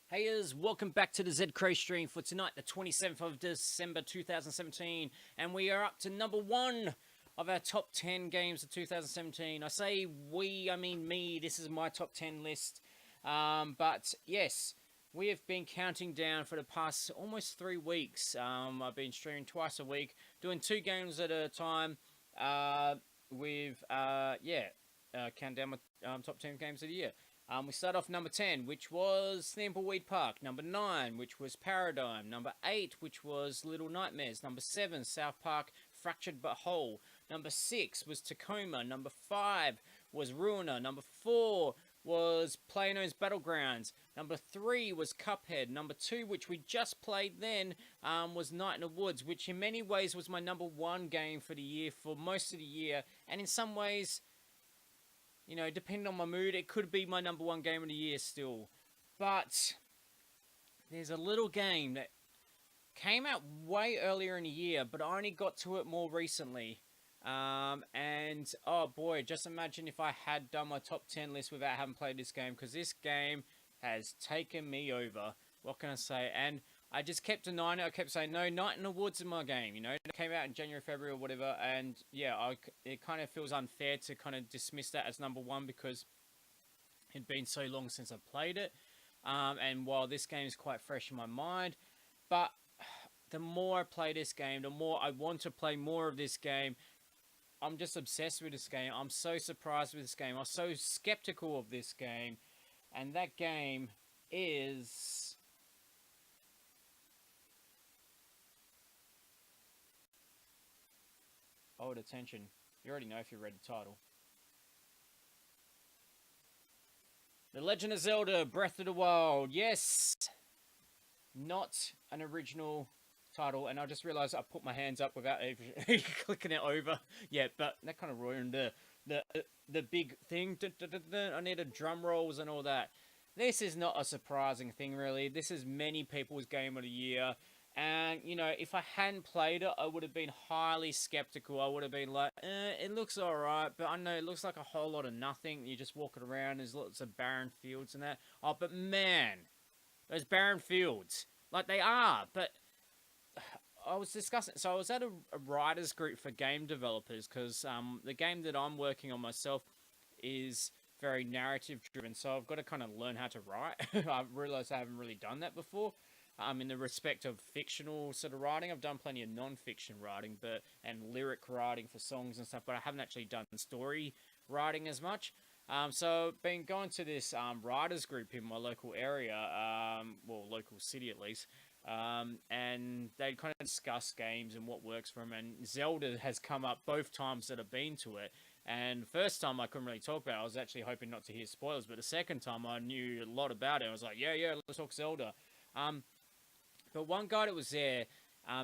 Heyers, welcome back to the ZedKraze stream for tonight, the 27th of December 2017, and we are up to number one of our top 10 games of 2017. I say we, I mean me, this is my top 10 list, but yes, we have been counting down for the past almost 3 weeks. I've been streaming twice a week, doing 2 games at a time, count down my top 10 games of the year. We start off number 10, which was Thimbleweed Park. Number 9, which was Paradigm. Number 8, which was Little Nightmares. Number 7, South Park Fractured But Whole. Number 6 was Tacoma. Number 5 was Ruiner. Number 4 was PlayerUnknown's Battlegrounds. Number 3 was Cuphead. Number 2, which we just played then, was Night in the Woods, which in many ways was my number 1 game for the year, for most of the year. And in some ways, you know, depending on my mood, it could be my number 1 game of the year still. But there's a little game that came out way earlier in the year, but I only got to it more recently. And, oh boy, just imagine if I had done my top 10 list without having played this game, because this game has taken me over. What can I say? And I just kept denying it. I kept saying, no, Night in the Woods is my game, you know. It came out in January, February or whatever, and yeah, it kind of feels unfair to kind of dismiss that as number 1 because it'd been so long since I played it. And while this game is quite fresh in my mind, but the more I play this game, the more I want to play more of this game. I'm just obsessed with this game. I'm so surprised with this game. I'm so skeptical of this game. And that game is... Hold attention. You already know if you read the title. The Legend of Zelda Breath of the Wild. Yes! Not an original title. And I just realized I put my hands up without even clicking it over. Yeah, but that kind of ruined the big thing. I needed drum rolls and all that. This is not a surprising thing, really. This is many people's game of the year. And, you know, if I hadn't played it, I would have been highly skeptical. I would have been like, it looks alright, but I know it looks like a whole lot of nothing. You're just walking around, there's lots of barren fields and that. Oh, but man, those barren fields, like they are, but I was discussing, so I was at a writers group for game developers, because the game that I'm working on myself is very narrative driven, so I've got to kind of learn how to write. I've realized I haven't really done that before. In the respect of fictional sort of writing, I've done plenty of non-fiction writing, and lyric writing for songs and stuff, but I haven't actually done story writing as much. So I've been going to this writers group in my local area, well, local city at least, and they kind of discuss games and what works for them, and Zelda has come up both times that I've been to it. And the first time I couldn't really talk about it, I was actually hoping not to hear spoilers, but the second time I knew a lot about it. I was like, yeah, let's talk Zelda. But one guy that was there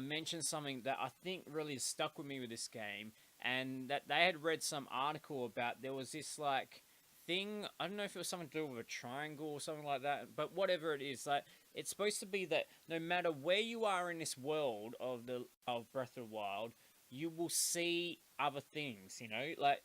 mentioned something that I think really stuck with me with this game, and that they had read some article about there was this, like, thing, I don't know if it was something to do with a triangle or something like that, but whatever it is, like, it's supposed to be that no matter where you are in this world of Breath of the Wild, you will see other things, you know, like,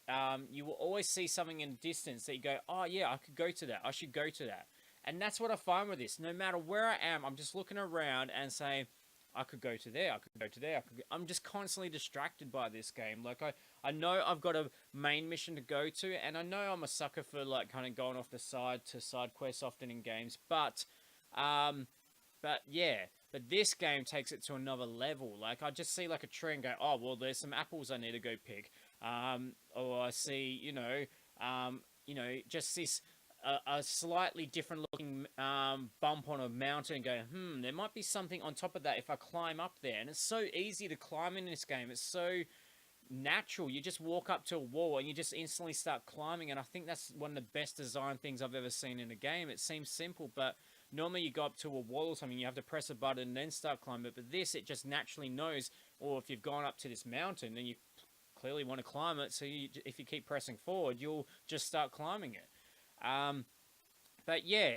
you will always see something in the distance that you go, oh yeah, I could go to that, I should go to that. And that's what I find with this. No matter where I am, I'm just looking around and saying, I could go to there, I could go to there. I'm just constantly distracted by this game. Like, I know I've got a main mission to go to, and I know I'm a sucker for, like, kind of going off the side to side quests often in games. But yeah. But this game takes it to another level. Like, I just see, like, a tree and go, oh, well, there's some apples I need to go pick. Or I see, you know, just this... a slightly different looking bump on a mountain and go, there might be something on top of that if I climb up there. And it's so easy to climb in this game. It's so natural. You just walk up to a wall and you just instantly start climbing. And I think that's one of the best design things I've ever seen in a game. It seems simple, but normally you go up to a wall or something, you have to press a button and then start climbing. But this, it just naturally knows, or if you've gone up to this mountain, then you clearly want to climb it. So if you keep pressing forward, you'll just start climbing it. But yeah,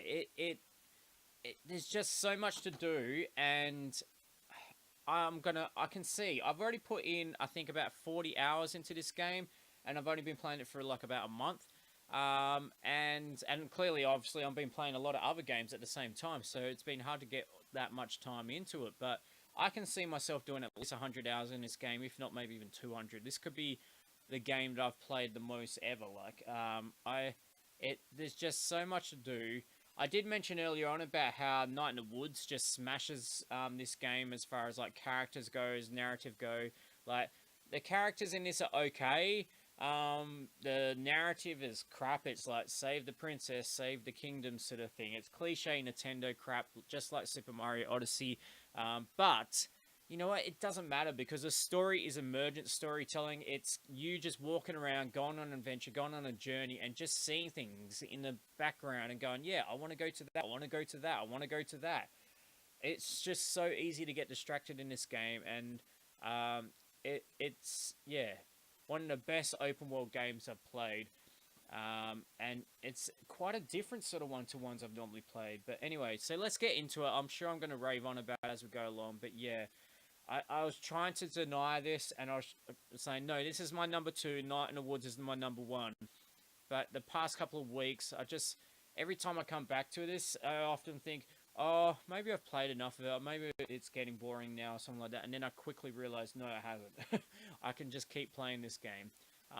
there's just so much to do, and I can see, I've already put in, I think, about 40 hours into this game, and I've only been playing it for like about a month. And clearly, obviously, I've been playing a lot of other games at the same time, so it's been hard to get that much time into it. But I can see myself doing at least 100 hours in this game, if not maybe even 200. This could be the game that I've played the most ever. There's just so much to do. I did mention earlier on about how Night in the Woods just smashes this game as far as like characters goes, narrative go. Like the characters in this are okay. The narrative is crap. It's like save the princess, save the kingdom sort of thing. It's cliche Nintendo crap, just like Super Mario Odyssey. But you know what? It doesn't matter because the story is emergent storytelling. It's you just walking around, going on an adventure, going on a journey, and just seeing things in the background and going, yeah, I want to go to that. I want to go to that. I want to go to that. It's just so easy to get distracted in this game, and it's yeah, one of the best open world games I've played. And it's quite a different sort of one to ones I've normally played. But anyway, so let's get into it. I'm sure I'm going to rave on about it as we go along. But yeah, I was trying to deny this, and I was saying, no, this is my number 2. Night in the Woods is my number 1. But the past couple of weeks, every time I come back to this, I often think, oh, maybe I've played enough of it, or maybe it's getting boring now, or something like that. And then I quickly realize, no, I haven't. I can just keep playing this game.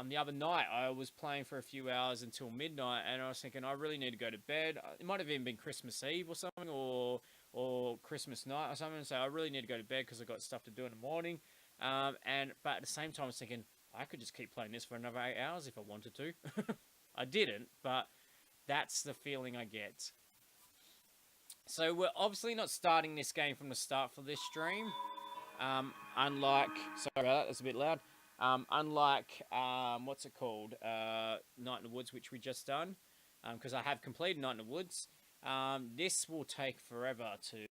The other night, I was playing for a few hours until midnight, and I was thinking, I really need to go to bed. It might have even been Christmas Eve or something, or Christmas night or something. So I really need to go to bed because I've got stuff to do in the morning. But at the same time, I was thinking, I could just keep playing this for another 8 hours if I wanted to. I didn't, but that's the feeling I get. So we're obviously not starting this game from the start for this stream. Sorry about that, that's a bit loud. Unlike, what's it called? Night in the Woods, which we just done. Because I have completed Night in the Woods. This will take forever to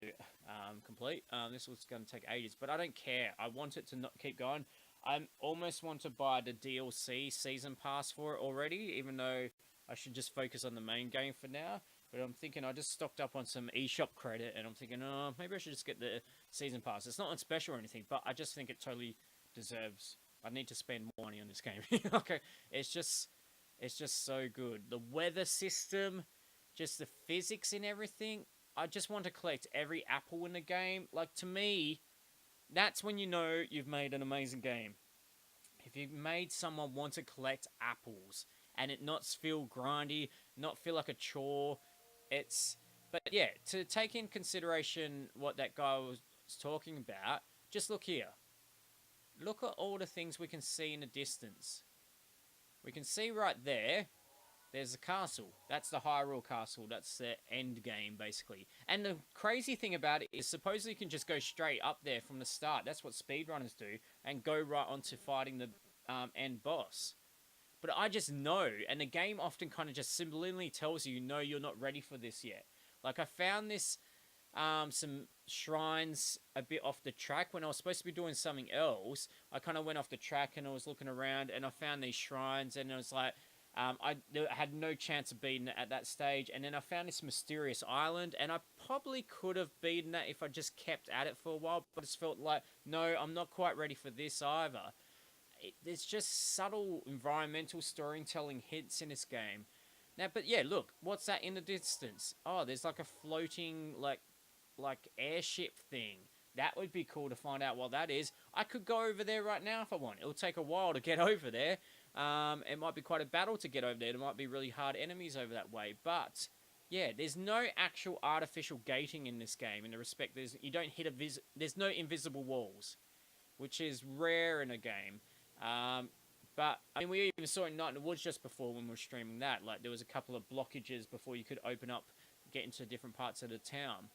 complete. This was going to take ages, but I don't care. I want it to not keep going. I almost want to buy the DLC season pass for it already, even though I should just focus on the main game for now. But I'm thinking I just stocked up on some eShop credit, and I'm thinking, oh, maybe I should just get the season pass. It's not on special or anything, but I just think it totally deserves. I need to spend more money on this game. Okay, it's just so good. The weather system, just the physics and everything. I just want to collect every apple in the game. Like, to me, that's when you know you've made an amazing game. If you've made someone want to collect apples and it not feel grindy, not feel like a chore. But yeah, to take in consideration what that guy was talking about, just look here. Look at all the things we can see in the distance. We can see right there, there's a castle. That's the Hyrule Castle. That's the end game, basically. And the crazy thing about it is, supposedly you can just go straight up there from the start. That's what speedrunners do, and go right on to fighting the end boss. But I just know, and the game often kind of just subliminally tells you, no, you're not ready for this yet. Like, I found this, some shrines a bit off the track when I was supposed to be doing something else. I kind of went off the track and I was looking around and I found these shrines and it was like, I had no chance of beating it at that stage. And then I found this mysterious island and I probably could have beaten that if I just kept at it for a while. But it's felt like, no, I'm not quite ready for this either. There's just subtle environmental storytelling hints in this game. Now, but yeah, look, what's that in the distance? Oh, there's like a floating, like airship thing. That would be cool to find out what that is. I could go over there right now if I want. It'll take a while to get over there. It might be quite a battle to get over there. There might be really hard enemies over that way. But yeah, there's no actual artificial gating in this game. In the respect, there's no invisible walls, which is rare in a game. But I mean, we even saw in Night in the Woods just before when we were streaming that. Like, there was a couple of blockages before you could open up, get into different parts of the town.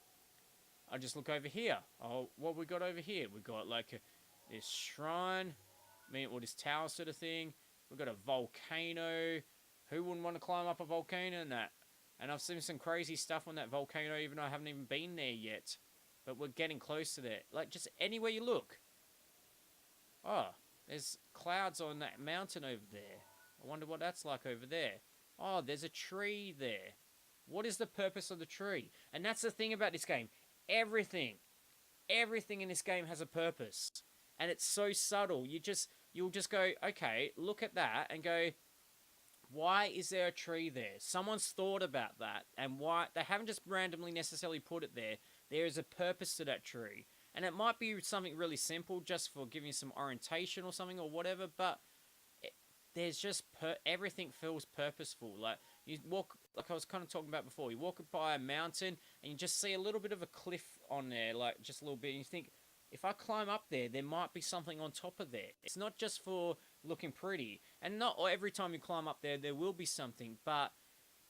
I just look over here. Oh, what we got over here? We got like this shrine, or this tower sort of thing. We got a volcano. Who wouldn't want to climb up a volcano and that? And I've seen some crazy stuff on that volcano, even though I haven't even been there yet. But we're getting close to that. Like, just anywhere you look. Oh, there's clouds on that mountain over there. I wonder what that's like over there. Oh, there's a tree there. What is the purpose of the tree? And that's the thing about this game. Everything in this game has a purpose. And it's so subtle. You'll just go, okay, look at that and go, Why is there a tree there? Someone's thought about that, and why they haven't just randomly necessarily put it there. There is a purpose to that tree, and it might be something really simple, just for giving you some orientation or something or whatever. But it, there's just everything feels purposeful. Like you walk, like I was kind of talking about before. You walk by a mountain, and you just see a little bit of a cliff on there, like just a little bit. And you think, if I climb up there, there might be something on top of there. It's not just for looking pretty, and not every time you climb up there, there will be something. But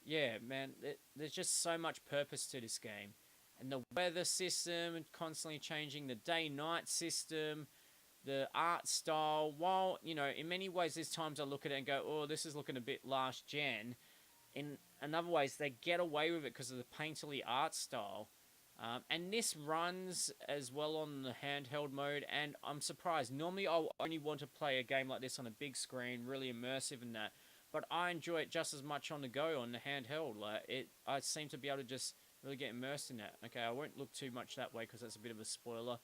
yeah, man, there's just so much purpose to this game, and the weather system and constantly changing, the day-night system, the art style. While in many ways, there's times I look at it and go, "Oh, this is looking a bit last gen." In other ways, they get away with it because of the painterly art style. And this runs as well on the handheld mode, and I'm surprised. Normally, I'll only want to play a game like this on a big screen, really immersive in that. But I enjoy it just as much on the go on the handheld. I seem to be able to just really get immersed in that. Okay, I won't look too much that way because that's a bit of a spoiler.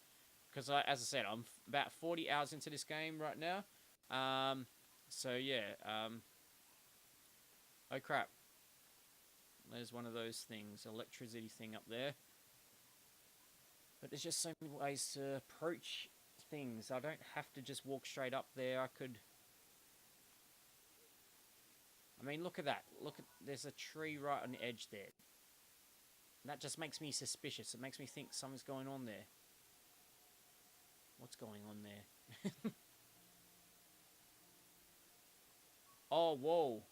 Because as I said, I'm about 40 hours into this game right now. So yeah. Oh crap! There's one of those things, electricity thing up there. But there's just so many ways to approach things. I don't have to just walk straight up there. I could... I mean, look at that. There's a tree right on the edge there. That just makes me suspicious. It makes me think something's going on there. What's going on there? Oh, whoa.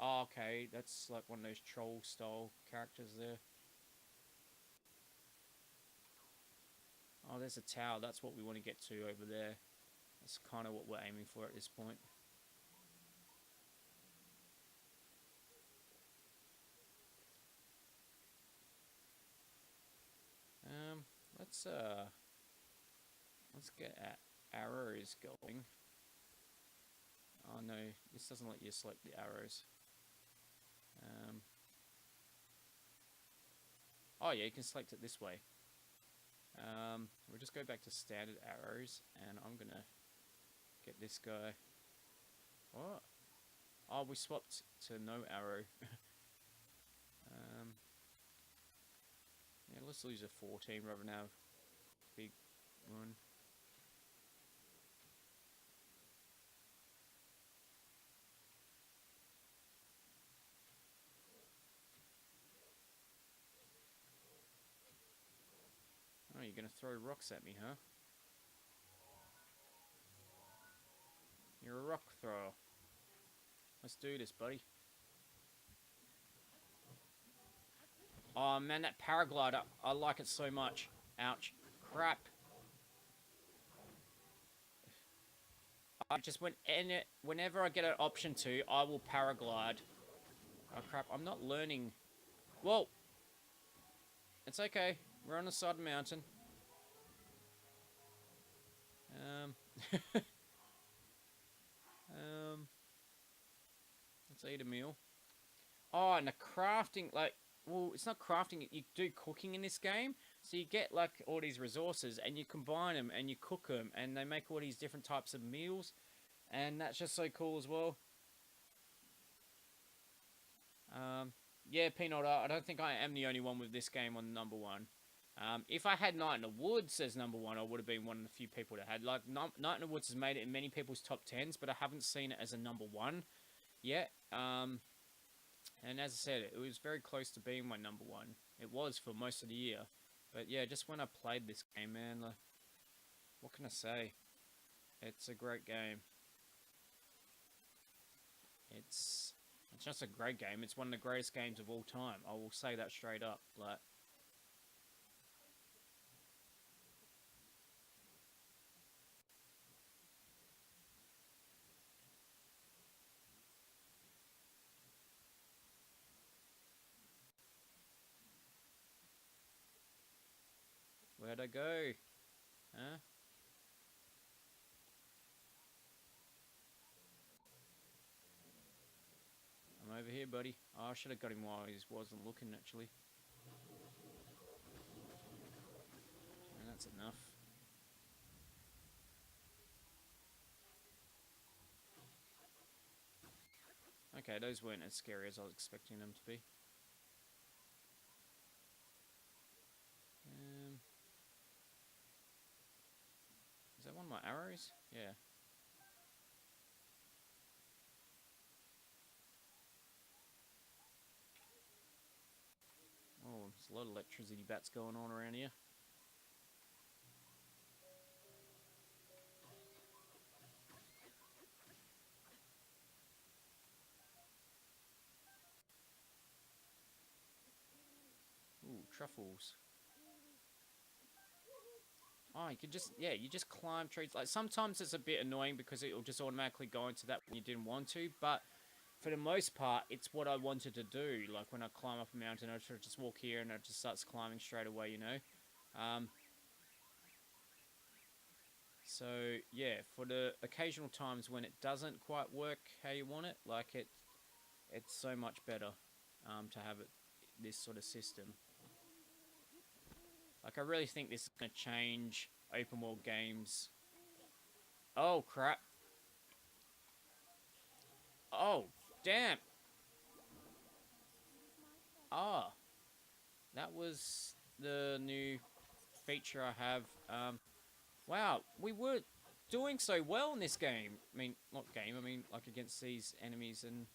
Oh, okay. That's like one of those troll-style characters there. Oh, there's a tower. That's what we want to get to over there. That's kind of what we're aiming for at this point. Let's get arrows going. Oh no, this doesn't let you select the arrows. Oh yeah, you can select it this way. We'll just go back to standard arrows, and I'm gonna get this guy. What? Oh, we swapped to no arrow. Yeah, let's use a 14 rather than have big one. Oh, you're gonna throw rocks at me, huh? You're a rock thrower. Let's do this, buddy. Oh man, that paraglider, I like it so much. Ouch. Crap. I just whenever I get an option to, I will paraglide. Oh crap, I'm not learning. Whoa! It's okay. We're on the side of the mountain. Let's eat a meal. Oh, and the crafting, well, it's not crafting, you do cooking in this game. So you get, all these resources, and you combine them, and you cook them, and they make all these different types of meals. And that's just so cool as well. Yeah, Peanut, I don't think I am the only one with this game on number one. If I had Night in the Woods as number one, I would have been one of the few people that had. Night in the Woods has made it in many people's top 10s, but I haven't seen it as a number one yet. And as I said, it was very close to being my number one. It was for most of the year. But yeah, just when I played this game, man, what can I say? It's a great game. It's just a great game. It's one of the greatest games of all time. I will say that straight up. Where'd I go? Huh? I'm over here, buddy. Oh, I should have got him while he wasn't looking, actually. And that's enough. Okay, those weren't as scary as I was expecting them to be. Is that one of my arrows? Yeah. Oh, there's a lot of electricity bats going on around here. Ooh, truffles. Oh, you could just, yeah, you just climb trees. Like, sometimes it's a bit annoying because it'll just automatically go into that when you didn't want to, but for the most part, it's what I wanted to do. Like, when I climb up a mountain, I just walk here and it just starts climbing straight away, you know? So, yeah, for the occasional times when it doesn't quite work how you want it, like, it's so much better to have it, this sort of system. Like, I really think this is going to change open world games. Oh, crap. Oh, damn. Ah, that was the new feature I have. Wow, we were doing so well in this game. I mean, not game, I mean, like, against these enemies and...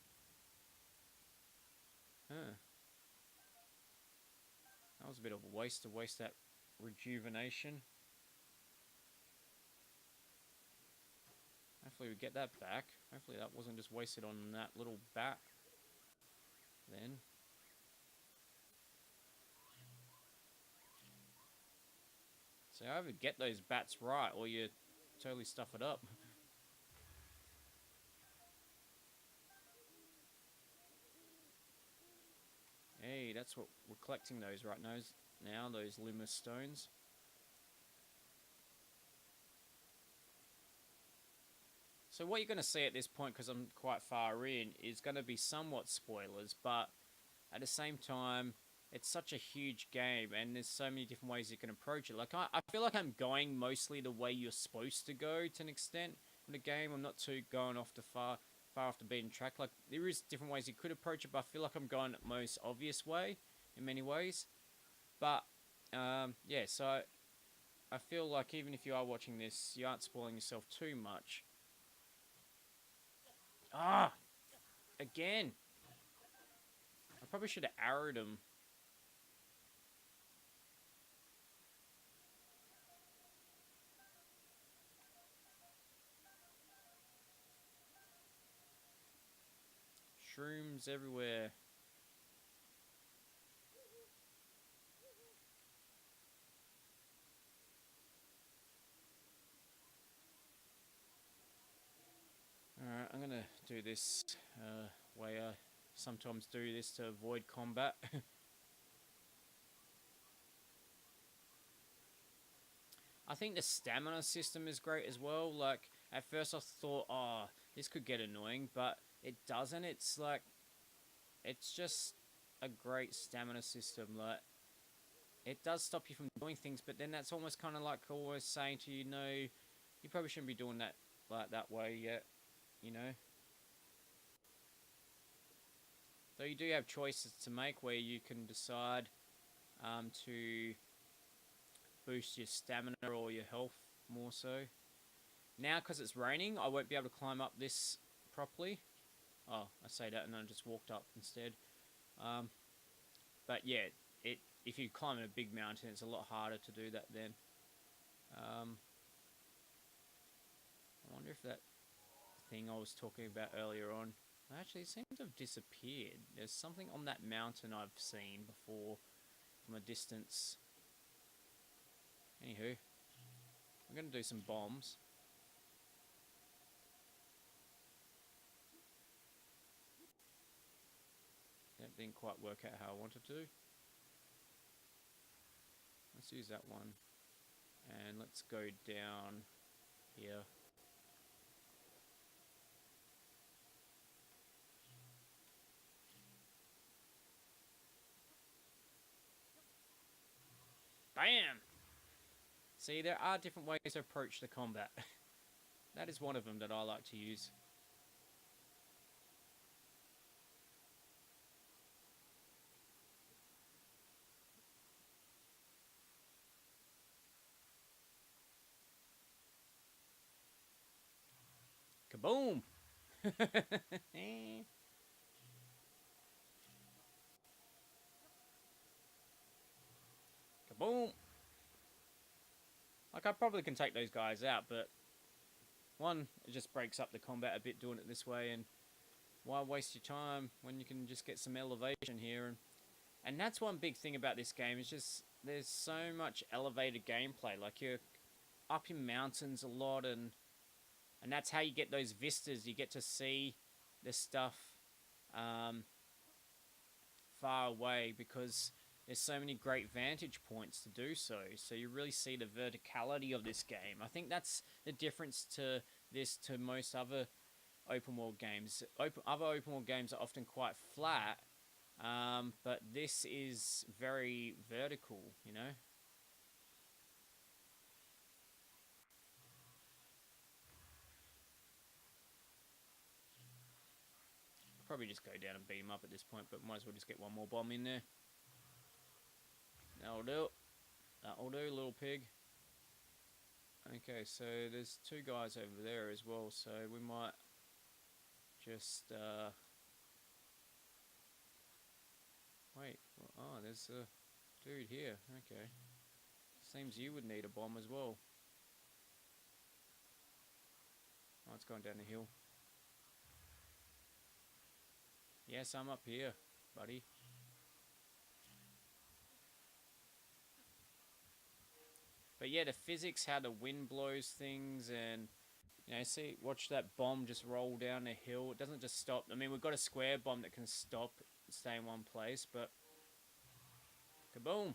Huh. That was a bit of a waste to waste that rejuvenation. Hopefully we get that back. Hopefully that wasn't just wasted on that little bat. Then. So I either get those bats right or you totally stuff it up. Hey, that's what we're collecting those right now, those Lima stones. So what you're going to see at this point, because I'm quite far in, is going to be somewhat spoilers, but at the same time, it's such a huge game, and there's so many different ways you can approach it. Like, I feel like I'm going mostly the way you're supposed to go to an extent in the game. I'm not too going off the far off the beaten track. Like, there is different ways you could approach it, but I feel like I'm going the most obvious way in many ways. But, yeah, so I feel like even if you are watching this, you aren't spoiling yourself too much. Ah! Again! I probably should have arrowed him. Shrooms everywhere. Alright, I'm gonna do this way I sometimes do this to avoid combat. I think the stamina system is great as well. Like, at first I thought, oh, this could get annoying, but it doesn't. It's like, it's just a great stamina system. Like, it does stop you from doing things, but then that's almost kind of like always saying to you, no, you probably shouldn't be doing that like that way yet, you know? Though you do have choices to make where you can decide to boost your stamina or your health more so. Now, because it's raining, I won't be able to climb up this properly. Oh, I say that and then I just walked up instead. But yeah, if you climb a big mountain, it's a lot harder to do that then. I wonder if that thing I was talking about earlier on actually seems to have disappeared. There's something on that mountain I've seen before from a distance. Anywho, I'm going to do some bombs. That didn't quite work out how I wanted to. Let's use that one. And let's go down here. Bam! See, there are different ways to approach the combat. That is one of them that I like to use. Kaboom! Kaboom! Like, I probably can take those guys out, but... One, it just breaks up the combat a bit doing it this way, and why waste your time when you can just get some elevation here? And that's one big thing about this game, is just there's so much elevated gameplay. Like, you're up in mountains a lot, and that's how you get those vistas. You get to see the stuff far away, because there's so many great vantage points to do so. So you really see the verticality of this game. I think that's the difference to this to most other open world games. Other open world games are often quite flat, but this is very vertical, you know? Probably just go down and beat him up at this point, but might as well just get one more bomb in there. That'll do. That'll do, little pig. Okay, so there's two guys over there as well, so we might just, wait, oh, there's a dude here, okay. Seems you would need a bomb as well. Oh, it's going down the hill. Yes, I'm up here, buddy. But yeah, the physics, how the wind blows things, and, you know, see, watch that bomb just roll down the hill. It doesn't just stop. I mean, we've got a square bomb that can stop and stay in one place, but kaboom!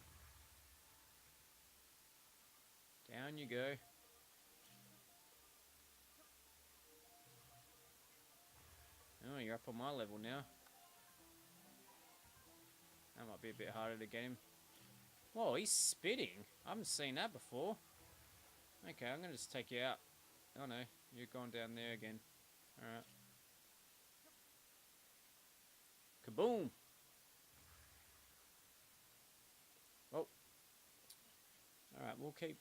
Down you go. Oh, you're up on my level now. That might be a bit harder to get him. Whoa, he's spitting. I haven't seen that before. Okay, I'm going to just take you out. Oh no, you're going down there again. Alright. Kaboom! Oh. Alright, we'll keep...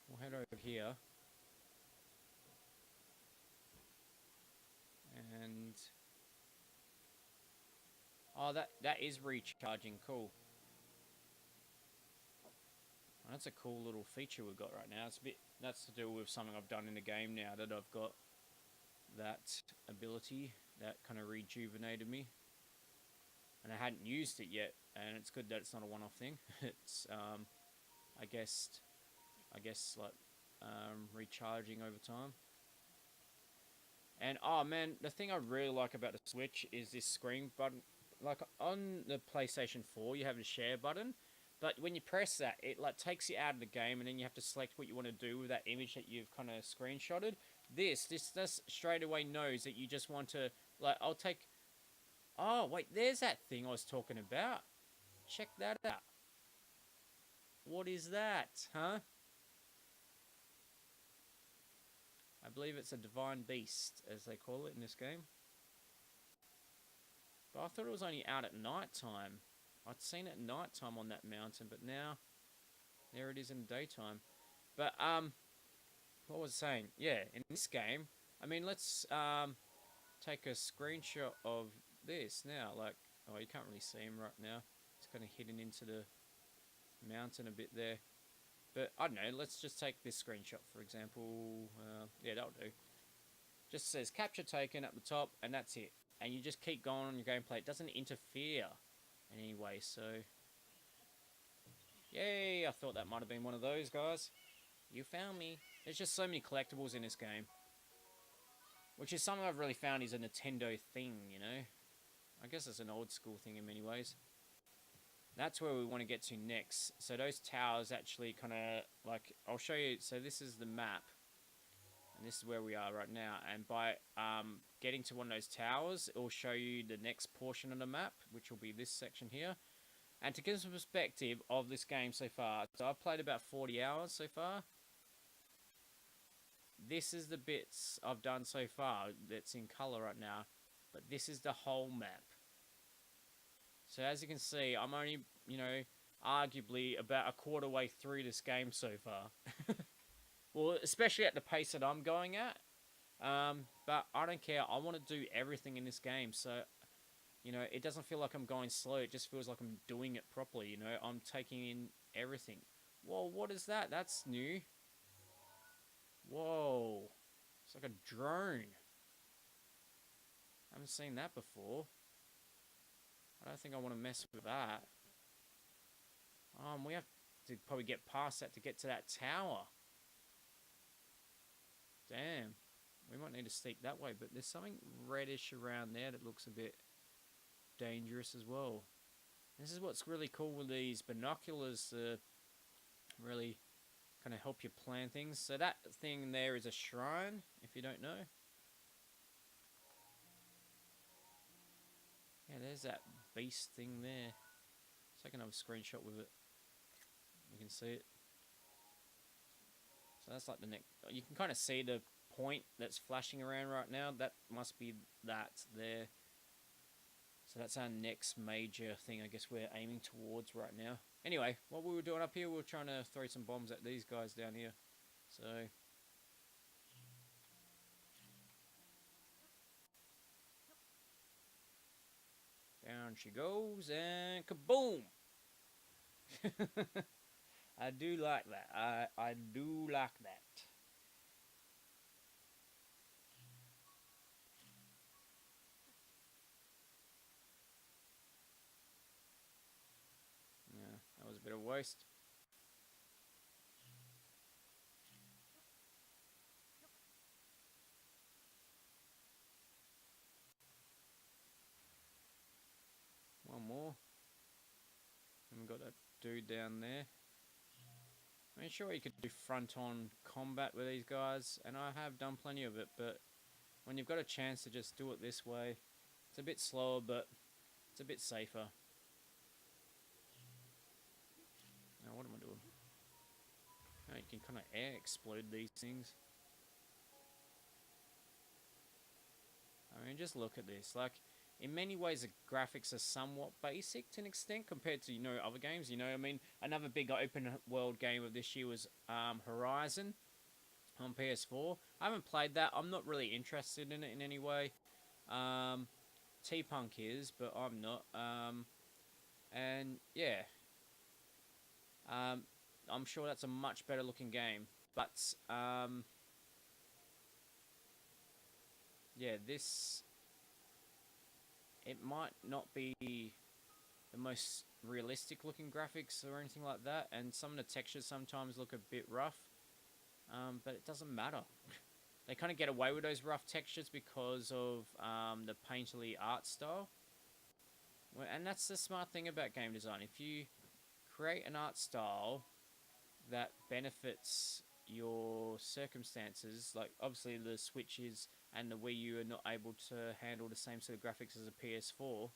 we'll head over here. And... oh, that is recharging. Cool. Well, that's a cool little feature we've got right now. It's a bit... that's to do with something I've done in the game now, that I've got that ability. That kind of rejuvenated me. And I hadn't used it yet, and it's good that it's not a one-off thing. It's, I guess, like, recharging over time. And, oh man, the thing I really like about the Switch is this screen button. Like, on the PlayStation 4, you have a share button, but when you press that, it, like, takes you out of the game, and then you have to select what you want to do with that image that you've kind of screenshotted. This straight away knows that you just want to, like, I'll take... oh, wait, there's that thing I was talking about. Check that out. What is that, huh? I believe it's a divine beast, as they call it in this game. But I thought it was only out at night time. I'd seen it at night time on that mountain, but now there it is in the daytime. But, what was I saying? Yeah, in this game, I mean, let's take a screenshot of this now. Like, oh, you can't really see him right now. It's kind of hidden into the mountain a bit there. But, I don't know, let's just take this screenshot, for example. Yeah, that'll do. Just says capture taken at the top, and that's it. And you just keep going on your gameplay. It doesn't interfere in any way, so... yay, I thought that might have been one of those guys. You found me. There's just so many collectibles in this game. Which is something I've really found is a Nintendo thing, you know? I guess it's an old school thing in many ways. That's where we want to get to next. So those towers actually kind of, like, I'll show you. So this is the map. And this is where we are right now. And by getting to one of those towers, it will show you the next portion of the map, which will be this section here. And to give us a perspective of this game so far, so I've played about 40 hours so far. This is the bits I've done so far that's in colour right now. But this is the whole map. So as you can see, I'm only, you know, arguably about a quarter way through this game so far. Well, especially at the pace that I'm going at. But I don't care. I want to do everything in this game. So, you know, it doesn't feel like I'm going slow. It just feels like I'm doing it properly. You know, I'm taking in everything. Whoa, what is that? That's new. Whoa. It's like a drone. I haven't seen that before. I don't think I want to mess with that. We have to probably get past that to get to that tower. Damn. We might need to sneak that way, but there's something reddish around there that looks a bit dangerous as well. This is what's really cool with these binoculars to really kind of help you plan things. So that thing there is a shrine, if you don't know. Yeah, there's that beast thing there. Let's take another screenshot with it. You can see it. So that's like the next... You can kind of see the point that's flashing around right now. That must be that there. So that's our next major thing I guess we're aiming towards right now. Anyway, what we were doing up here, we were trying to throw some bombs at these guys down here. So... down she goes, and kaboom! I do like that. I do like that. Yeah, that was a bit of a waste. One more. And we've got that dude down there. I mean, sure, you could do front-on combat with these guys, and I have done plenty of it, but when you've got a chance to just do it this way, it's a bit slower, but it's a bit safer. Now, what am I doing? Now, you can kind of air explode these things. I mean, just look at this. Like, in many ways, the graphics are somewhat basic to an extent compared to, you know, other games. You know, I mean, another big open world game of this year was Horizon on PS4. I haven't played that. I'm not really interested in it in any way. T-Punk is, but I'm not. And, yeah. I'm sure that's a much better looking game. But, yeah, this... It might not be the most realistic looking graphics or anything like that, and some of the textures sometimes look a bit rough, but it doesn't matter. They kind of get away with those rough textures because of the painterly art style. And that's the smart thing about game design. If you create an art style that benefits your circumstances, like obviously the Switches and the Wii U are not able to handle the same sort of graphics as a PS4.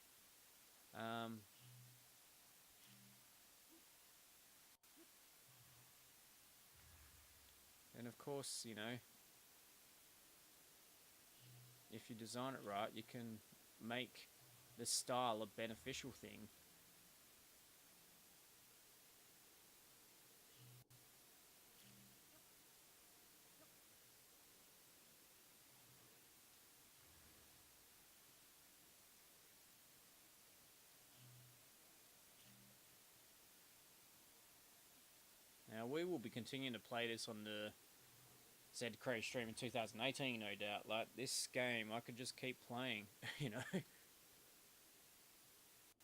And of course, you know, if you design it right, you can make the style a beneficial thing. Now, we will be continuing to play this on the ZedKraze's stream in 2018, no doubt. Like, this game, I could just keep playing, you know?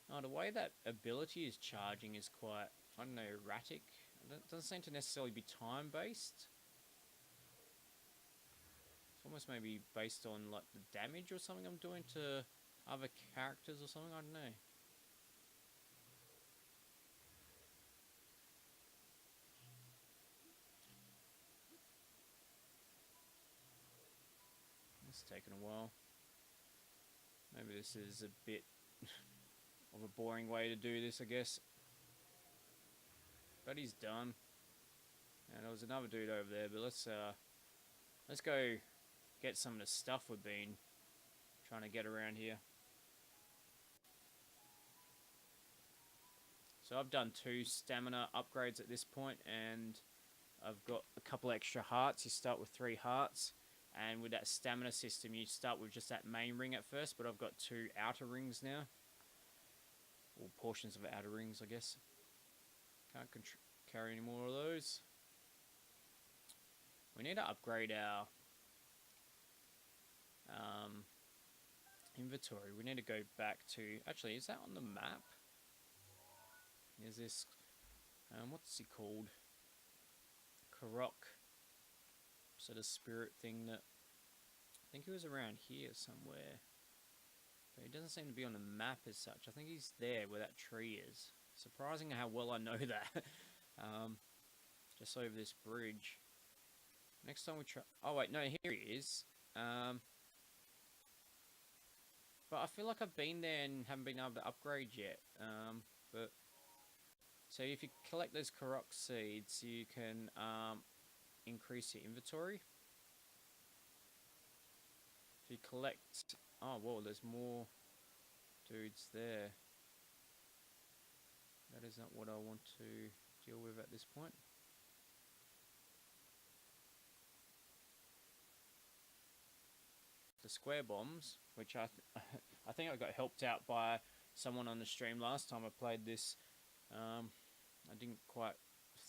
Oh, the way that ability is charging is quite, I don't know, erratic. It doesn't seem to necessarily be time-based. It's almost maybe based on, like, the damage or something I'm doing to other characters or something, I don't know. It's taken a while. Maybe this is a bit of a boring way to do this, I guess. But he's done. And there was another dude over there, but let's go get some of the stuff we've been trying to get around here. So I've done 2 stamina upgrades at this point, and I've got a couple extra hearts. You start with 3 hearts, and with that stamina system, you start with just that main ring at first, but I've got 2 outer rings now. Or portions of outer rings, I guess. Can't carry any more of those. We need to upgrade our inventory. We need to go back to... Actually, is that on the map? Is this... what's it called? Karok. Sort of spirit thing that... I think he was around here somewhere. But he doesn't seem to be on the map as such. I think he's there where that tree is. Surprising how well I know that. Just over this bridge. Next time we try... Oh, wait, no, here he is. But I feel like I've been there and haven't been able to upgrade yet. But... So if you collect those Karok seeds, you can increase your inventory. If you collect... Oh, whoa, there's more dudes there. That is not what I want to deal with at this point. The square bombs, which I think I got helped out by someone on the stream last time I played this. I didn't quite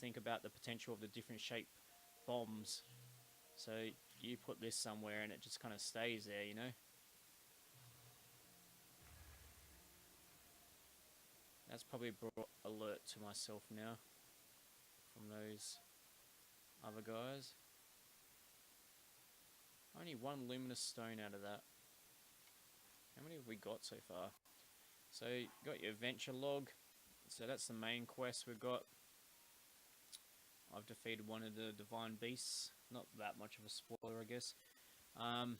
think about the potential of the different shape bombs. So you put this somewhere and it just kind of stays there, you know. That's probably brought alert to myself now from those other guys. Only 1 luminous stone out of that. How many have we got so far? So you got your adventure log. So that's the main quest we've got. I've defeated one of the divine beasts. Not that much of a spoiler, I guess. Well,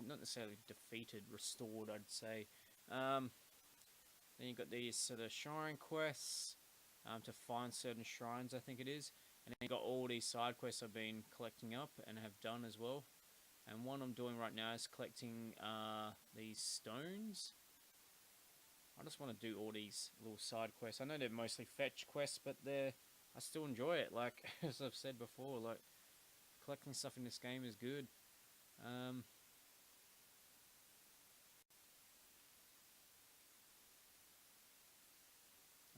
not necessarily defeated, restored, I'd say. Then you've got these sort of shrine quests to find certain shrines, I think it is. And then you've got all these side quests I've been collecting up and have done as well. And one I'm doing right now is collecting these stones. I just want to do all these little side quests. I know they're mostly fetch quests, but I still enjoy it. Like, as I've said before, like, collecting stuff in this game is good.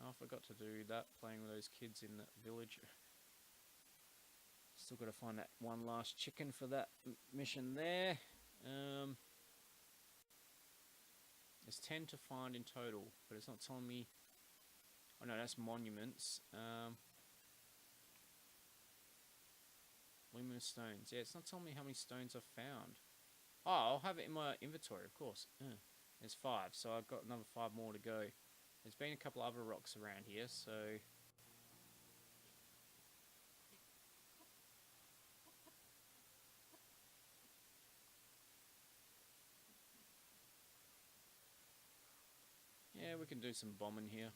I forgot to do that, playing with those kids in the village. Still got to find that one last chicken for that mission there. There's 10 to find in total, but it's not telling me... Oh no, that's monuments. Luminous stones. Yeah, it's not telling me how many stones I've found. Oh, I'll have it in my inventory, of course. There's 5, so I've got another 5 more to go. There's been a couple other rocks around here, so... Yeah, we can do some bombing here.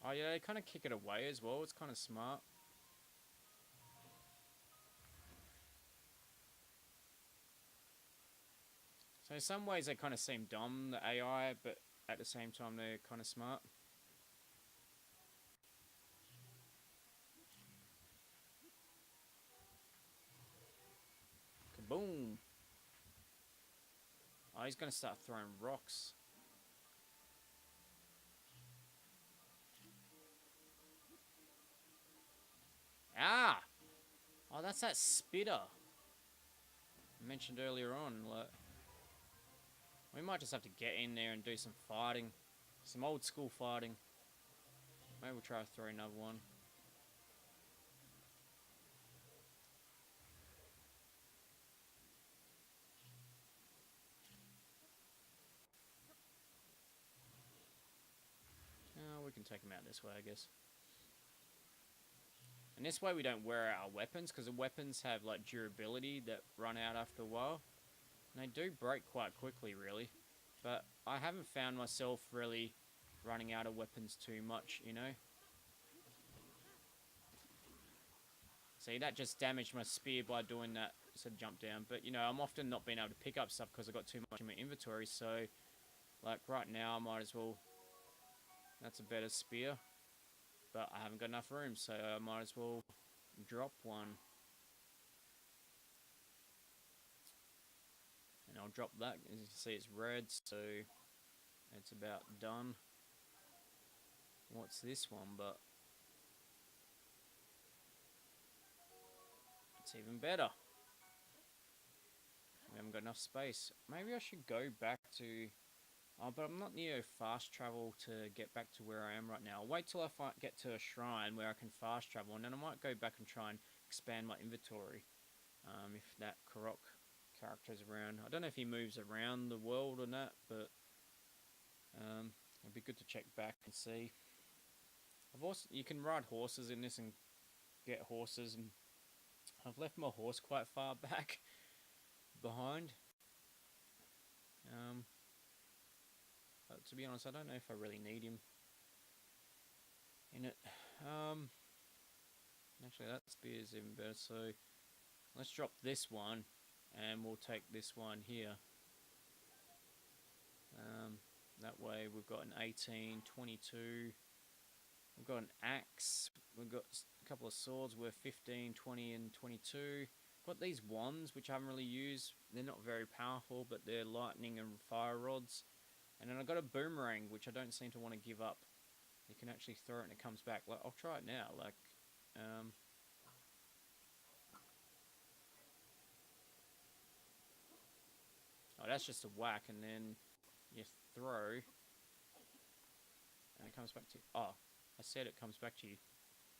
Oh yeah, they kind of kick it away as well. It's kind of smart. So in some ways they kind of seem dumb, the AI, but at the same time they're kind of smart. Kaboom! Oh, he's going to start throwing rocks. Ah! Oh, that's that spitter I mentioned earlier on. Like, we might just have to get in there and do some fighting. Some old school fighting. Maybe we'll try to throw another one. Oh, we can take them out this way, I guess. And this way we don't wear out our weapons, because the weapons have like durability that run out after a while. And they do break quite quickly, really. But I haven't found myself really running out of weapons too much, you know. See, that just damaged my spear by doing that instead of jump down. But, you know, I'm often not being able to pick up stuff because I've got too much in my inventory. So, like, right now, I might as well... That's a better spear. But I haven't got enough room, so I might as well drop one. And I'll drop that. As you can see, it's red, so it's about done. What's this one? But it's even better. We haven't got enough space. Maybe I should go back to... Oh, but I'm not near fast travel to get back to where I am right now. I'll wait till I get to a shrine where I can fast travel, and then I might go back and try and expand my inventory. If that Korok character's around. I don't know if he moves around the world or not, but it'd be good to check back and see. You can ride horses in this and get horses, and I've left my horse quite far back behind. But to be honest, I don't know if I really need him in it. Actually, that spear is even better, so let's drop this one, and we'll take this one here. That way we've got an 18, 22, we've got an axe, we've got a couple of swords worth 15, 20, and 22. Got these wands, which I haven't really used. They're not very powerful, but they're lightning and fire rods. And then I got a boomerang, which I don't seem to want to give up. You can actually throw it and it comes back. Like, I'll try it now. Like, oh, that's just a whack, and then you throw, and it comes back to you. Oh, I said it comes back to you.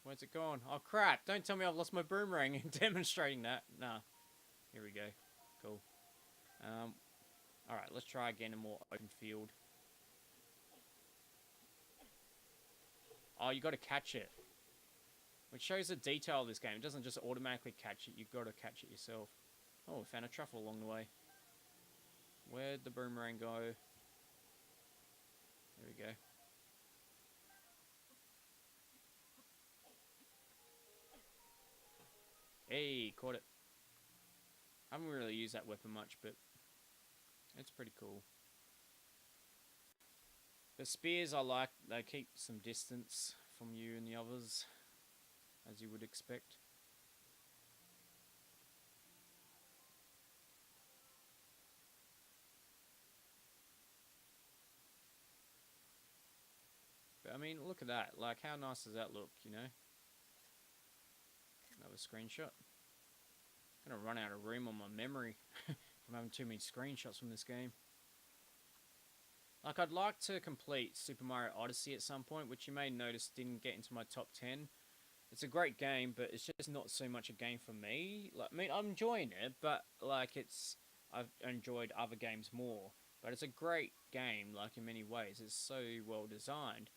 Where's it gone? Oh, crap. Don't tell me I've lost my boomerang in demonstrating that. Nah. Here we go. Cool. Alright, let's try again in more open field. Oh, you got to catch it. Which shows the detail of this game. It doesn't just automatically catch it. You've got to catch it yourself. Oh, we found a truffle along the way. Where'd the boomerang go? There we go. Hey, caught it. I haven't really used that weapon much, but it's pretty cool. The spears I like, they keep some distance from you and the others, as you would expect. But I mean, look at that. Like, how nice does that look, you know? Another screenshot. I'm gonna run out of room on my memory from having too many screenshots from this game. Like, I'd like to complete Super Mario Odyssey at some point, which you may notice didn't get into my top 10. It's a great game, but it's just not so much a game for me. Like, I mean, I'm enjoying it, but, like, I've enjoyed other games more. But it's a great game, like, in many ways. It's so well designed.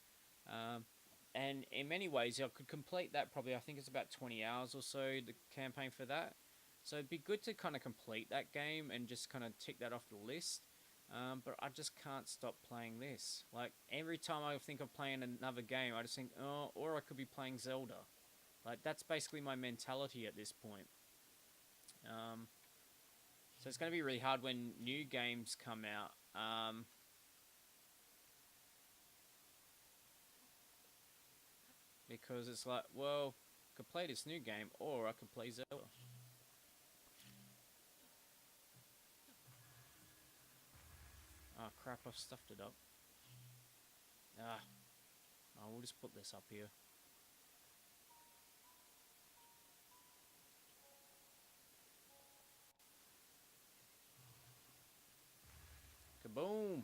And in many ways, I could complete that probably, I think it's about 20 hours or so, the campaign for that. So it'd be good to kind of complete that game and just kind of tick that off the list. But I just can't stop playing this. Like, every time I think of playing another game, I just think, oh, or I could be playing Zelda. Like, that's basically my mentality at this point. So it's going to be really hard when new games come out. Because it's like, well, I could play this new game, or I could play Zelda. Oh crap, I've stuffed it up. Oh, we'll just put this up here. Kaboom!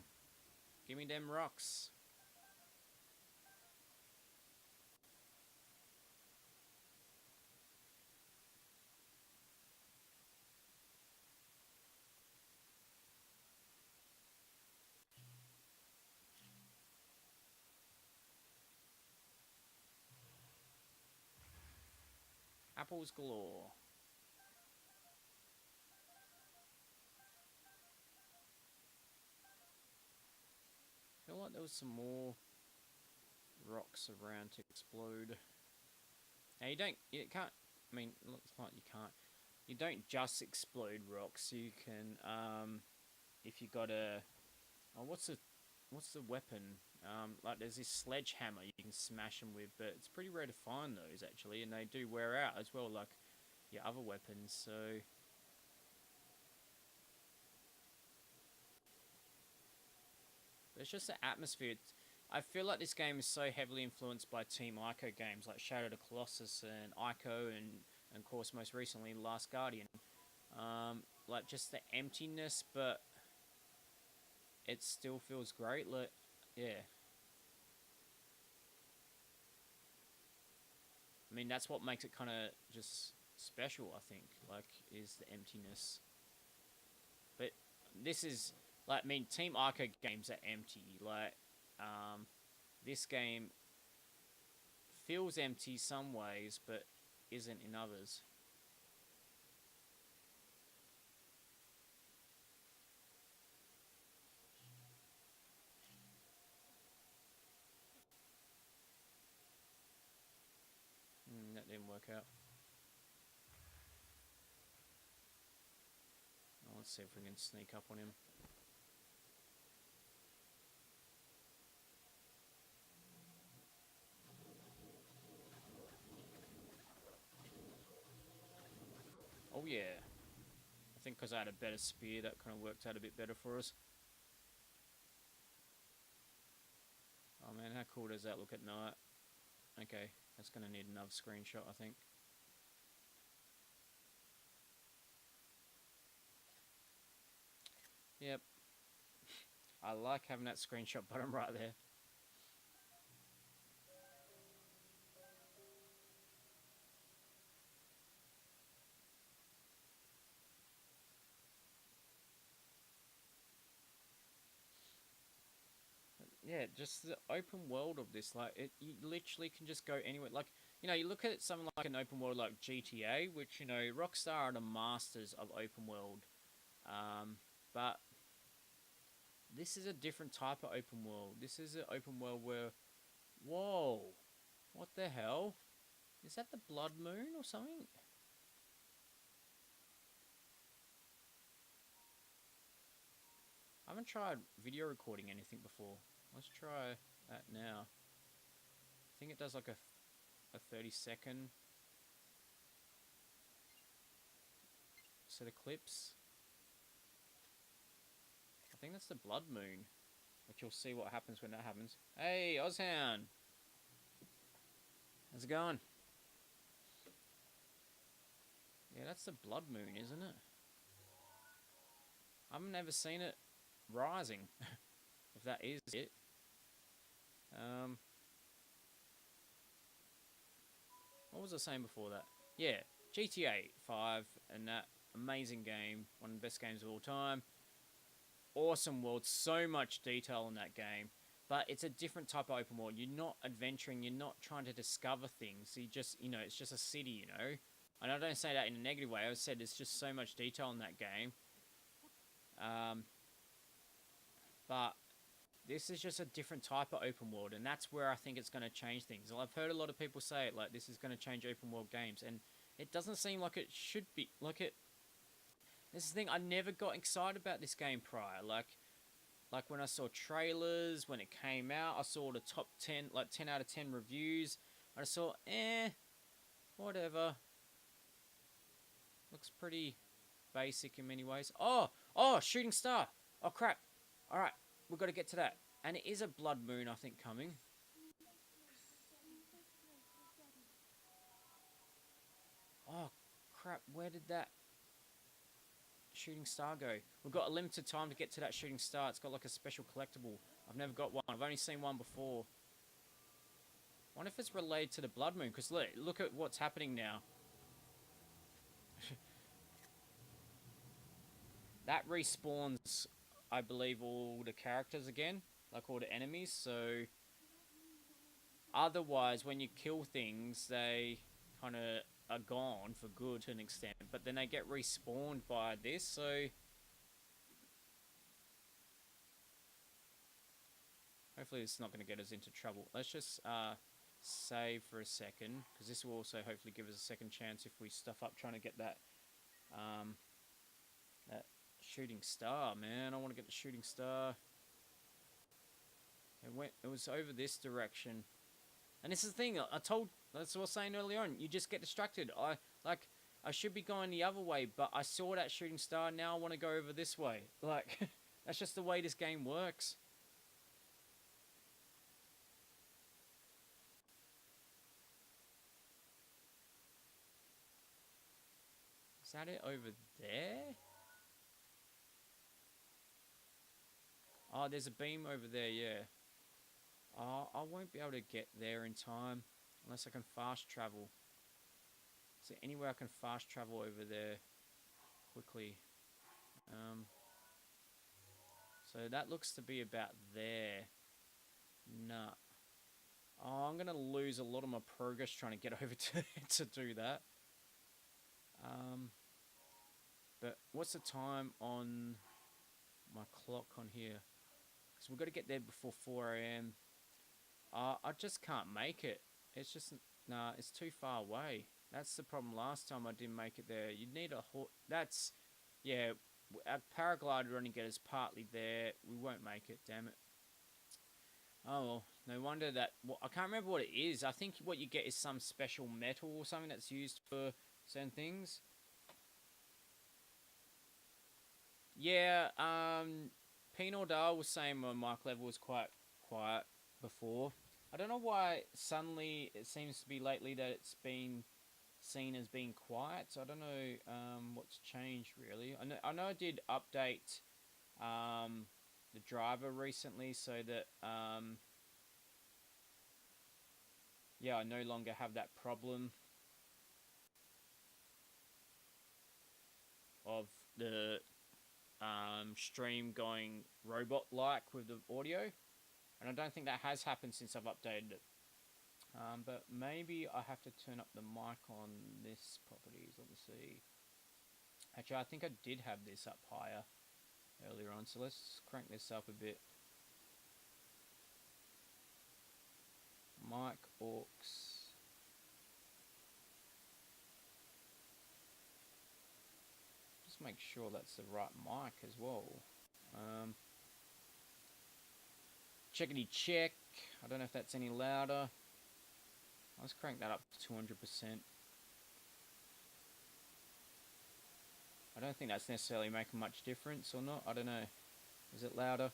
Give me them rocks. Apples galore. I feel like there was some more rocks around to explode. Now you can't I mean, it's not you can't. You don't just explode rocks. You can, if you got a, oh, what's the weapon? Like there's this sledgehammer you can smash them with, but it's pretty rare to find those actually, and they do wear out as well, like your other weapons. So it's just the atmosphere. I feel like this game is so heavily influenced by Team Ico games like Shadow of the Colossus and Ico, and of course most recently Last Guardian. Like just the emptiness, but it still feels great. Like, yeah. I mean, that's what makes it kind of just special, I think, like, is the emptiness. But this is, like, I mean, Team Ico games are empty. Like, this game feels empty some ways, but isn't in others. That didn't work out. Oh, let's see if we can sneak up on him. Oh, yeah. I think because I had a better spear, that kind of worked out a bit better for us. Oh, man, how cool does that look at night? Okay, that's going to need another screenshot, I think. Yep. I like having that screenshot button right there. Yeah, just the open world of this, like, you literally can just go anywhere. Like, you know, you look at something like an open world like GTA, which, you know, Rockstar are the masters of open world. But this is a different type of open world. This is an open world where, whoa, what the hell? Is that the blood moon or something? I haven't tried video recording anything before. Let's try that now. I think it does like a 30-second set of clips. I think that's the blood moon, which you'll see what happens when that happens. Hey, Ozhound! How's it going? Yeah, that's the blood moon, isn't it? I've never seen it rising, if that is it. What was I saying before that? Yeah, GTA 5 and that amazing game, one of the best games of all time. Awesome world, so much detail in that game. But it's a different type of open world. You're not adventuring, you're not trying to discover things. You just, you know, it's just a city, you know. And I don't say that in a negative way. I said there's just so much detail in that game. But this is just a different type of open world, and that's where I think it's going to change things. Well, I've heard a lot of people say it, like, this is going to change open world games, and it doesn't seem like it should be. Like, it. This is the thing, I never got excited about this game prior. Like when I saw trailers, when it came out, I saw the top 10, like 10 out of 10 reviews. I saw, whatever. Looks pretty basic in many ways. Oh, shooting star. Oh, crap. All right, we've got to get to that. And it is a blood moon, I think, coming. Oh, crap, where did that shooting star go? We've got a limited time to get to that shooting star. It's got like a special collectible. I've never got one. I've only seen one before. I wonder if it's related to the blood moon, because look at what's happening now. That respawns, I believe, all the characters again, like all the enemies, so otherwise when you kill things, they kind of are gone for good to an extent, but then they get respawned by this, so hopefully it's not going to get us into trouble. Let's just save for a second, because this will also hopefully give us a second chance if we stuff up trying to get that that shooting star, man. I want to get the shooting star. It was over this direction. And this is the thing, that's what I was saying earlier on, you just get distracted. I should be going the other way, but I saw that shooting star, now I want to go over this way. Like, that's just the way this game works. Is that it over there? Oh, there's a beam over there, yeah. Oh, I won't be able to get there in time unless I can fast travel. Is there anywhere I can fast travel over there quickly? So that looks to be about there. Nah. Oh, I'm going to lose a lot of my progress trying to get over to do that. But what's the time on my clock on here? Because we've got to get there before 4 a.m. I just can't make it. It's just, nah, it's too far away. That's the problem. Last time I didn't make it there. You'd need a horse. That's, yeah, our paraglider would only get us partly there. We won't make it, damn it. Oh, well, no wonder that, well, I can't remember what it is. I think what you get is some special metal or something that's used for certain things. Yeah, Pinot Dal was saying my mic level was quite quiet before. I don't know why suddenly it seems to be lately that it's been seen as being quiet. So I don't know what's changed really. I know I did update the driver recently so that yeah, I no longer have that problem of the stream going robot-like with the audio. And I don't think that has happened since I've updated it. But maybe I have to turn up the mic on this properties. Let me see. Actually, I think I did have this up higher earlier on. So let's crank this up a bit. Mic aux. Just make sure that's the right mic as well. Checkity check. I don't know if that's any louder. Let's crank that up to 200%. I don't think that's necessarily making much difference or not. I don't know. Is it louder?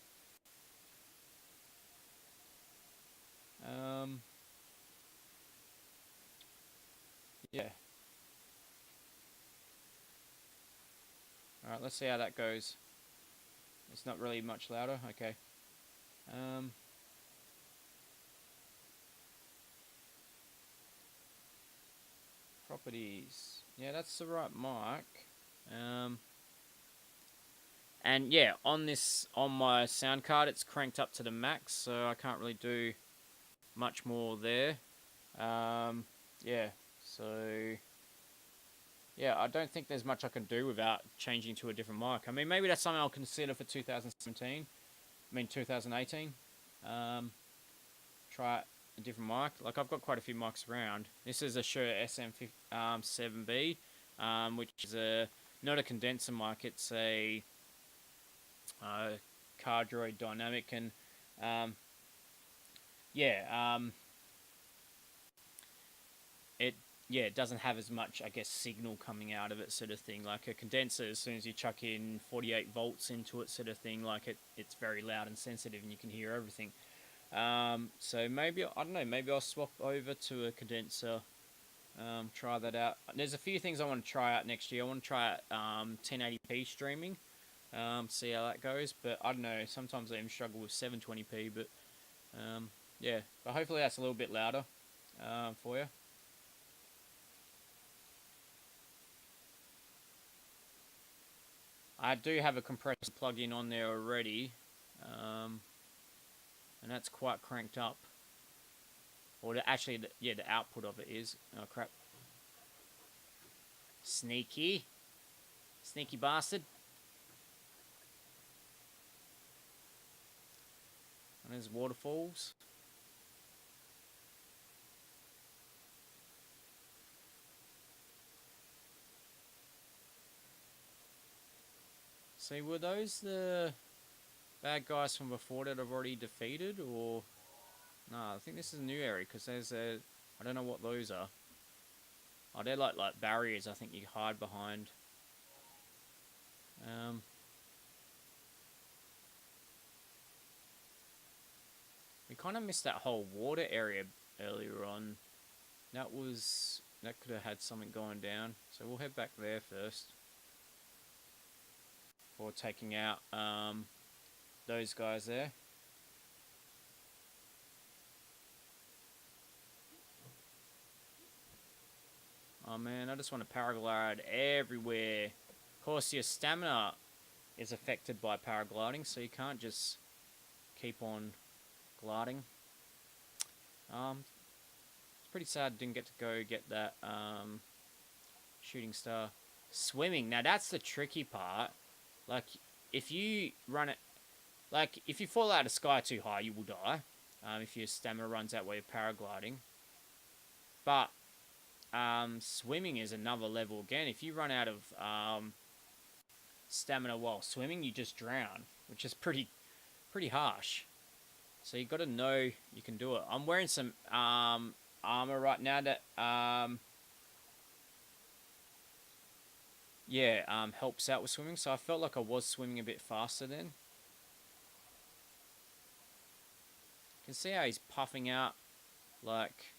Yeah. Alright, let's see how that goes. It's not really much louder. Okay. Properties. Yeah, that's the right mic. And yeah, on my sound card, it's cranked up to the max, so I can't really do much more there. Yeah, so yeah, I don't think there's much I can do without changing to a different mic. I mean, maybe that's something I'll consider for 2017. I mean, 2018. Try a different mic. Like, I've got quite a few mics around. This is a Shure SM7B, which is not a condenser mic. It's a cardioid dynamic, and it doesn't have as much, I guess, signal coming out of it, sort of thing. Like a condenser, as soon as you chuck in 48 volts into it, sort of thing, like it's very loud and sensitive, and you can hear everything. So maybe, I don't know, maybe I'll swap over to a condenser, try that out. There's a few things I want to try out next year. I want to try out 1080p streaming, see how that goes, but I don't know, sometimes I even struggle with 720p, but yeah, but hopefully that's a little bit louder for you. I do have a compressor plugged in on there already, and that's quite cranked up. Or the output of it is. Oh crap! Sneaky bastard! And there's waterfalls. See, were those the bad guys from before that I've already defeated, or... No, I think this is a new area, because there's a... I don't know what those are. Oh, they're like barriers I think you hide behind. We kind of missed that whole water area earlier on. That could have had something going down. So we'll head back there first. Before taking out those guys there. Oh man, I just want to paraglide everywhere. Of course, your stamina is affected by paragliding, so you can't just keep on gliding. It's pretty sad I didn't get to go get that shooting star. Swimming, now that's the tricky part. Like, if you run it, like, if you fall out of the sky too high, you will die. If your stamina runs out while you're paragliding. But swimming is another level again. If you run out of stamina while swimming, you just drown, which is pretty harsh. So you got to know you can do it. I'm wearing some armor right now that helps out with swimming. So I felt like I was swimming a bit faster then. You can see how he's puffing out like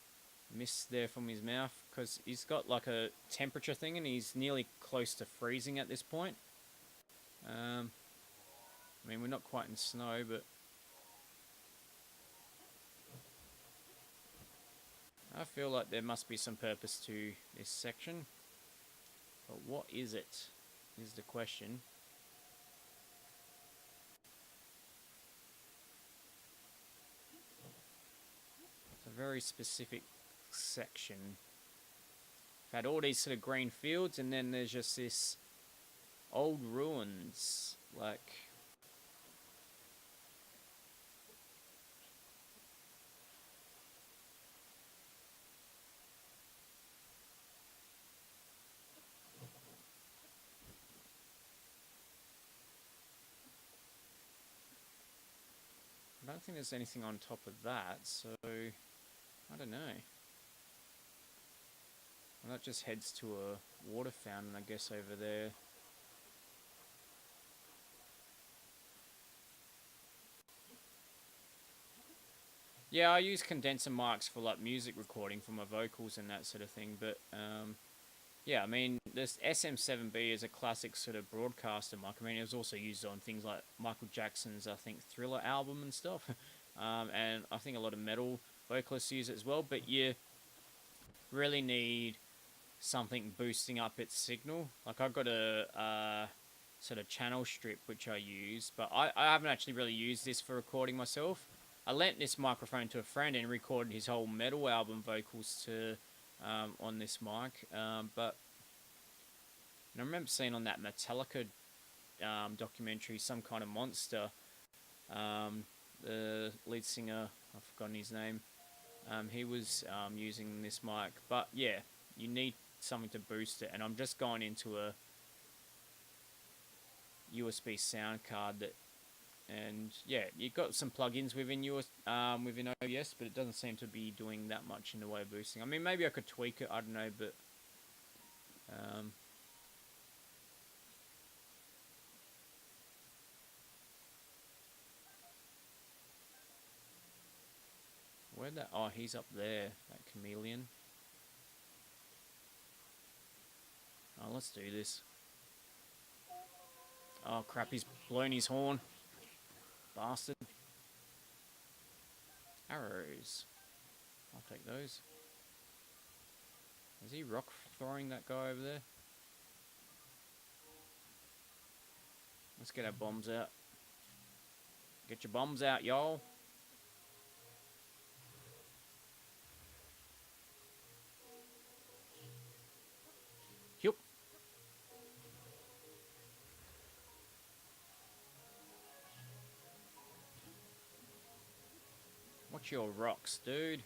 mist there from his mouth, because he's got like a temperature thing and he's nearly close to freezing at this point. I mean, we're not quite in snow, but I feel like there must be some purpose to this section. But what is it, is the question. It's a very specific section. I've had all these sort of green fields, and then there's just this old ruins, like... I don't think there's anything on top of that, so I don't know. Well, that just heads to a water fountain, I guess, over there. Yeah, I use condenser mics for like music recording for my vocals and that sort of thing, but yeah, I mean, this SM7B is a classic sort of broadcaster mic. I mean, it was also used on things like Michael Jackson's, I think, Thriller album and stuff. And I think a lot of metal vocalists use it as well. But you really need something boosting up its signal. Like, I've got a sort of channel strip which I use, but I haven't actually really used this for recording myself. I lent this microphone to a friend and recorded his whole metal album vocals to... on this mic, but I remember seeing on that Metallica documentary, Some Kind of Monster, the lead singer, I've forgotten his name, he was using this mic, but yeah, you need something to boost it, and I'm just going into a USB sound card that, and yeah, you've got some plugins within OBS, but it doesn't seem to be doing that much in the way of boosting. I mean, maybe I could tweak it, I don't know, but where'd that... Oh, he's up there, that chameleon. Oh, let's do this. Oh crap, he's blown his horn. Bastard. Arrows. I'll take those. Is he rock throwing that guy over there? Let's get our bombs out. Get your bombs out, y'all. Yup. Watch your rocks, dude.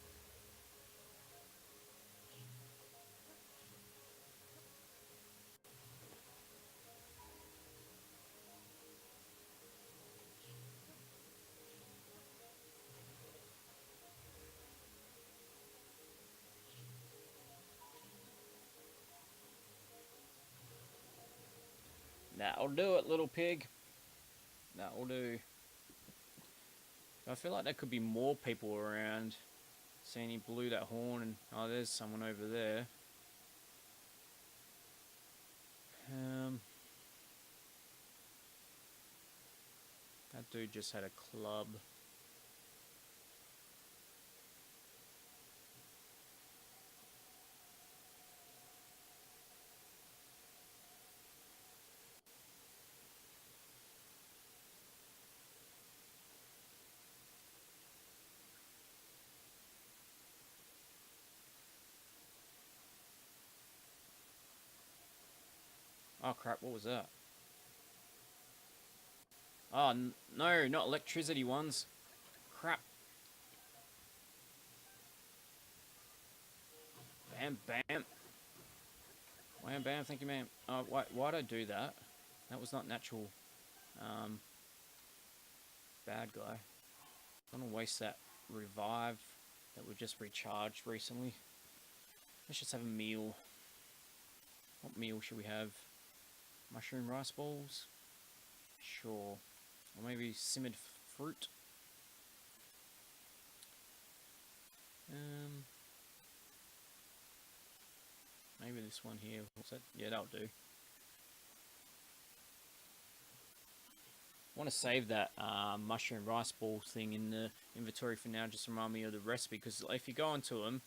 That'll do it, little pig. That'll do. I feel like there could be more people around. Seeing he blew that horn and... Oh, there's someone over there. That dude just had a club. Oh crap, what was that? Oh, no, not electricity ones. Crap. Bam, bam. Wham, bam, thank you, ma'am. Oh, why'd I do that? That was not natural. Bad guy. Don't want to waste that revive that we just recharged recently. Let's just have a meal. What meal should we have? Mushroom rice balls? Sure. Or maybe simmered fruit? Maybe this one here. What's that? Yeah, that'll do. I want to save that mushroom rice ball thing in the inventory for now, just to remind me of the recipe, because if you go onto them,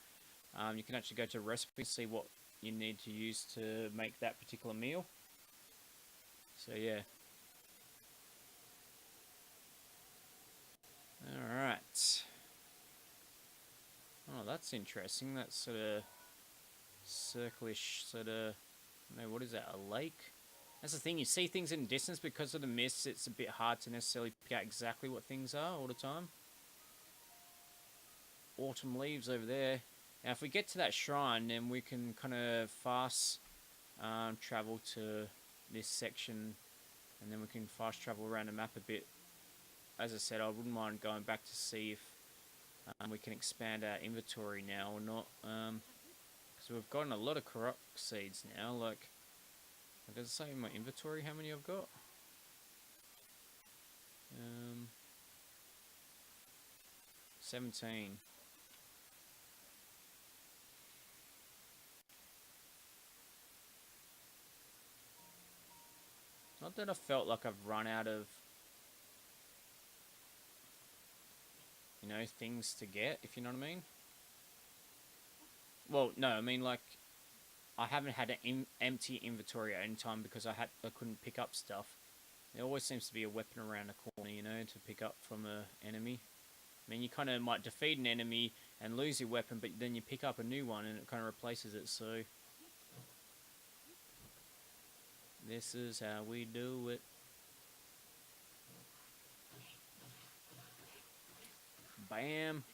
you can actually go to recipe, see what you need to use to make that particular meal. So yeah. Alright. Oh, that's interesting. That's sort of circlish, sort of... No, what is that? A lake? That's the thing, you see things in the distance because of the mist, it's a bit hard to necessarily pick out exactly what things are all the time. Autumn leaves over there. Now if we get to that shrine, then we can kind of fast travel to this section, and then we can fast travel around the map a bit. As I said, I wouldn't mind going back to see if we can expand our inventory now or not. Because we've gotten a lot of Korok seeds now, like... Does it say in my inventory how many I've got? 17. Not that I felt like I've run out of, you know, things to get, if you know what I mean. Well, no, I mean like, I haven't had an empty inventory at any time because I couldn't pick up stuff. There always seems to be a weapon around the corner, you know, to pick up from an enemy. I mean, you kind of might defeat an enemy and lose your weapon, but then you pick up a new one and it kind of replaces it, so... This is how we do it. Bam!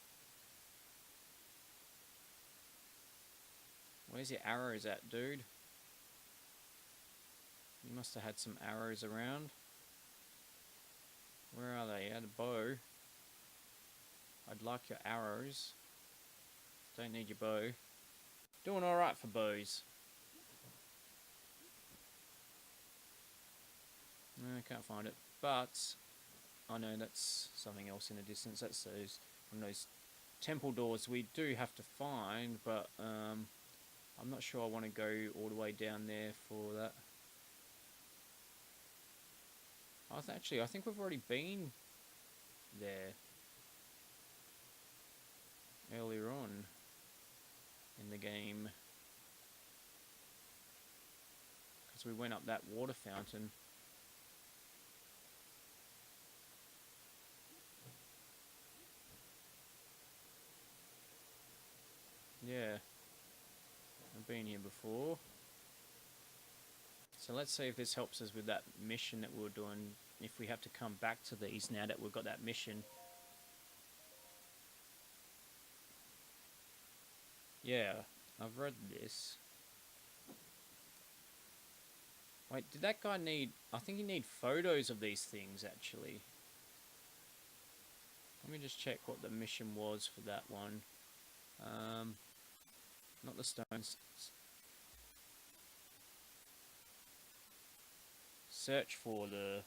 Where's your arrows at, dude? You must have had some arrows around. Where are they? At a bow. I'd like your arrows. Don't need your bow. Doing alright for bows. No, I can't find it. But, I know that's something else in the distance. That's one of those temple doors we do have to find, but I'm not sure I want to go all the way down there for that. Actually, I think we've already been there earlier on in the game, because we went up that water fountain. Yeah, I've been here before. So let's see if this helps us with that mission that we were doing, if we have to come back to these now that we've got that mission. Yeah, I've read this. Wait, did that guy need... I think he need photos of these things, actually. Let me just check what the mission was for that one. Not the stones. search for the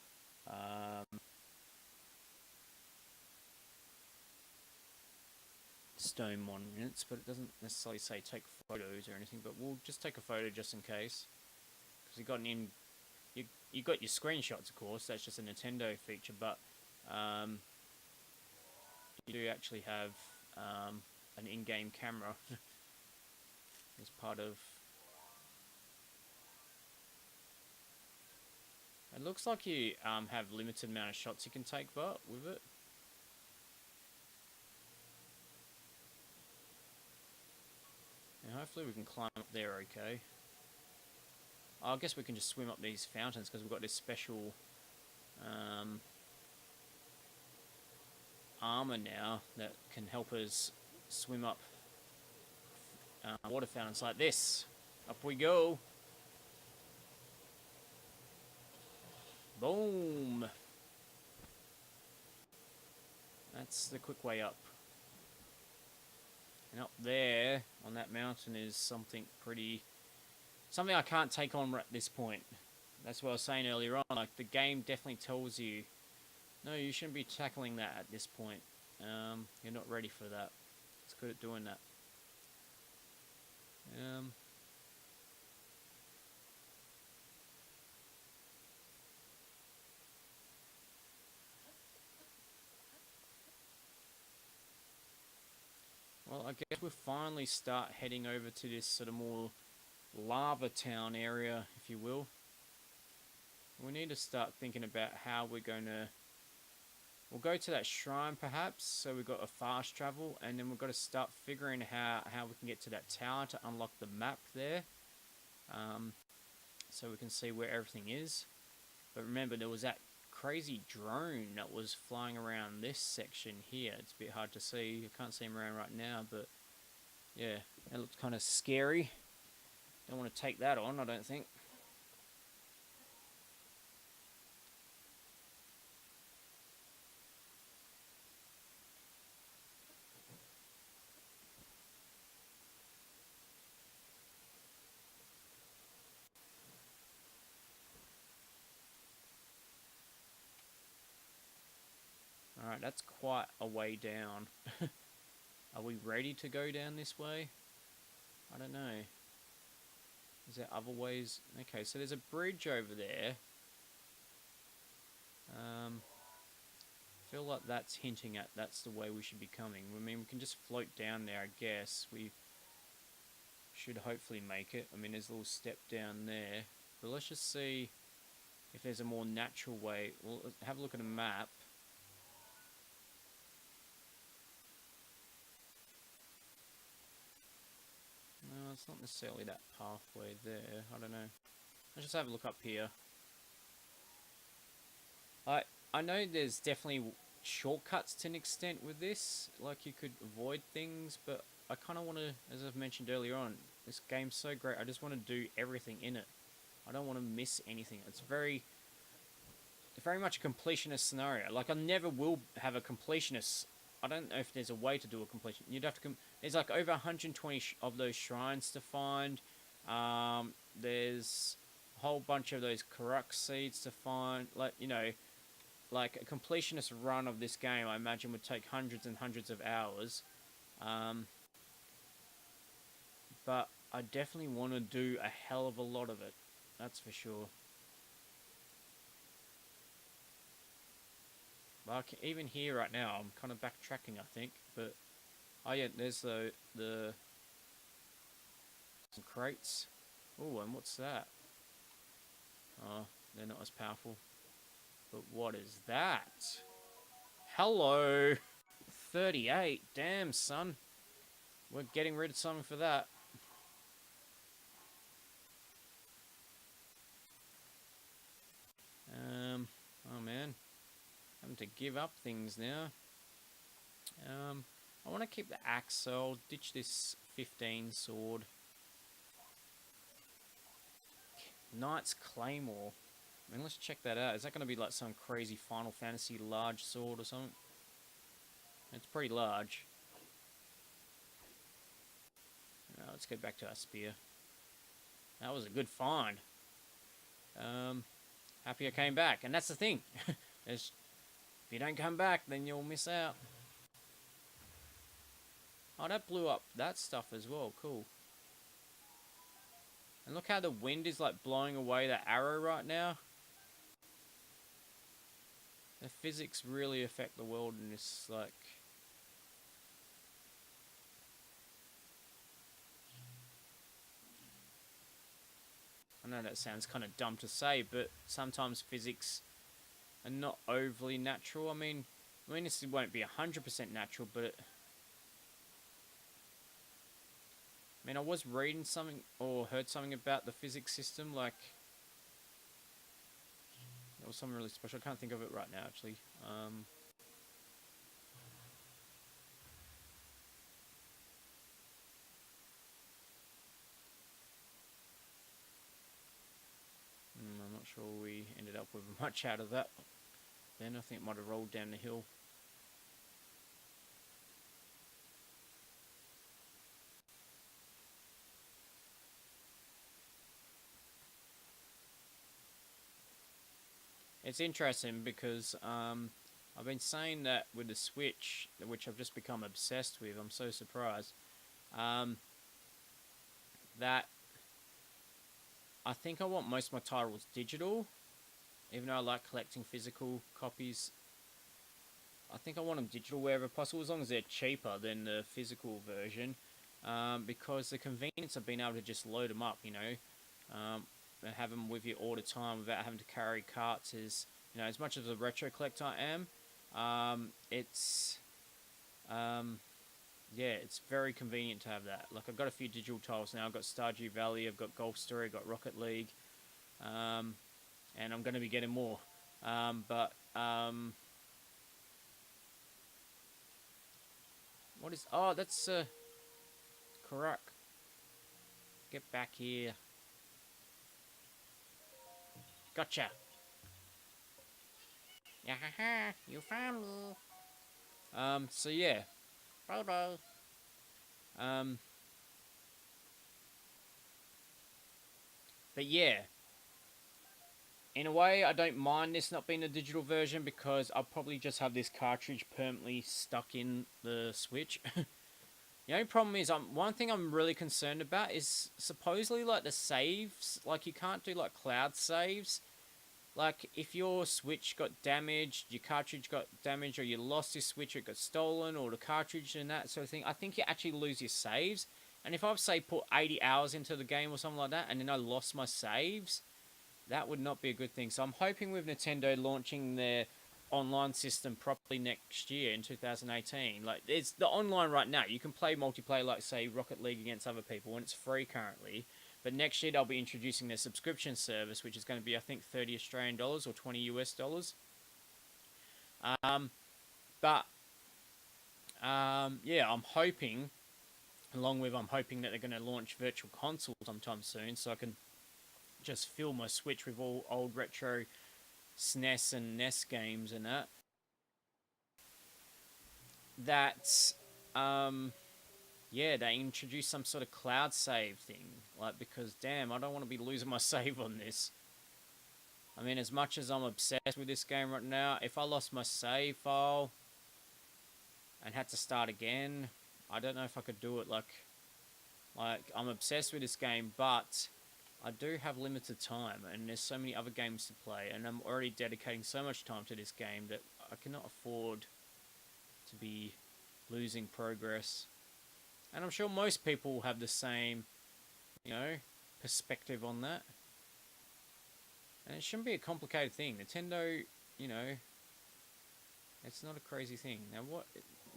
stone monuments, but it doesn't necessarily say take photos or anything. But we'll just take a photo just in case, because you got your screenshots, of course. That's just a Nintendo feature, but you do actually have an in-game camera as part of. It looks like you have limited amount of shots you can take, but with it. And hopefully we can climb up there okay. I guess we can just swim up these fountains because we've got this special armor now that can help us swim up water fountains like this. Up we go. Boom. That's the quick way up. And up there on that mountain is something I can't take on at this point. That's what I was saying earlier on. Like, the game definitely tells you, no, you shouldn't be tackling that at this point. You're not ready for that. It's good at doing that. Well, I guess we'll finally start heading over to this sort of more lava town area, if you will. We need to start thinking about how we're going to... We'll go to that shrine, perhaps, so we've got a fast travel, and then we've got to start figuring how we can get to that tower to unlock the map there. So we can see where everything is. But remember, there was that crazy drone that was flying around this section here. It's a bit hard to see. I can't see him around right now, but yeah, that looks kind of scary. Don't want to take that on, I don't think. Alright, that's quite a way down. Are we ready to go down this way? I don't know. Is there other ways? Okay, so there's a bridge over there. I feel like that's hinting at that's the way we should be coming. I mean, we can just float down there, I guess. We should hopefully make it. I mean, there's a little step down there. But let's just see if there's a more natural way. We'll have a look at a map. No, it's not necessarily that pathway there. I don't know. Let's just have a look up here. I know there's definitely shortcuts to an extent with this. Like, you could avoid things, but I kind of want to, as I've mentioned earlier on, this game's so great. I just want to do everything in it. I don't want to miss anything. It's very much a completionist scenario. Like, I never will have a completionist. I don't know if there's a way to do a completion. You'd have to there's like over 120 of those shrines to find. There's a whole bunch of those Korok seeds to find. Like, you know, like a completionist run of this game, I imagine, would take hundreds and hundreds of hours. But I definitely want to do a hell of a lot of it. That's for sure. Like, even here right now, I'm kind of backtracking, I think. But, oh yeah, there's some crates. Oh, and what's that? Oh, they're not as powerful. But what is that? Hello! 38. Damn, son. We're getting rid of something for that. Oh man. Having to give up things now. I want to keep the axe, so I'll ditch this 15 sword. Knight's Claymore. I mean, let's check that out. Is that going to be like some crazy Final Fantasy large sword or something? It's pretty large. Let's get back to our spear. That was a good find. Happy I came back. And that's the thing. If you don't come back, then you'll miss out. Oh, that blew up that stuff as well. Cool. And look how the wind is like blowing away that arrow right now. The physics really affect the world in this, like... I know that sounds kind of dumb to say, but sometimes physics are not overly natural. I mean this won't be 100% natural, but I was reading something or heard something about the physics system, like it was something really special. I can't think of it right now, actually. I'm not sure we ended up with much out of that. Then I think it might have rolled down the hill. It's interesting because I've been saying that with the Switch, which I've just become obsessed with. I'm so surprised. That I think I want most of my titles digital, even though I like collecting physical copies. I think I want them digital wherever possible, as long as they're cheaper than the physical version, because the convenience of being able to just load them up, and have them with you all the time without having to carry carts is, as much as a retro collector I am, it's very convenient to have that. Like, I've got a few digital titles now. I've got Stardew Valley, I've got Golf Story, I've got Rocket League, and I'm going to be getting more. What is... Oh, that's... Correct. Get back here. Gotcha. Yahaha, you found me. So yeah. Bye-bye. But yeah. In a way, I don't mind this not being a digital version because I'll probably just have this cartridge permanently stuck in the Switch. The only problem is, one thing I'm really concerned about is supposedly, like, the saves. Like, you can't do, like, cloud saves. Like, if your Switch got damaged, your cartridge got damaged, or you lost your Switch, or it got stolen, or the cartridge and that sort of thing, I think you actually lose your saves. And if I've, say, put 80 hours into the game or something like that, and then I lost my saves, that would not be a good thing. So I'm hoping with Nintendo launching their online system properly next year in 2018. Like, it's the online right now. You can play multiplayer like, say, Rocket League against other people, and it's free currently. But next year they'll be introducing their subscription service, which is going to be, I think, 30 Australian dollars or 20 US dollars. Yeah, I'm hoping, I'm hoping that they're going to launch Virtual Console sometime soon, so I can just fill my Switch with all old retro SNES and NES games and that. Yeah, they introduced some sort of cloud save thing. Like, because, damn, I don't want to be losing my save on this. I mean, as much as I'm obsessed with this game right now, if I lost my save file and had to start again, I don't know if I could do it. Like, I'm obsessed with this game, but I do have limited time, and there's so many other games to play, and I'm already dedicating so much time to this game that I cannot afford to be losing progress. And I'm sure most people have the same, perspective on that. And it shouldn't be a complicated thing. Nintendo, it's not a crazy thing. Now what?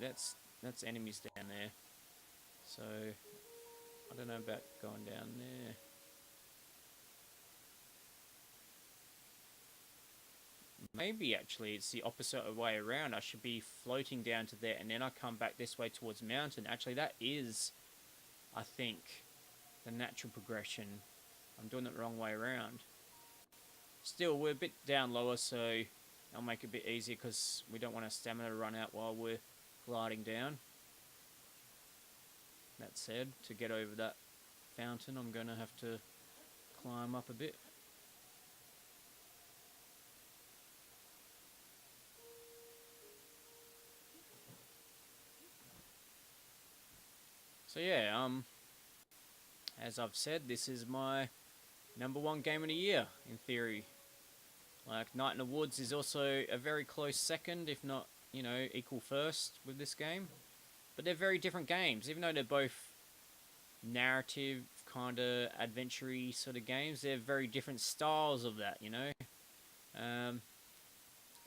That's enemies down there. So I don't know about going down there. Maybe actually it's the opposite way around. I should be floating down to there, and then I come back this way towards mountain. Actually, that is, I think, the natural progression. I'm doing it the wrong way around. Still, we're a bit down lower, so I'll make it a bit easier because we don't want our stamina to run out while we're gliding down. That said, to get over that fountain, I'm going to have to climb up a bit. So yeah, as I've said, this is my #1 game of the year in theory. Like Night in the Woods is also a very close second, if not, equal first with this game. But they're very different games, even though they're both narrative kind of adventure-y sort of games. They're very different styles of that, um,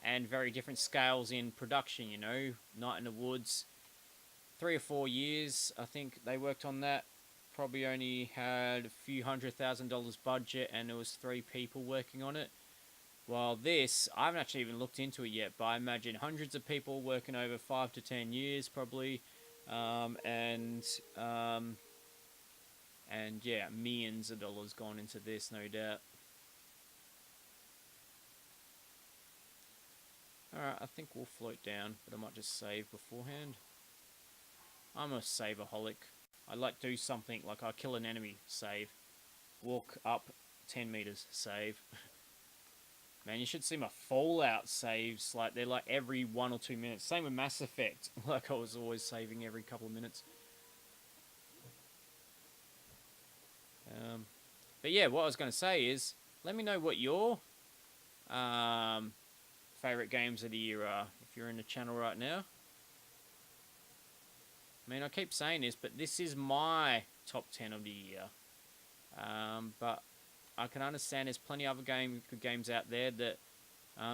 and very different scales in production. Night in the Woods, 3 or 4 years I think they worked on that. Probably only had a few $100,000 budget, and there was 3 people working on it. While this, I haven't actually even looked into it yet, but I imagine hundreds of people working over 5 to 10 years probably, and yeah, millions of dollars gone into this, no doubt. Alright, I think we'll float down, but I might just save beforehand. I'm a saveaholic. I like do something, like I kill an enemy, save. Walk up 10 meters, save. Man, you should see my Fallout saves. Like, they're like every 1 or 2 minutes. Same with Mass Effect. Like, I was always saving every couple of minutes. But yeah, what I was going to say is, let me know what your favourite games of the year are, if you're in the channel right now. I mean, I keep saying this, but this is my top 10 of the year. But I can understand there's plenty of other good games out there that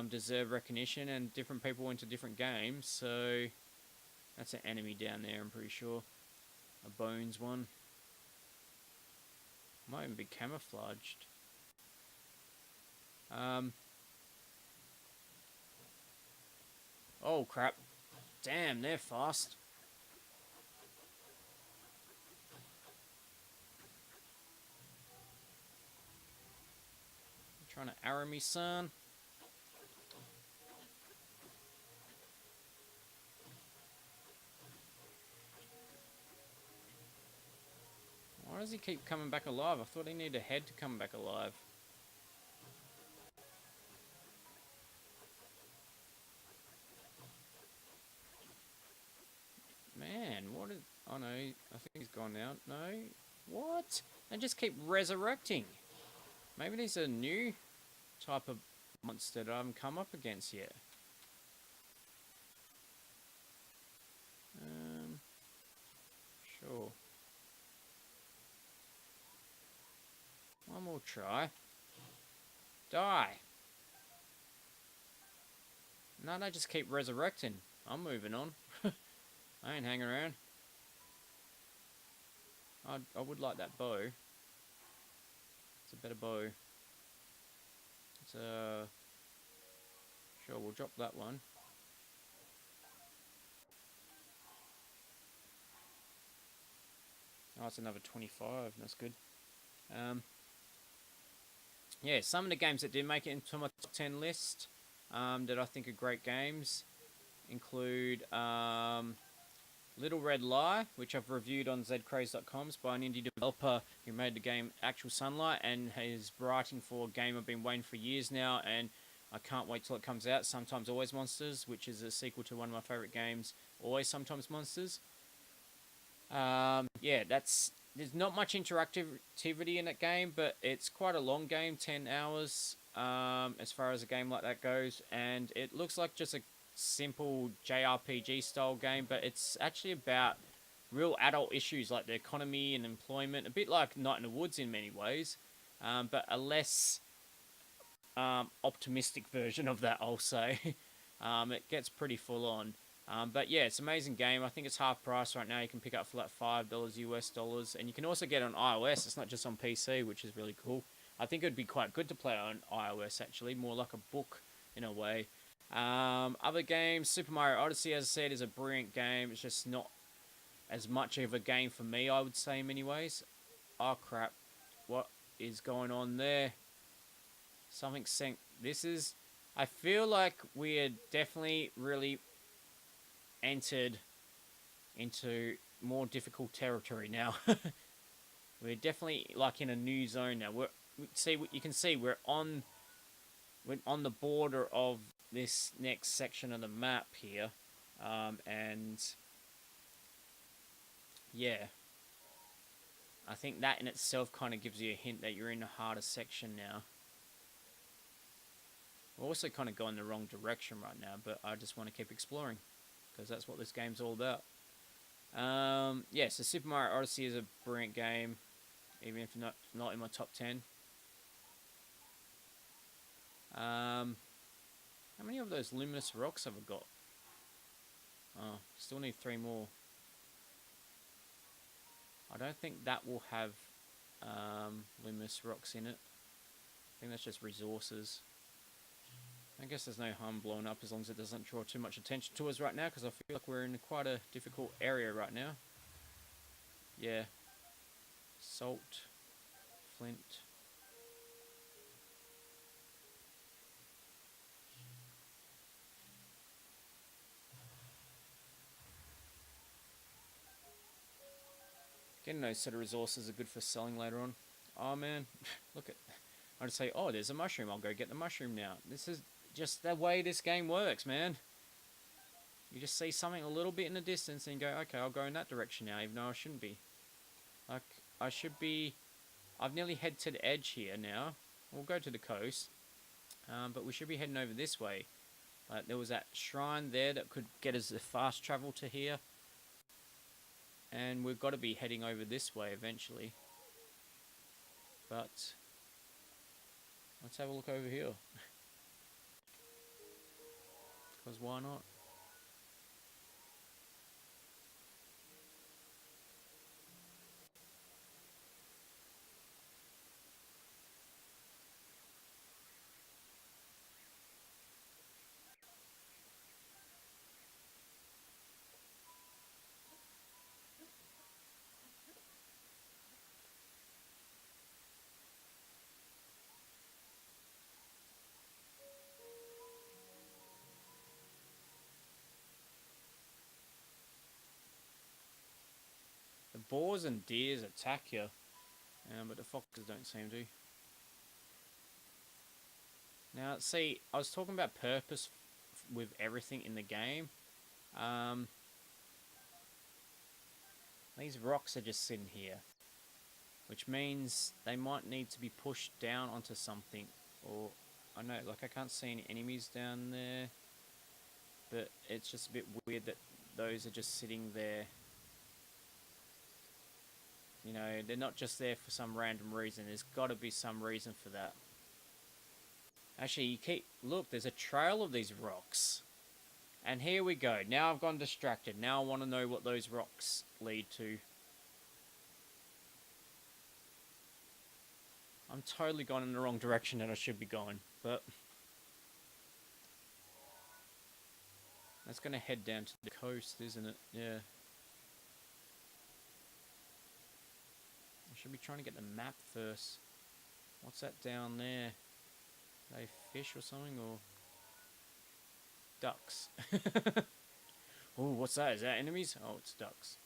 deserve recognition, and different people into different games. So that's an enemy down there, I'm pretty sure. A bones one. Might even be camouflaged. Oh crap. Damn, they're fast. You trying to arrow me, son? Why does he keep coming back alive? I thought he needed a head to come back alive. Man, what is... Oh no, I think he's gone now. No? What? They just keep resurrecting. Maybe there's a new type of monster that I haven't come up against yet. Sure. One more try. Die! No, they just keep resurrecting. I'm moving on. I ain't hanging around. I would like that bow. It's a better bow. It's sure, we'll drop that one. Oh, it's another 25. That's good. Yeah, some of the games that did make it into my top 10 list that I think are great games include Little Red Lie, which I've reviewed on ZedKraze's by an indie developer who made the game Actual Sunlight, and is writing for a game I've been waiting for years now, and I can't wait till it comes out. Sometimes Always Monsters, which is a sequel to one of my favourite games, Always Sometimes Monsters. Yeah, there's not much interactivity in that game, but it's quite a long game, 10 hours, as far as a game like that goes, and it looks like just a simple JRPG style game, but it's actually about real adult issues like the economy and employment, a bit like Night in the Woods in many ways, but a less optimistic version of that, I'll say. It gets pretty full on. But yeah, it's an amazing game. I think it's half price right now. You can pick up for like $5 US, and you can also get it on iOS. It's not just on PC, which is really cool. I think it would be quite good to play on iOS, actually, more like a book in a way. Other games, Super Mario Odyssey, as I said, is a brilliant game. It's just not as much of a game for me, I would say, in many ways. Oh crap, what is going on there? Something sank. This is... I feel like we are definitely really entered into more difficult territory now. We're definitely like in a new zone now. You can see we're on the border of this next section of the map here, and yeah, I think that in itself kind of gives you a hint that you're in a harder section now. We're also kind of going the wrong direction right now, but I just want to keep exploring, because that's what this game's all about. Yeah, so Super Mario Odyssey is a brilliant game, even if not in my top 10. How many of those luminous rocks have I got? Oh, still need 3 more. I don't think that will have luminous rocks in it. I think that's just resources. I guess there's no harm blowing up as long as it doesn't draw too much attention to us right now, because I feel like we're in quite a difficult area right now. Yeah. Salt. Flint. Getting those set of resources are good for selling later on. Oh man, look at... I'll just say, oh, there's a mushroom. I'll go get the mushroom now. This is just the way this game works, man. You just see something a little bit in the distance and you go, okay, I'll go in that direction now, even though I shouldn't be. Like, I should be... I've nearly head to the edge here now. We'll go to the coast. But we should be heading over this way. Like, there was that shrine there that could get us the fast travel to here. And we've got to be heading over this way eventually. But let's have a look over here. Because why not? The boars and deers attack you, but the foxes don't seem to. Now, see, I was talking about purpose with everything in the game. These rocks are just sitting here, which means they might need to be pushed down onto something. Or, I know, like I can't see any enemies down there, but it's just a bit weird that those are just sitting there. You know, they're not just there for some random reason. There's got to be some reason for that. Actually, look, there's a trail of these rocks. And here we go. Now I've gone distracted. Now I want to know what those rocks lead to. I'm totally gone in the wrong direction that I should be going. But that's going to head down to the coast, isn't it? Yeah. I should be trying to get the map first. What's that down there? Are they fish or something, or ducks? Oh, what's that? Is that enemies? Oh, it's ducks.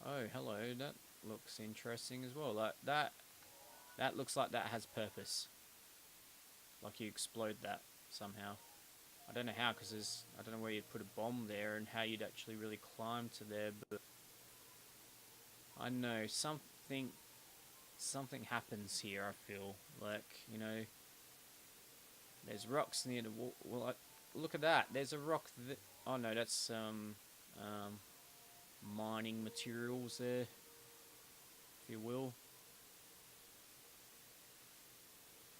Oh, hello. That looks interesting as well. Like that looks like that has purpose. Like you explode that somehow. I don't know how, because I don't know where you'd put a bomb there and how you'd actually really climb to there, but I know something happens here. I feel like, you know, there's rocks near the wall. Well, look at that. There's a rock that... Oh no, that's mining materials there, if you will.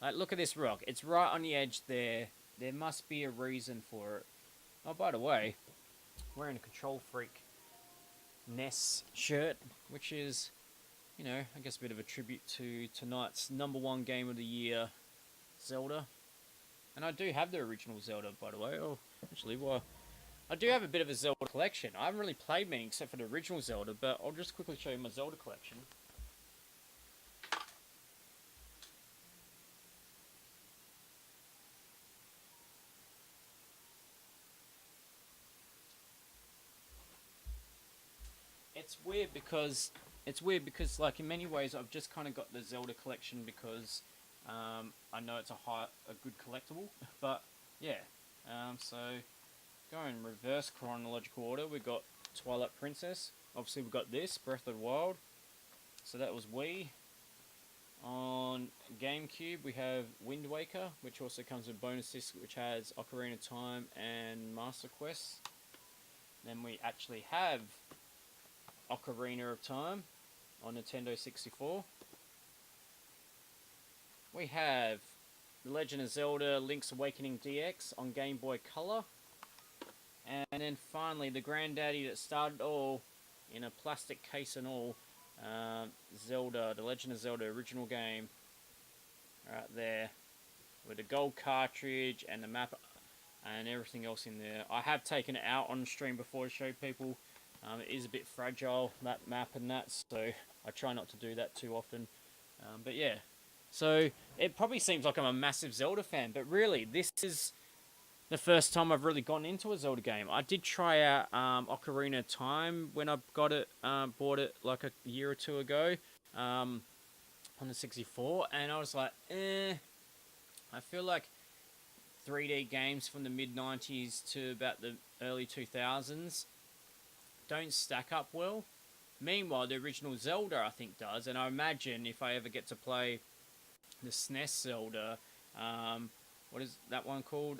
Like, look at this rock. It's right on the edge there. There must be a reason for it. Oh, by the way, wearing a Control Freak Ness shirt, which is, you know, I guess a bit of a tribute to tonight's #1 game of the year, Zelda. And I do have the original Zelda, by the way. Oh, actually, well, I do have a bit of a Zelda collection. I haven't really played many except for the original Zelda, but I'll just quickly show you my Zelda collection. It's weird because like in many ways I've just kind of got the Zelda collection because I know it's a good collectible, but yeah. So going in reverse chronological order, we've got Twilight Princess. Obviously, we've got this, Breath of the Wild. So that was Wii. On GameCube, we have Wind Waker, which also comes with bonus disc, which has Ocarina of Time and Master Quest. Then we actually have Ocarina of Time on Nintendo 64. We have The Legend of Zelda Link's Awakening DX on Game Boy Color. And then finally, the granddaddy that started all, in a plastic case and all, Zelda, The Legend of Zelda original game, right there, with the gold cartridge and the map and everything else in there. I have taken it out on stream before to show people. It is a bit fragile, that map and that, so I try not to do that too often. But yeah, so it probably seems like I'm a massive Zelda fan, but really, this is the first time I've really gotten into a Zelda game. I did try out Ocarina of Time when I got it, bought it like a year or two ago on the 64, and I was like, I feel like 3D games from the mid-90s to about the early 2000s don't stack up well. Meanwhile, the original Zelda, I think, does, and I imagine if I ever get to play the SNES Zelda, what is that one called?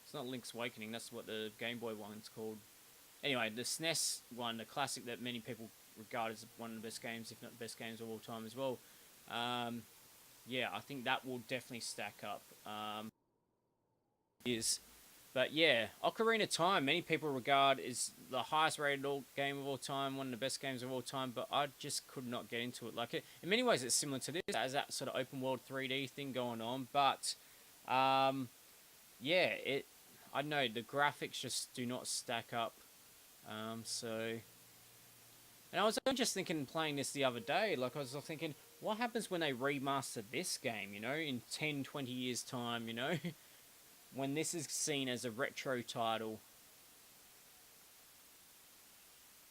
It's not Link's Awakening, that's what the Game Boy one's called. Anyway, the SNES one, the classic that many people regard as one of the best games, if not the best games of all time as well. Yeah, I think that will definitely stack up. But yeah, Ocarina of Time, many people regard is the highest rated game of all time, one of the best games of all time, but I just could not get into it. Like, in many ways, it's similar to this, as that sort of open world 3D thing going on, but yeah, I don't know, the graphics just do not stack up. And I was just thinking, playing this the other day, like I was thinking, what happens when they remaster this game, you know, in 10, 20 years' time, you know? When this is seen as a retro title.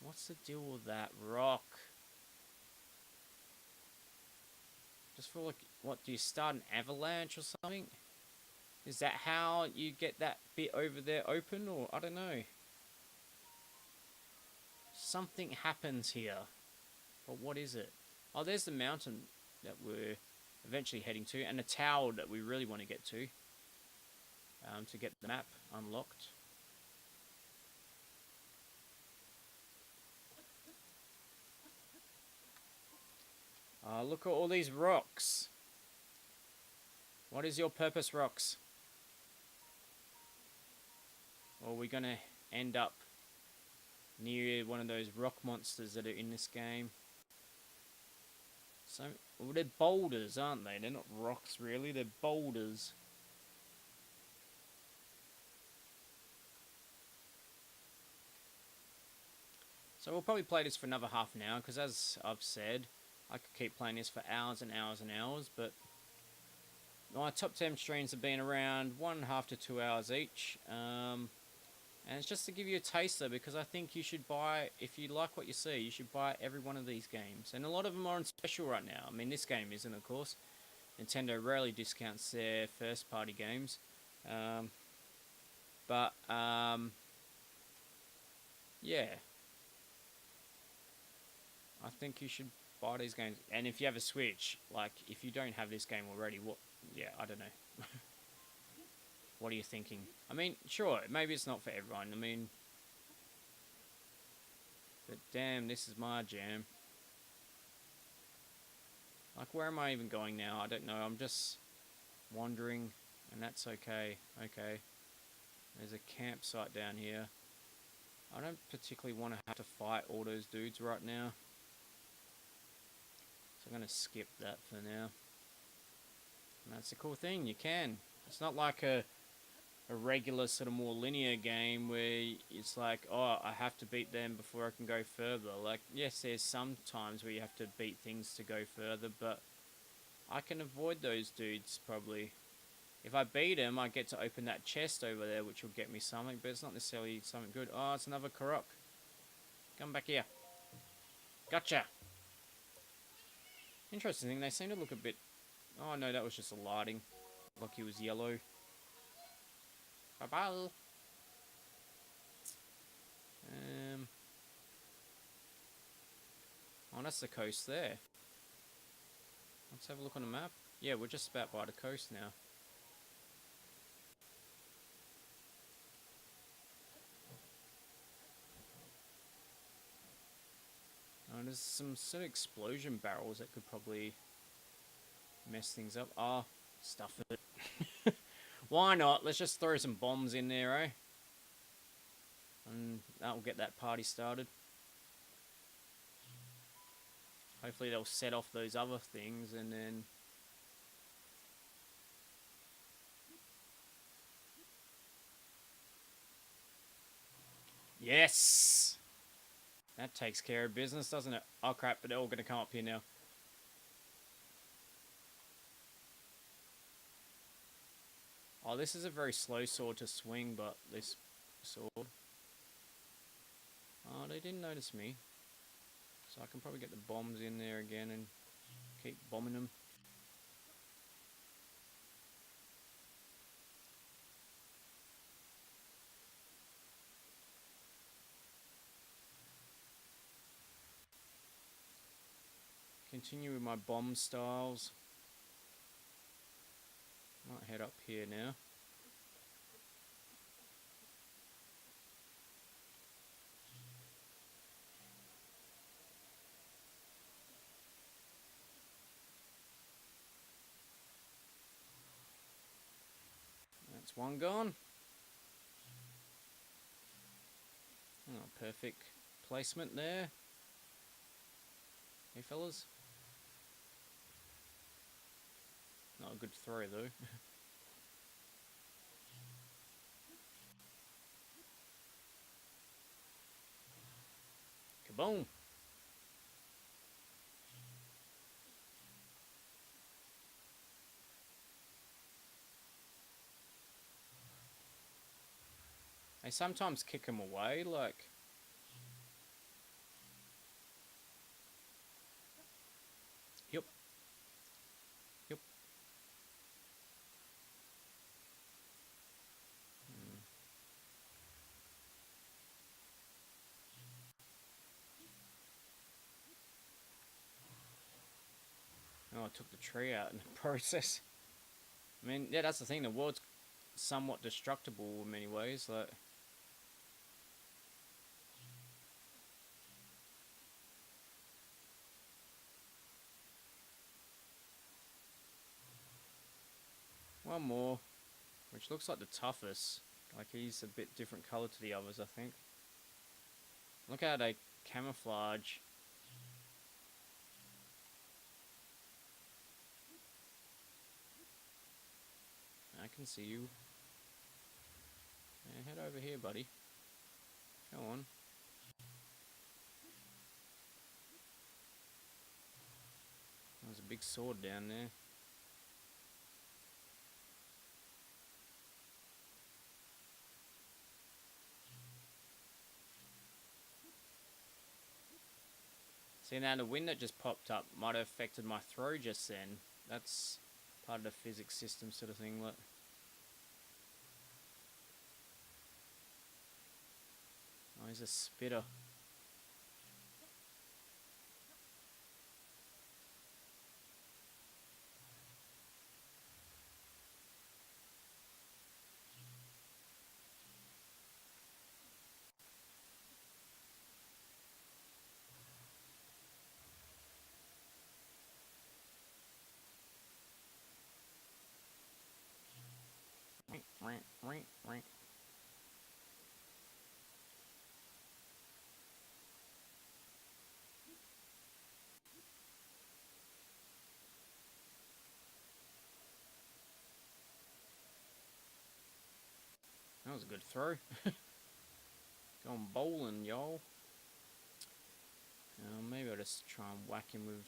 What's the deal with that rock? Just feel like, what, do you start an avalanche or something? Is that how you get that bit over there open, or I don't know. Something happens here. But what is it? Oh, there's the mountain that we're eventually heading to, and a tower that we really want to get to get the map unlocked. Look at all these rocks. What is your purpose, rocks? Or are we going to end up near one of those rock monsters that are in this game? So, well, they're boulders, aren't they? They're not rocks, really. They're boulders. So we'll probably play this for another half an hour, because as I've said, I could keep playing this for hours and hours and hours, but my top 10 streams have been around 1.5 to 2 hours each. And it's just to give you a taster, because I think you should buy, if you like what you see, you should buy every one of these games. And a lot of them are on special right now. I mean, this game isn't, of course. Nintendo rarely discounts their first-party games. Yeah. I think you should buy these games. And if you have a Switch, like, if you don't have this game already, what... Yeah, I don't know. What are you thinking? I mean, sure, maybe it's not for everyone. I mean... But damn, this is my jam. Like, where am I even going now? I don't know. I'm just wandering, and that's okay. Okay. There's a campsite down here. I don't particularly want to have to fight all those dudes right now. So I'm going to skip that for now. And that's the cool thing, you can. It's not like a regular sort of more linear game where it's like, oh, I have to beat them before I can go further. Like, yes, there's some times where you have to beat things to go further, but I can avoid those dudes probably. If I beat them, I get to open that chest over there, which will get me something, but it's not necessarily something good. Oh, it's another Korok. Come back here. Gotcha. Interesting thing, they seem to look a bit... Oh, no, that was just a lighting. Like he was yellow. Bye-bye. that's the coast there. Let's have a look on the map. Yeah, we're just about by the coast now. Oh, there's some sort of explosion barrels that could probably mess things up. Ah, stuff it. Why not? Let's just throw some bombs in there, eh? And that'll get that party started. Hopefully they'll set off those other things and then... Yes! That takes care of business, doesn't it? Oh crap, but they're all going to come up here now. Oh, this is a very slow sword to swing, but this sword... Oh, they didn't notice me. So I can probably get the bombs in there again and keep bombing them. Continue with my bomb styles. Might head up here now. That's one gone. Oh, perfect placement there. Hey, fellas. Not a good throw, though. Kaboom! They sometimes kick them away, like... Yep. Yep. Oh, I took the tree out in the process. I mean, yeah, that's the thing. The world's somewhat destructible in many ways. Like, one more, which looks like the toughest. Like, he's a bit different color to the others, I think. Look how they camouflage. I can see you. Yeah, head over here, buddy. Go on. There's a big sword down there. See, now the wind that just popped up might have affected my throw just then. That's part of the physics system sort of thing. Look. Oh, he's a spitter. That was a good throw. Going bowling, y'all. Maybe I'll just try and whack him with...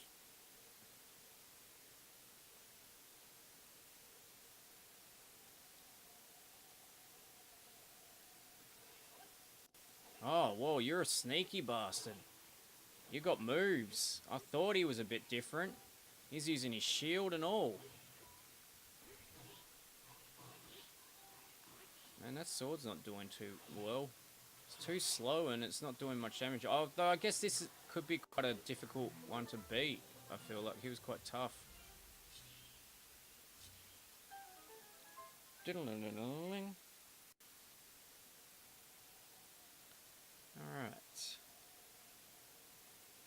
Oh, whoa, you're a sneaky bastard. You got moves. I thought he was a bit different. He's using his shield and all. Man, that sword's not doing too well. It's too slow and it's not doing much damage. Although I guess this is... could be quite a difficult one to beat. I feel like he was quite tough. Alright.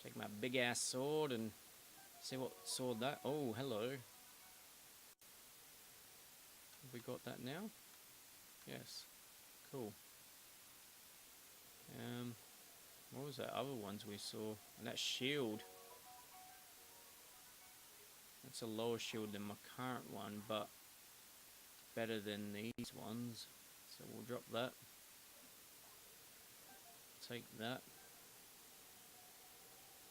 Take my big ass sword and see what sword that... Oh, hello. Have we got that now? Yes. Cool. What was that other ones we saw? And that shield. That's a lower shield than my current one, but better than these ones. So we'll drop that. Take that.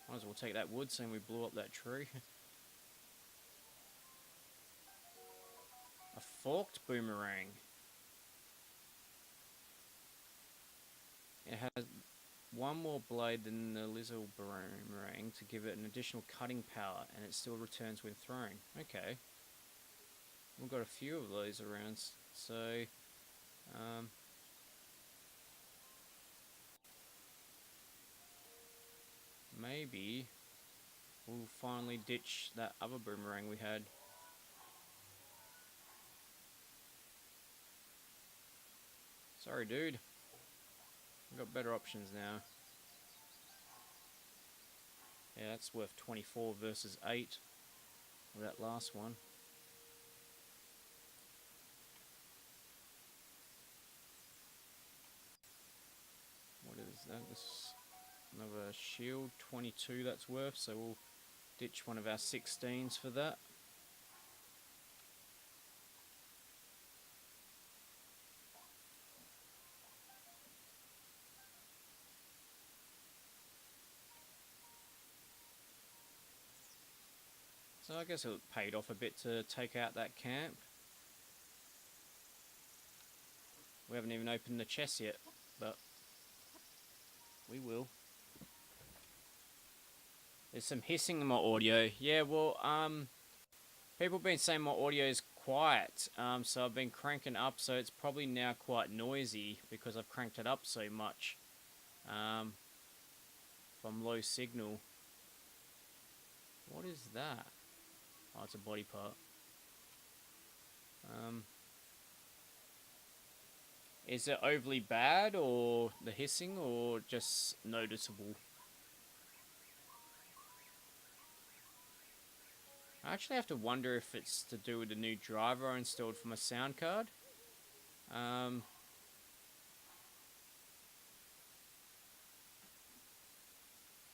Might as well take that wood, saying we blew up that tree. A forked boomerang. It has one more blade than the lizard boomerang to give it an additional cutting power, and it still returns when thrown. Okay. We've got a few of those around, so... maybe we'll finally ditch that other boomerang we had. Sorry, dude. We've got better options now. Yeah, that's worth 24 versus 8. With that last one. What is that? This is another shield, 22 that's worth, so we'll ditch one of our 16s for that. So I guess it paid off a bit to take out that camp. We haven't even opened the chest yet, but we will. There's some hissing in my audio. Yeah, well, people have been saying my audio is quiet, so I've been cranking up, so it's probably now quite noisy because I've cranked it up so much from low signal. What is that? Oh, it's a body part. Is it overly bad, or the hissing, or just noticeable? I actually have to wonder if it's to do with the new driver I installed for my sound card.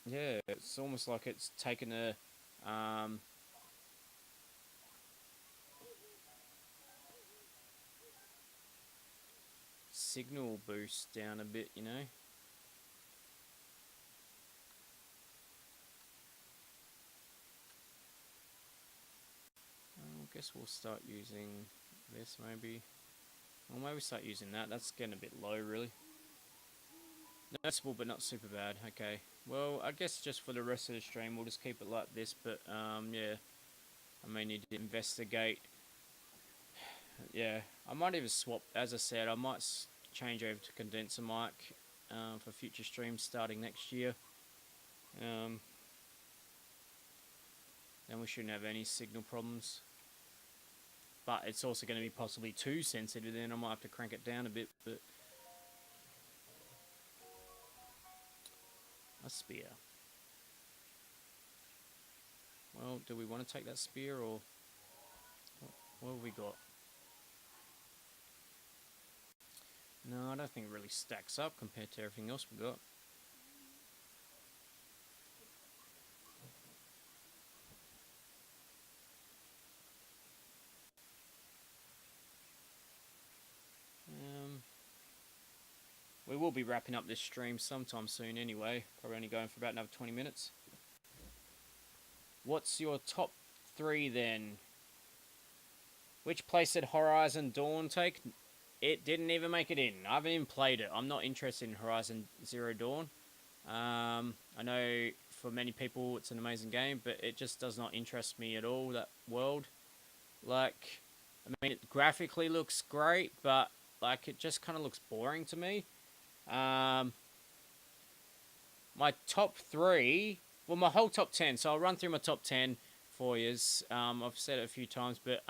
Yeah, it's almost like it's taken a signal boost down a bit, you know. I guess we'll start using this maybe. Or maybe start using that. That's getting a bit low, really. Noticeable, but not super bad. Okay. Well, I guess just for the rest of the stream, we'll just keep it like this. But, yeah. I may need to investigate. Yeah. I might even swap, as I said, I might change over to condenser mic for future streams starting next year. Then we shouldn't have any signal problems. But it's also going to be possibly too sensitive, then I might have to crank it down a bit, but... A spear. Well, do we want to take that spear, or... What have we got? No, I don't think it really stacks up compared to everything else we got. We will be wrapping up this stream sometime soon anyway. Probably only going for about another 20 minutes. What's your top 3 then? Which place did Horizon Dawn take? It didn't even make it in. I haven't even played it. I'm not interested in Horizon Zero Dawn. I know for many people it's an amazing game, but it just does not interest me at all, that world. Like, I mean, it graphically looks great, but like it just kind of looks boring to me. my top 3, well, my whole top 10. So I'll run through my top 10 for you. I've said it a few times, but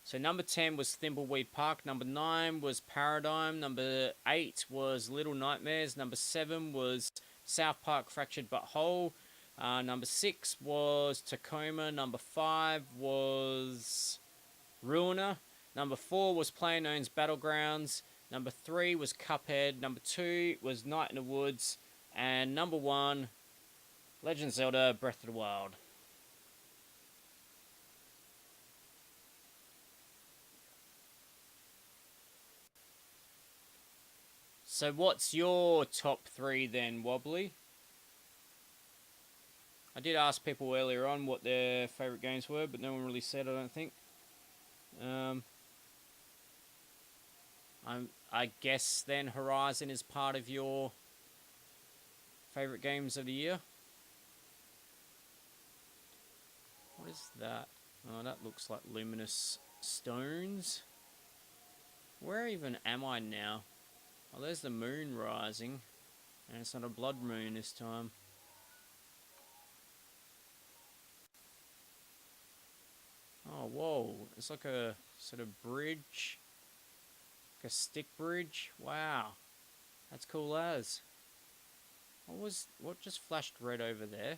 so number 10 was Thimbleweed Park. Number 9 was Paradigm. Number 8 was Little Nightmares. Number 7 was South Park Fractured But Whole. Number 6 was Tacoma. Number 5 was Ruiner. Number 4 was PlayerUnknown's Battlegrounds. Number 3 was Cuphead. Number 2 was Night in the Woods. And number 1, Legend of Zelda Breath of the Wild. So what's your top 3 then, Wobbly? I did ask people earlier on what their favourite games were, but no one really said, I don't think. I guess then Horizon is part of your favourite games of the year. What is that? Oh, that looks like luminous stones. Where even am I now? Oh, there's the moon rising. And it's not a blood moon this time. Oh, whoa. It's like a sort of bridge. Like a stick bridge. Wow. That's cool as. What just flashed red over there?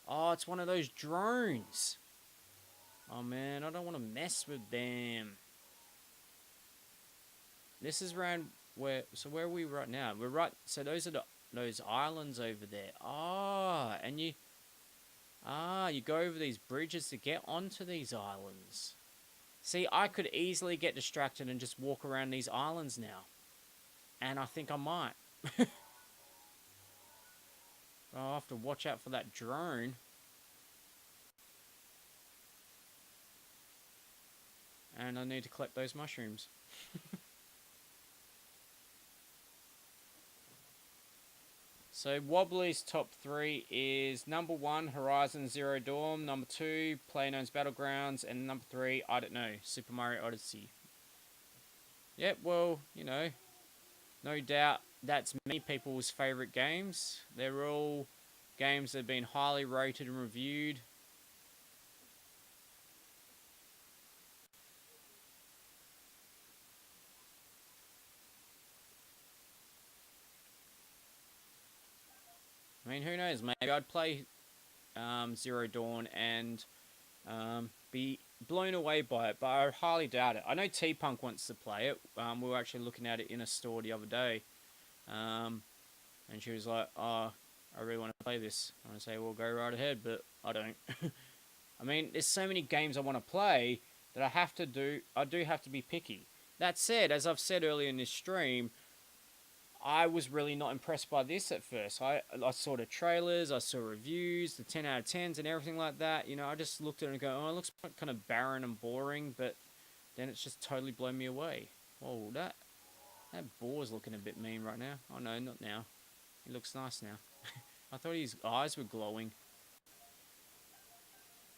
Oh, it's one of those drones. Oh man, I don't want to mess with them. This is around where, so where are we right now? We're right, so those are those islands over there. And you go over these bridges to get onto these islands. See, I could easily get distracted and just walk around these islands now. And I think I might. I'll have to watch out for that drone. And I need to collect those mushrooms. So Wobbly's top 3 is number 1, Horizon Zero Dawn. Number 2, PlayerUnknown's Battlegrounds. And number 3, I don't know, Super Mario Odyssey. Yep, well, you know, no doubt that's many people's favourite games. They're all games that have been highly rated and reviewed. I mean, who knows? Maybe I'd play Zero Dawn and be blown away by it, but I highly doubt it. I know T-Punk wants to play it. We were actually looking at it in a store the other day. And she was like, oh, I really want to play this. And I say, well, go right ahead, but I don't. I mean, there's so many games I want to play that I do have to be picky. That said, as I've said earlier in this stream, I was really not impressed by this at first. I saw the trailers, I saw reviews, the 10 out of 10s and everything like that. You know, I just looked at it and go, oh, it looks kind of barren and boring, but then it's just totally blown me away. Whoa, that boar's looking a bit mean right now. Oh no, not now. He looks nice now. I thought his eyes were glowing.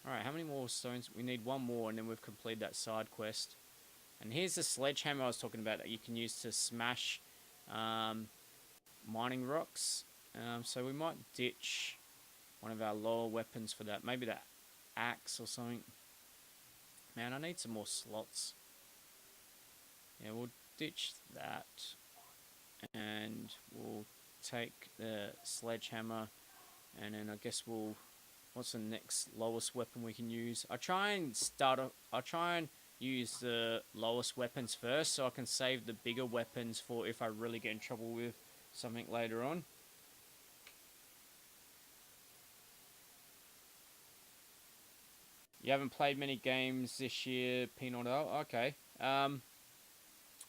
Alright, how many more stones? We need one more and then we've completed that side quest. And here's the sledgehammer I was talking about that you can use to smash mining rocks. So we might ditch one of our lower weapons for that. Maybe that axe or something. Man, I need some more slots. Yeah, we'll ditch that. And we'll take the sledgehammer. And then I guess we'll... What's the next lowest weapon we can use? I'll try and use the lowest weapons first so I can save the bigger weapons for if I really get in trouble with something later on. You haven't played many games this year, Peanut. Okay.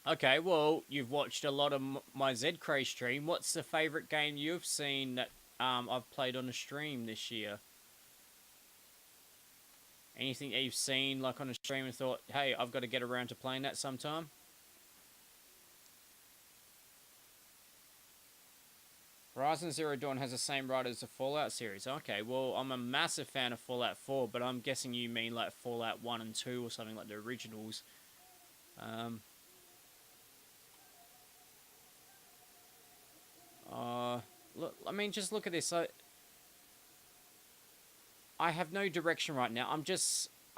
Okay, well, you've watched a lot of my ZedKraze stream. What's the favourite game you've seen that I've played on a stream this year? Anything that you've seen like on a stream and thought, hey, I've got to get around to playing that sometime? Horizon Zero Dawn has the same writer as the Fallout series. Okay, well, I'm a massive fan of Fallout 4, but I'm guessing you mean like Fallout 1 and 2 or something like the originals. Look, I mean, just look at this. I have no direction right now. I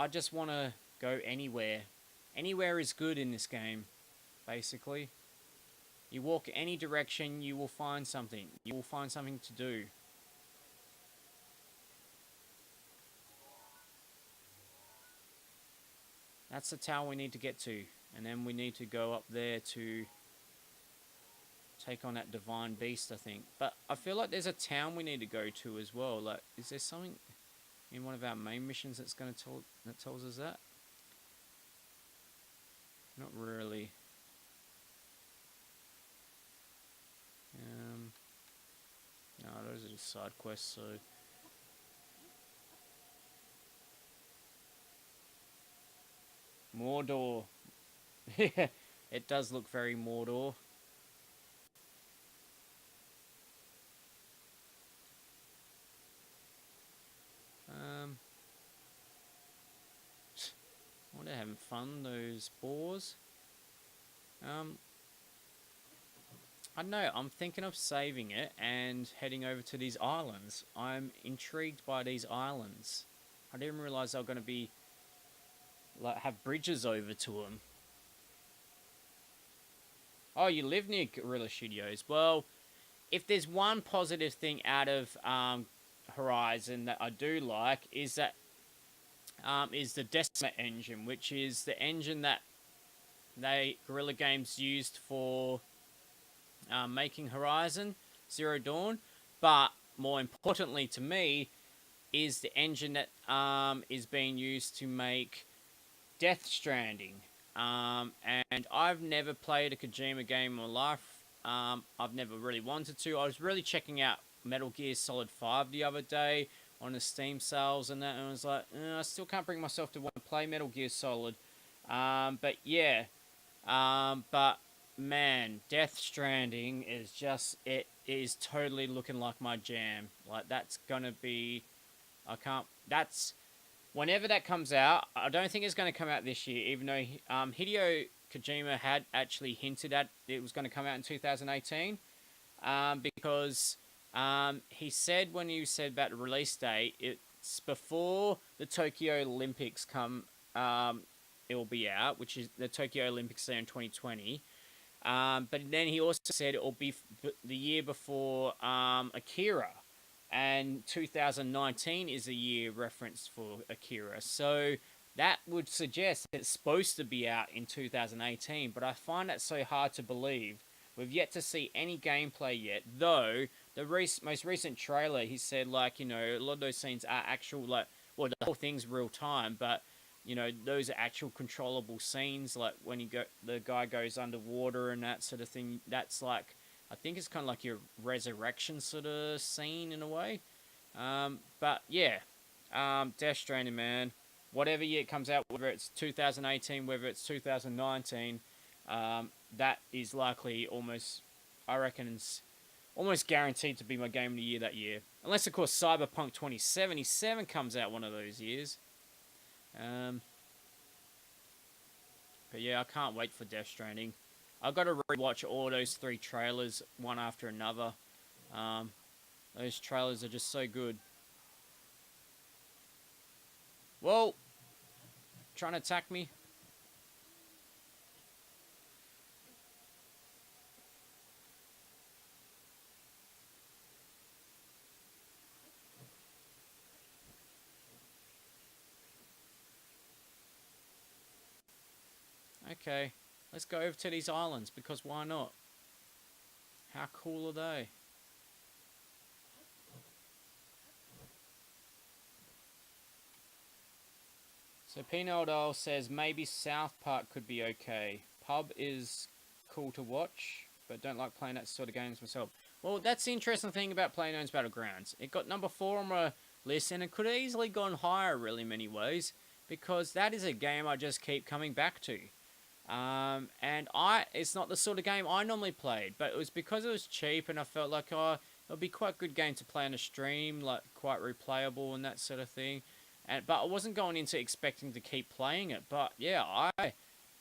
just want to go anywhere. Anywhere is good in this game, basically. You walk any direction, you will find something. You will find something to do. That's the tower we need to get to. And then we need to go up there to take on that divine beast, I think. But I feel like there's a town we need to go to as well. Like, is there something in one of our main missions that tells us that? Not really. No, those are just side quests, so... Mordor. Yeah, it does look very Mordor. Well, they're having fun, those boars. I don't know, I'm thinking of saving it and heading over to these islands. I'm intrigued by these islands. I didn't realise they were going to be, like, have bridges over to them. Oh, you live near Guerrilla Studios. Well, if there's one positive thing out of Horizon that I do like, is that is the Decima engine, which is the engine that Guerrilla Games used for making Horizon Zero Dawn. But more importantly to me, is the engine that is being used to make Death Stranding. And I've never played a Kojima game in my life. I've never really wanted to. I was really checking out Metal Gear Solid 5 the other day on the Steam sales and that, and I was like, I still can't bring myself to want to play Metal Gear Solid. But yeah, but man, Death Stranding is just, it is totally looking like my jam. Like, that's gonna be, whenever that comes out, I don't think it's going to come out this year, even though Hideo Kojima had actually hinted at it was going to come out in 2018, because he said, when he said about the release date, it's before the Tokyo Olympics come, it will be out, which is the Tokyo Olympics there in 2020. But then he also said it will be the year before Akira. And 2019 is a year referenced for Akira. So that would suggest it's supposed to be out in 2018. But I find that so hard to believe. We've yet to see any gameplay yet. Though, the most recent trailer, he said, like, you know, a lot of those scenes are actual, like, well, the whole thing's real time. But, you know, those are actual controllable scenes. Like, when the guy goes underwater and that sort of thing. That's like... I think it's kind of like your resurrection sort of scene in a way. But yeah, Death Stranding, man. Whatever year it comes out, whether it's 2018, whether it's 2019, that is likely almost, I reckon, it's almost guaranteed to be my game of the year that year. Unless, of course, Cyberpunk 2077 comes out one of those years. But yeah, I can't wait for Death Stranding. I've got to rewatch all those 3 trailers, one after another. Those trailers are just so good. Whoa! Trying to attack me? Okay. Let's go over to these islands, because why not? How cool are they? So Pinodol says maybe South Park could be okay. Pub is cool to watch, but don't like playing that sort of games myself. Well, that's the interesting thing about PlayerUnknown's Battlegrounds. It got number 4 on my list, and it could have easily gone higher really many ways, because that is a game I just keep coming back to. And it's not the sort of game I normally played, but it was because it was cheap, and I felt like, it would be quite a good game to play on a stream, like quite replayable and that sort of thing. But I wasn't going into expecting to keep playing it. But yeah,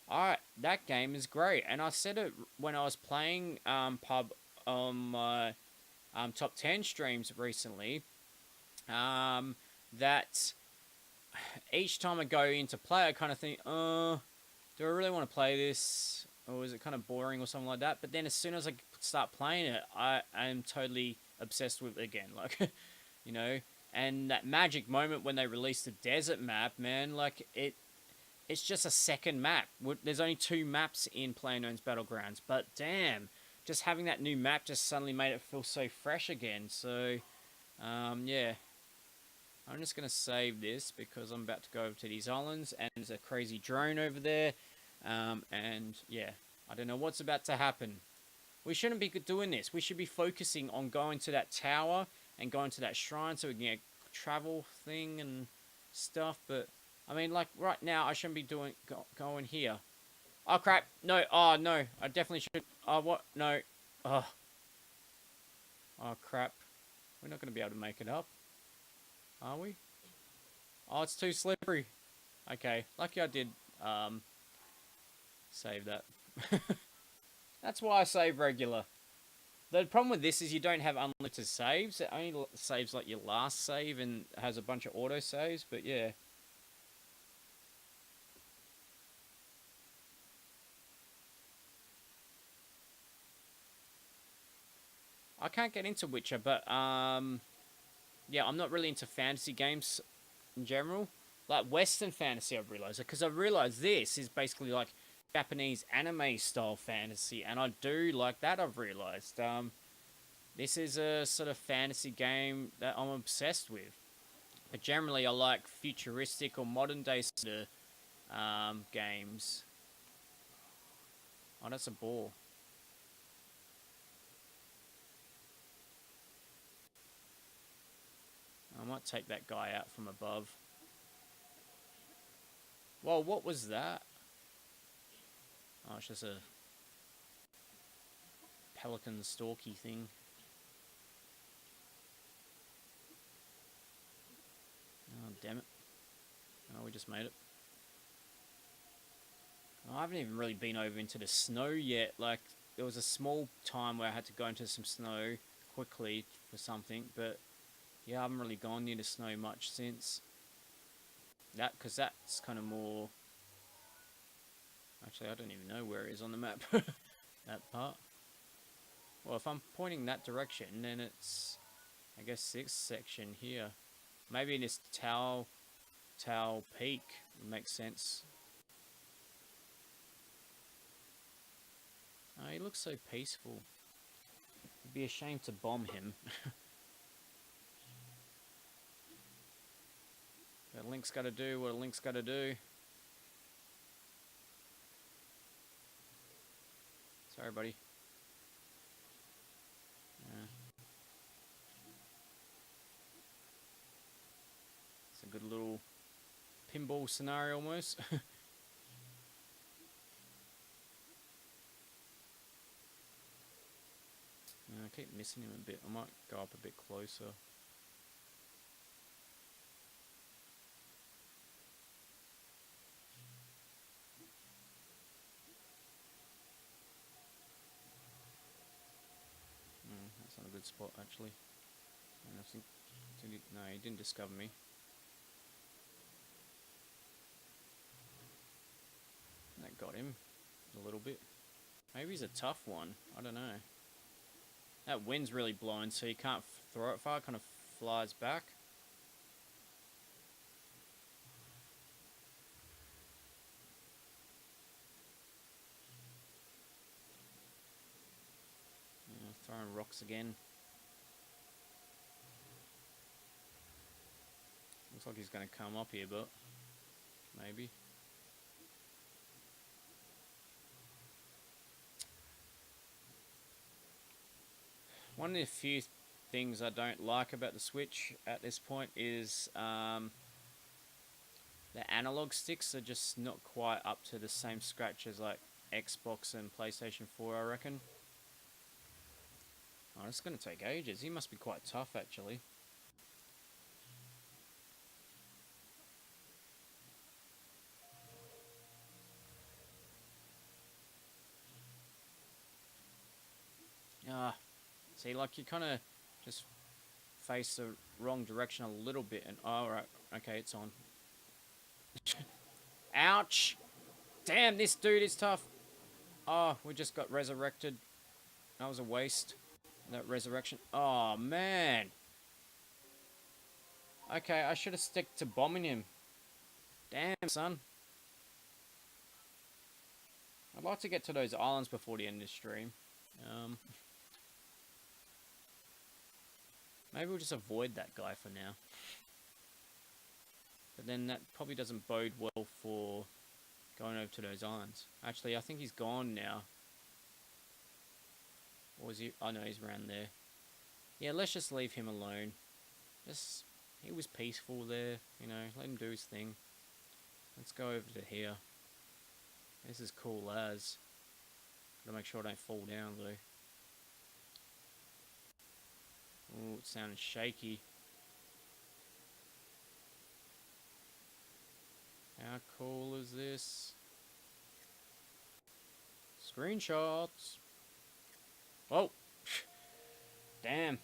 that game is great, and I said it when I was playing Pub on my top 10 streams recently, that each time I go into play, I kind of think, do I really want to play this? Or is it kind of boring or something like that? But then as soon as I start playing it, I am totally obsessed with it again. Like, you know, and that magic moment when they released the desert map, man, like, it's just a second map. There's only 2 maps in PlayerUnknown's Battlegrounds, but damn, just having that new map just suddenly made it feel so fresh again. So, yeah. I'm just going to save this because I'm about to go over to these islands and there's a crazy drone over there. And yeah, I don't know what's about to happen. We shouldn't be doing this. We should be focusing on going to that tower and going to that shrine so we can get a travel thing and stuff. But, I mean, like, right now, I shouldn't be going here. Oh, crap. No. Oh, no. I definitely should. Oh, what? No. Oh. Oh, crap. We're not going to be able to make it up. Are we? Oh, it's too slippery. Okay. Lucky I did, save that. That's why I save regular. The problem with this is you don't have unlimited saves. It only saves, like, your last save and has a bunch of auto saves, but yeah. I can't get into Witcher, but, yeah, I'm not really into fantasy games in general. Like, Western fantasy, I've realised. Because I've realised this is basically, like, Japanese anime-style fantasy, and I do like that, I've realised. This is a sort of fantasy game that I'm obsessed with. But generally, I like futuristic or modern-day sort of games. Oh, that's a ball. I might take that guy out from above. Well, what was that? Oh, it's just a pelican stalky thing. Oh, damn it. Oh, we just made it. Oh, I haven't even really been over into the snow yet. Like, there was a small time where I had to go into some snow quickly for something, but yeah, I haven't really gone near the snow much since. Because that's kind of more... Actually, I don't even know where it is on the map. That part. Well, if I'm pointing that direction, then it's, I guess, this section here. Maybe in this Tau Peak would make sense. Oh, he looks so peaceful. It'd be a shame to bomb him. But Link's got to do what a Link's got to do. Sorry, buddy. It's a good little pinball scenario almost. I keep missing him a bit. I might go up a bit closer. That's not a good spot, actually. And I think... No, he didn't discover me. That got him a little bit. Maybe he's a tough one. I don't know. That wind's really blowing, so you can't throw it far. It kind of flies back. Yeah, throwing rocks again. Looks like he's going to come up here, but maybe. One of the few things I don't like about the Switch at this point is the analog sticks are just not quite up to the same scratch as like Xbox and PlayStation 4, I reckon. Oh, it's going to take ages. He must be quite tough, actually. See, like, you kind of Just face the wrong direction a little bit and... Oh, right. Okay, it's on. Ouch! Damn, this dude is tough. Oh, we just got resurrected. That was a waste. That resurrection. Oh, man. Okay, I should have stick to bombing him. Damn, son. I'd like to get to those islands before the end of the stream. Maybe we'll just avoid that guy for now. But then that probably doesn't bode well for going over to those islands. Actually, I think he's gone now. Or was he? Oh no, he's around there. Yeah, let's just leave him alone. He was peaceful there, you know, let him do his thing. Let's go over to here. This is cool as. Gotta make sure I don't fall down though. Oh, it sounded shaky. How cool is this? Screenshots. Oh, damn.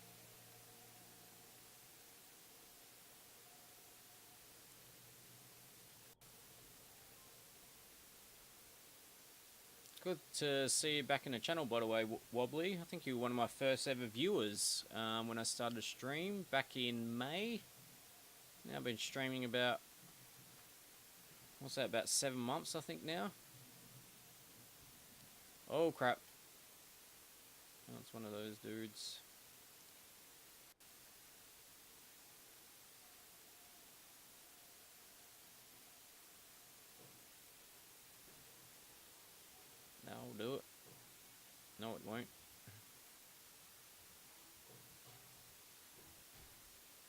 Good to see you back in the channel, by the way, Wobbly. I think you were one of my first ever viewers when I started to stream back in May. Now I've been streaming about, what's that, about 7 months, I think, now. Oh, crap. Oh, it's one of those dudes. That'll do it. No, it won't.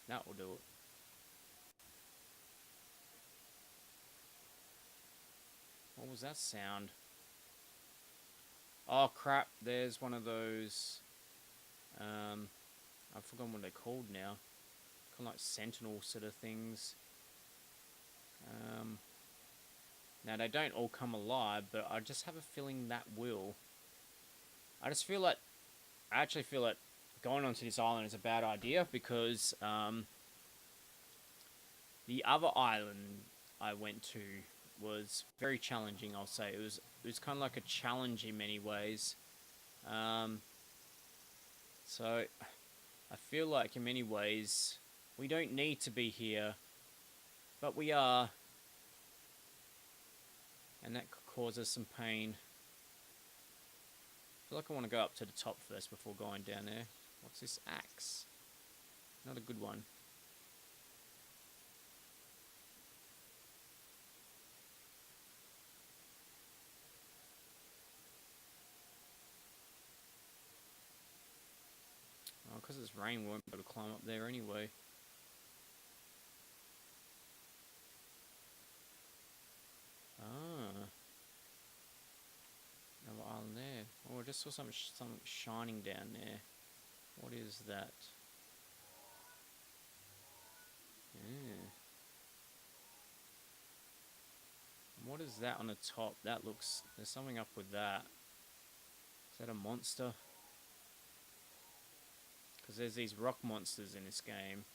That will do it. What was that sound? Oh crap, there's one of those, I've forgotten what they're called now. Kind of like sentinel sort of things. Now they don't all come alive, but I just have a feeling that will. I actually feel that going onto this island is a bad idea because the other island I went to was very challenging, I'll say. It was kind of like a challenge in many ways. So I feel like in many ways we don't need to be here, but we are. And that could cause us some pain. I feel like I want to go up to the top first before going down there. What's this axe? Not a good one. Oh, because it's rain, we won't be able to climb up there anyway. Ah. Another island there. Oh, I just saw something shining down there. What is that? Yeah. What is that on the top? That looks... There's something up with that. Is that a monster? Because there's these rock monsters in this game.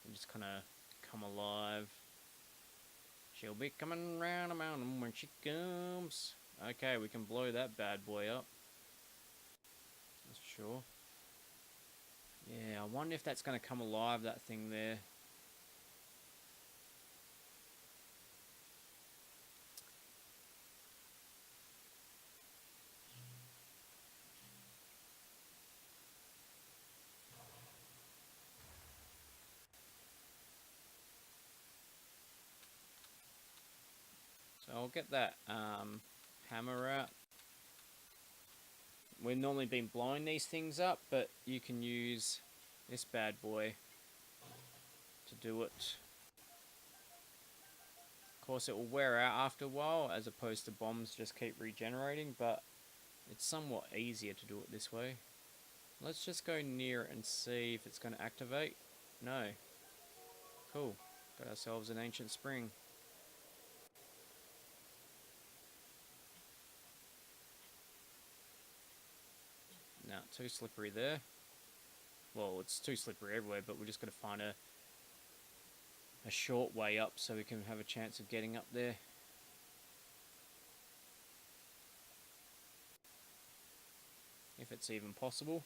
They just kind of come alive. She'll be coming round a mountain when she comes. Okay, we can blow that bad boy up. That's sure. Yeah, I wonder if that's going to come alive, that thing there. So I'll get that hammer out. We've normally been blowing these things up, but you can use this bad boy to do it. Of course, it will wear out after a while, as opposed to bombs just keep regenerating, but it's somewhat easier to do it this way. Let's just go near it and see if it's going to activate. No. Cool. Got ourselves an ancient spring. No, too slippery there. well, it's too slippery everywhere, but we're just going to find a short way up so we can have a chance of getting up there. If it's even possible.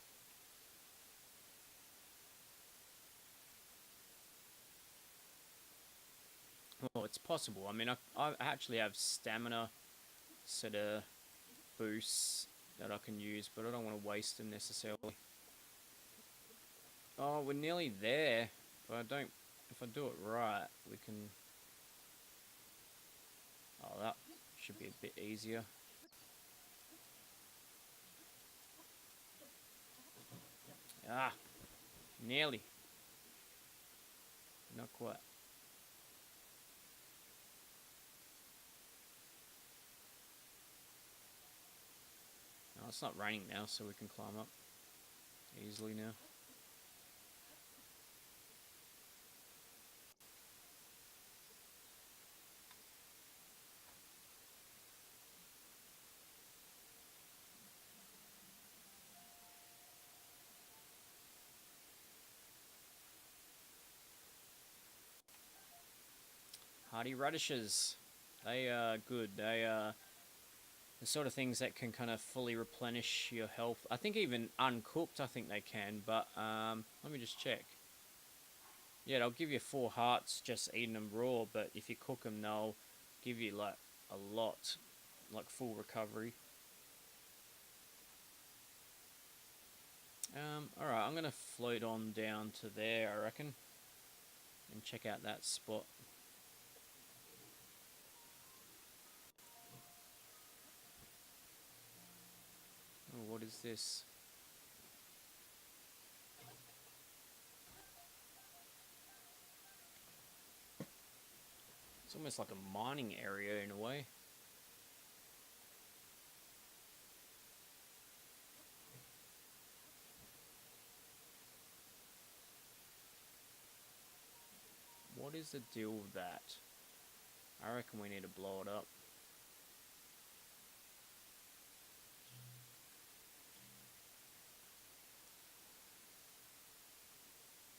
Well, it's possible. I mean, I actually have stamina sort of boosts that I can use, but I don't want to waste them necessarily. Oh, we're nearly there. If I do it right, we can... Oh, that should be a bit easier. Ah, nearly. Not quite. No, it's not raining now, so we can climb up easily now. Hardy radishes. They are good. They are the sort of things that can kind of fully replenish your health. I think even uncooked, I think they can, but let me just check. Yeah, they'll give you 4 hearts just eating them raw, but if you cook them, they'll give you like a lot, like full recovery. Alright, I'm going to float on down to there, I reckon, and check out that spot. Oh, what is this? It's almost like a mining area in a way. What is the deal with that? I reckon we need to blow it up.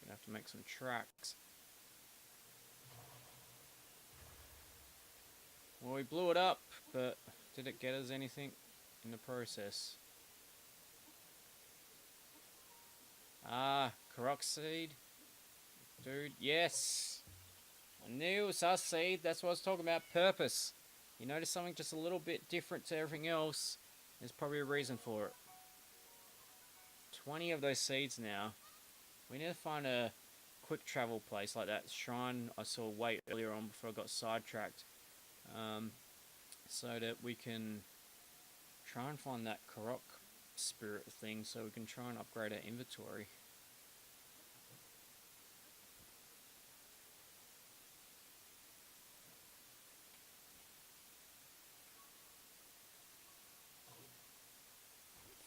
Gonna have to make some tracks. Well, we blew it up, but did it get us anything in the process? Ah, Korok seed. Dude, yes! I knew it was our seed, that's what I was talking about, purpose. You notice something just a little bit different to everything else, there's probably a reason for it. 20 of those seeds now. We need to find a quick travel place like that shrine I saw way earlier on before I got sidetracked. So that we can try and find that Korok spirit thing so we can try and upgrade our inventory.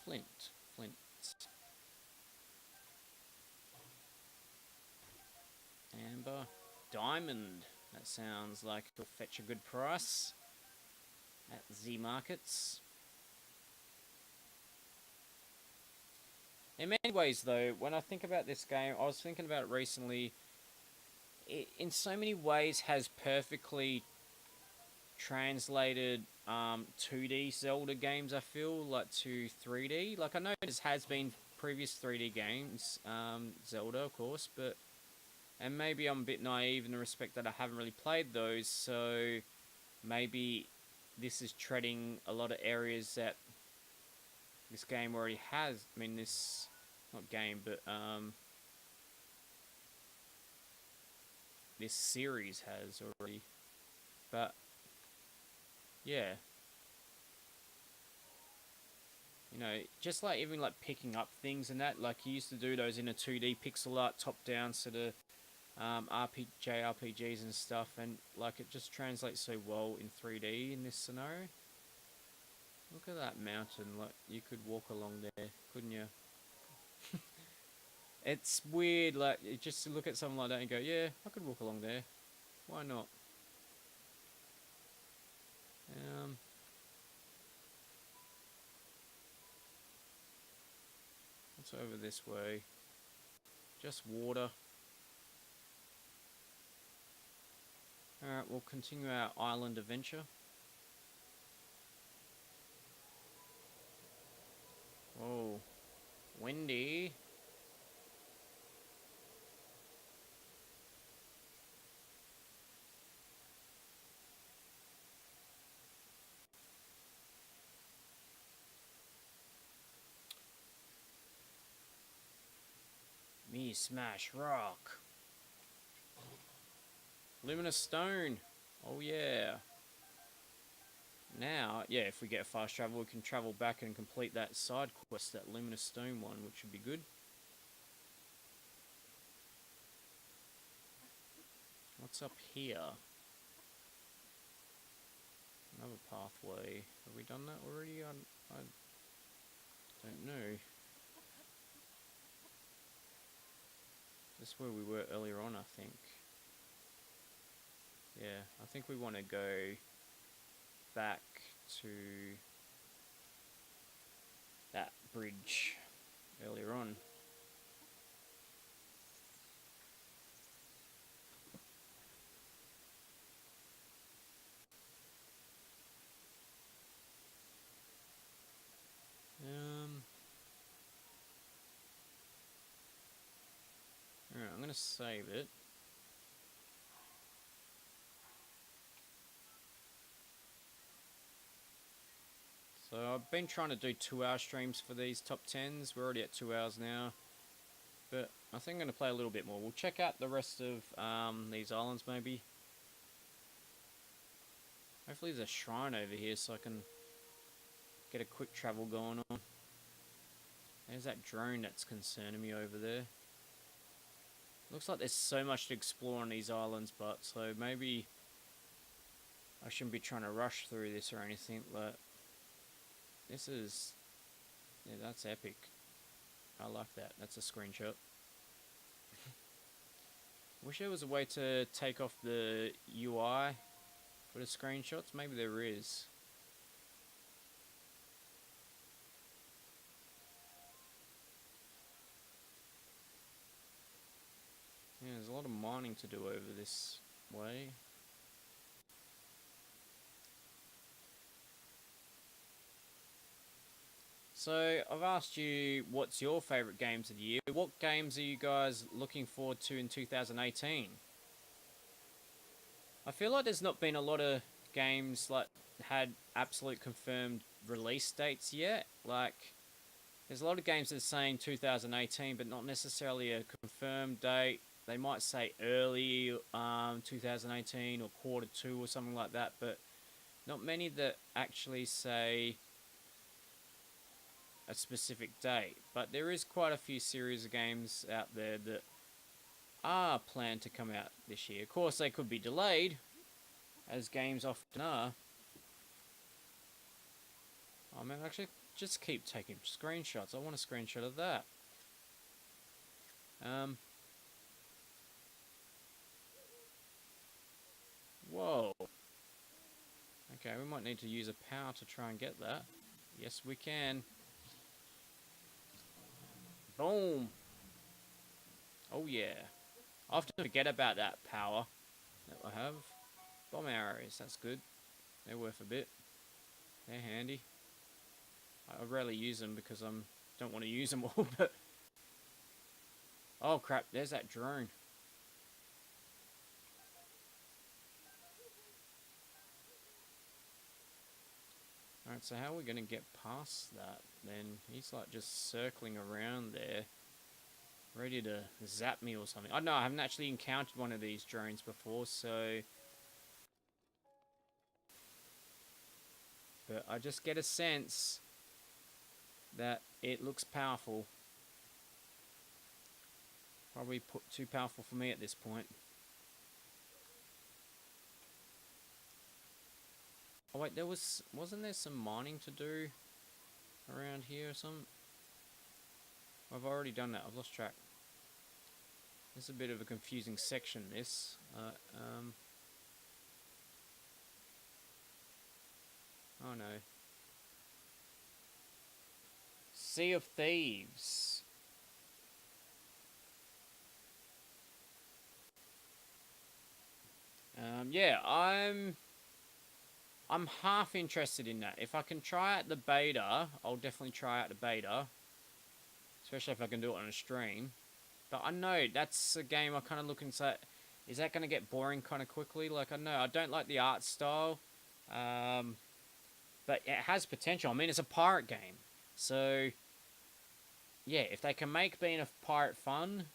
Flint. Amber. Diamond. That sounds like it'll fetch a good price at Z Markets. In many ways, though, when I think about this game, I was thinking about it recently. It, in so many ways, has perfectly translated 2D Zelda games, I feel, like to 3D. Like, I know there has been previous 3D games, Zelda, of course, but... And maybe I'm a bit naive in the respect that I haven't really played those, so maybe this is treading a lot of areas that this game already has. I mean, this... Not game, but, this series has already. But, yeah. You know, just like even like picking up things and that, like you used to do those in a 2D pixel art top-down sort of JRPGs and stuff, and like it just translates so well in 3D in this scenario. Look at that mountain, like you could walk along there, couldn't you? It's weird, like you just look at something like that and go, yeah, I could walk along there. Why not? What's over this way? Just water. Alright, we'll continue our island adventure. Oh, windy. Me smash rock. Luminous stone. Oh yeah. Now, yeah, if we get fast travel, we can travel back and complete that side quest, that Luminous Stone one, which would be good. What's up here? Another pathway. Have we done that already? I don't know. This is where we were earlier on, I think. Yeah, I think we want to go back to that bridge earlier on. Alright, I'm gonna save it. So I've been trying to do 2-hour streams for these top 10s. We're already at 2 hours now. But I think I'm going to play a little bit more. We'll check out the rest of these islands maybe. Hopefully there's a shrine over here so I can get a quick travel going on. There's that drone that's concerning me over there. Looks like there's so much to explore on these islands, but so maybe I shouldn't be trying to rush through this or anything, but this is, yeah, that's epic. I like that. That's a screenshot. Wish there was a way to take off the UI for the screenshots. Maybe there is. Yeah, there's a lot of mining to do over this way. So, I've asked you what's your favourite games of the year. What games are you guys looking forward to in 2018? I feel like there's not been a lot of games like had absolute confirmed release dates yet. Like, there's a lot of games that are saying 2018, but not necessarily a confirmed date. They might say early 2018 or Q2 or something like that, but not many that actually say a specific date. But there is quite a few series of games out there that are planned to come out this year. Of course, they could be delayed, as games often are. I mean, actually, just keep taking screenshots. I want a screenshot of that. Whoa. Okay, we might need to use a power to try and get that. Yes, we can. Boom. Oh, yeah. I often forget about that power that I have. Bomb arrows, that's good. They're worth a bit. They're handy. I rarely use them because I don't want to use them all, but... Oh, crap, there's that drone. Alright, so how are we going to get past that then? He's like just circling around there, ready to zap me or something. I don't know, I haven't actually encountered one of these drones before, so... But I just get a sense that it looks powerful. Probably too powerful for me at this point. Oh wait, wasn't there some mining to do around here or something? I've already done that, I've lost track. This is a bit of a confusing section, this. Oh no. Sea of Thieves. yeah, I'm half interested in that. If I can try out the beta, I'll definitely try out the beta, especially if I can do it on a stream. But I know that's a game I kind of look and say, is that going to get boring kind of quickly? Like, I know I don't like the art style, but it has potential. I mean, it's a pirate game, so yeah, if they can make being a pirate fun,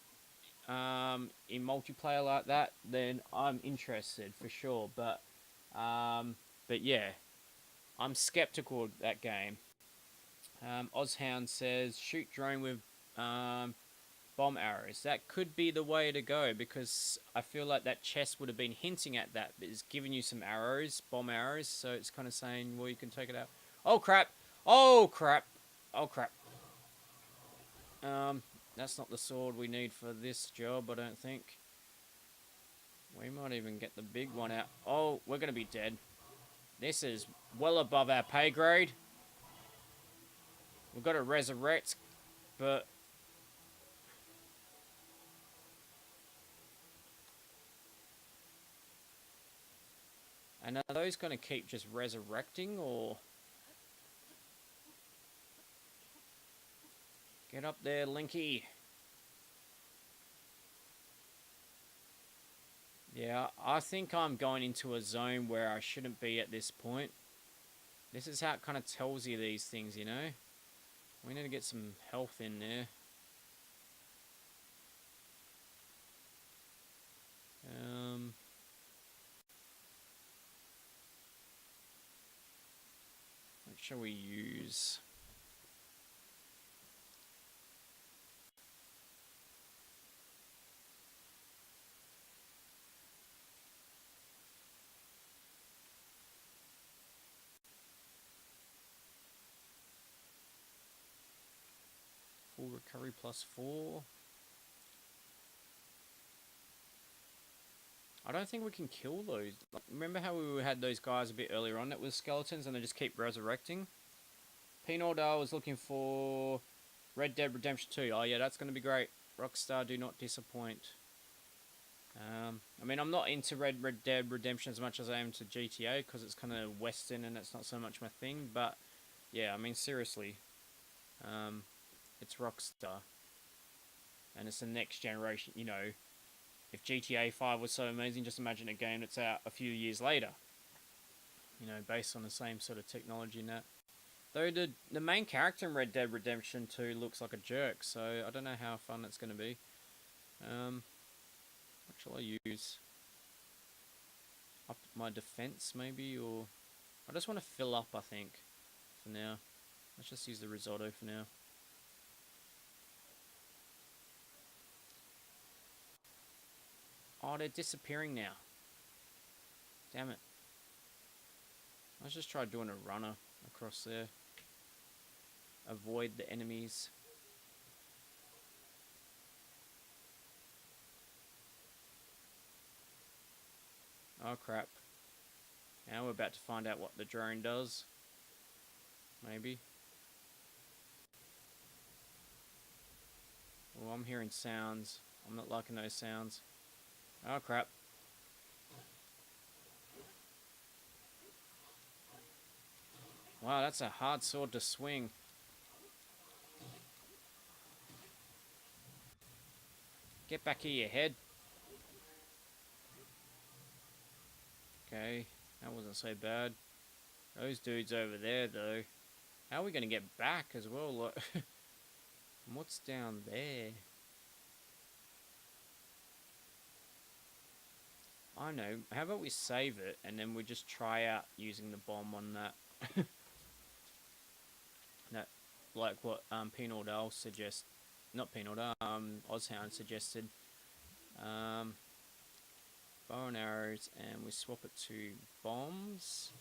in multiplayer like that, then I'm interested for sure. But yeah, I'm skeptical of that game. Ozhound says shoot drone with bomb arrows. That could be the way to go because I feel like that chest would have been hinting at that, but it's giving you some arrows, bomb arrows. So it's kind of saying, well, you can take it out. Oh crap! Oh crap! Oh crap! That's not the sword we need for this job, I don't think. We might even get the big one out. Oh, we're gonna be dead. This is well above our pay grade. We've got to resurrect, but and are those going to keep just resurrecting or get up there, Linky? Yeah, I think I'm going into a zone where I shouldn't be at this point. This is how it kind of tells you these things, you know? We need to get some health in there. What shall we use? Full recovery +4. I don't think we can kill those. Like, remember how we had those guys a bit earlier on that was skeletons and they just keep resurrecting? Pinordale was looking for Red Dead Redemption 2. Oh yeah, that's going to be great. Rockstar, do not disappoint. I mean, I'm not into Red Dead Redemption as much as I am to GTA because it's kind of Western and it's not so much my thing. But yeah, I mean, seriously, it's Rockstar. And it's the next generation, you know. If GTA 5 was so amazing, just imagine a game that's out a few years later. You know, based on the same sort of technology and that. Though the main character in Red Dead Redemption 2 looks like a jerk, so I don't know how fun it's going to be. What shall I use? Up my defense, maybe, or... I just want to fill up, I think, for now. Let's just use the risotto for now. Oh, they're disappearing now. Damn it. Let's just try doing a runner across there. Avoid the enemies. Oh crap. Now we're about to find out what the drone does. Maybe. Oh, I'm hearing sounds. I'm not liking those sounds. Oh crap. Wow, that's a hard sword to swing. Get back here, you head. Okay, that wasn't so bad. Those dudes over there, though. How are we going to get back as well? Look. What's down there? I know. How about we save it and then we just try out using the bomb on that? That, like what Pinordale suggests. Not Pinordale, Ozhound suggested. Bow and arrows, and we swap it to bombs.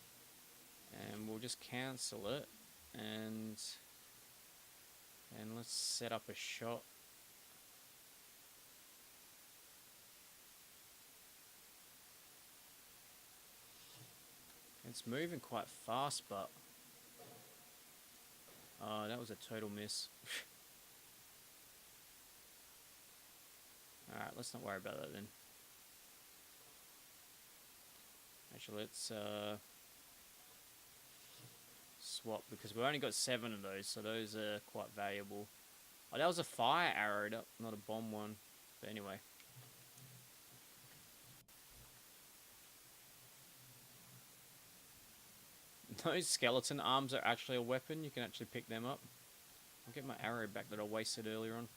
And we'll just cancel it. And let's set up a shot. It's moving quite fast, but... Oh, that was a total miss. Alright, let's not worry about that then. Actually, let's swap, because we only got 7 of those, so those are quite valuable. Oh, that was a fire arrow, not a bomb one. But anyway. Those skeleton arms are actually a weapon. You can actually pick them up. I'll get my arrow back that I wasted earlier on.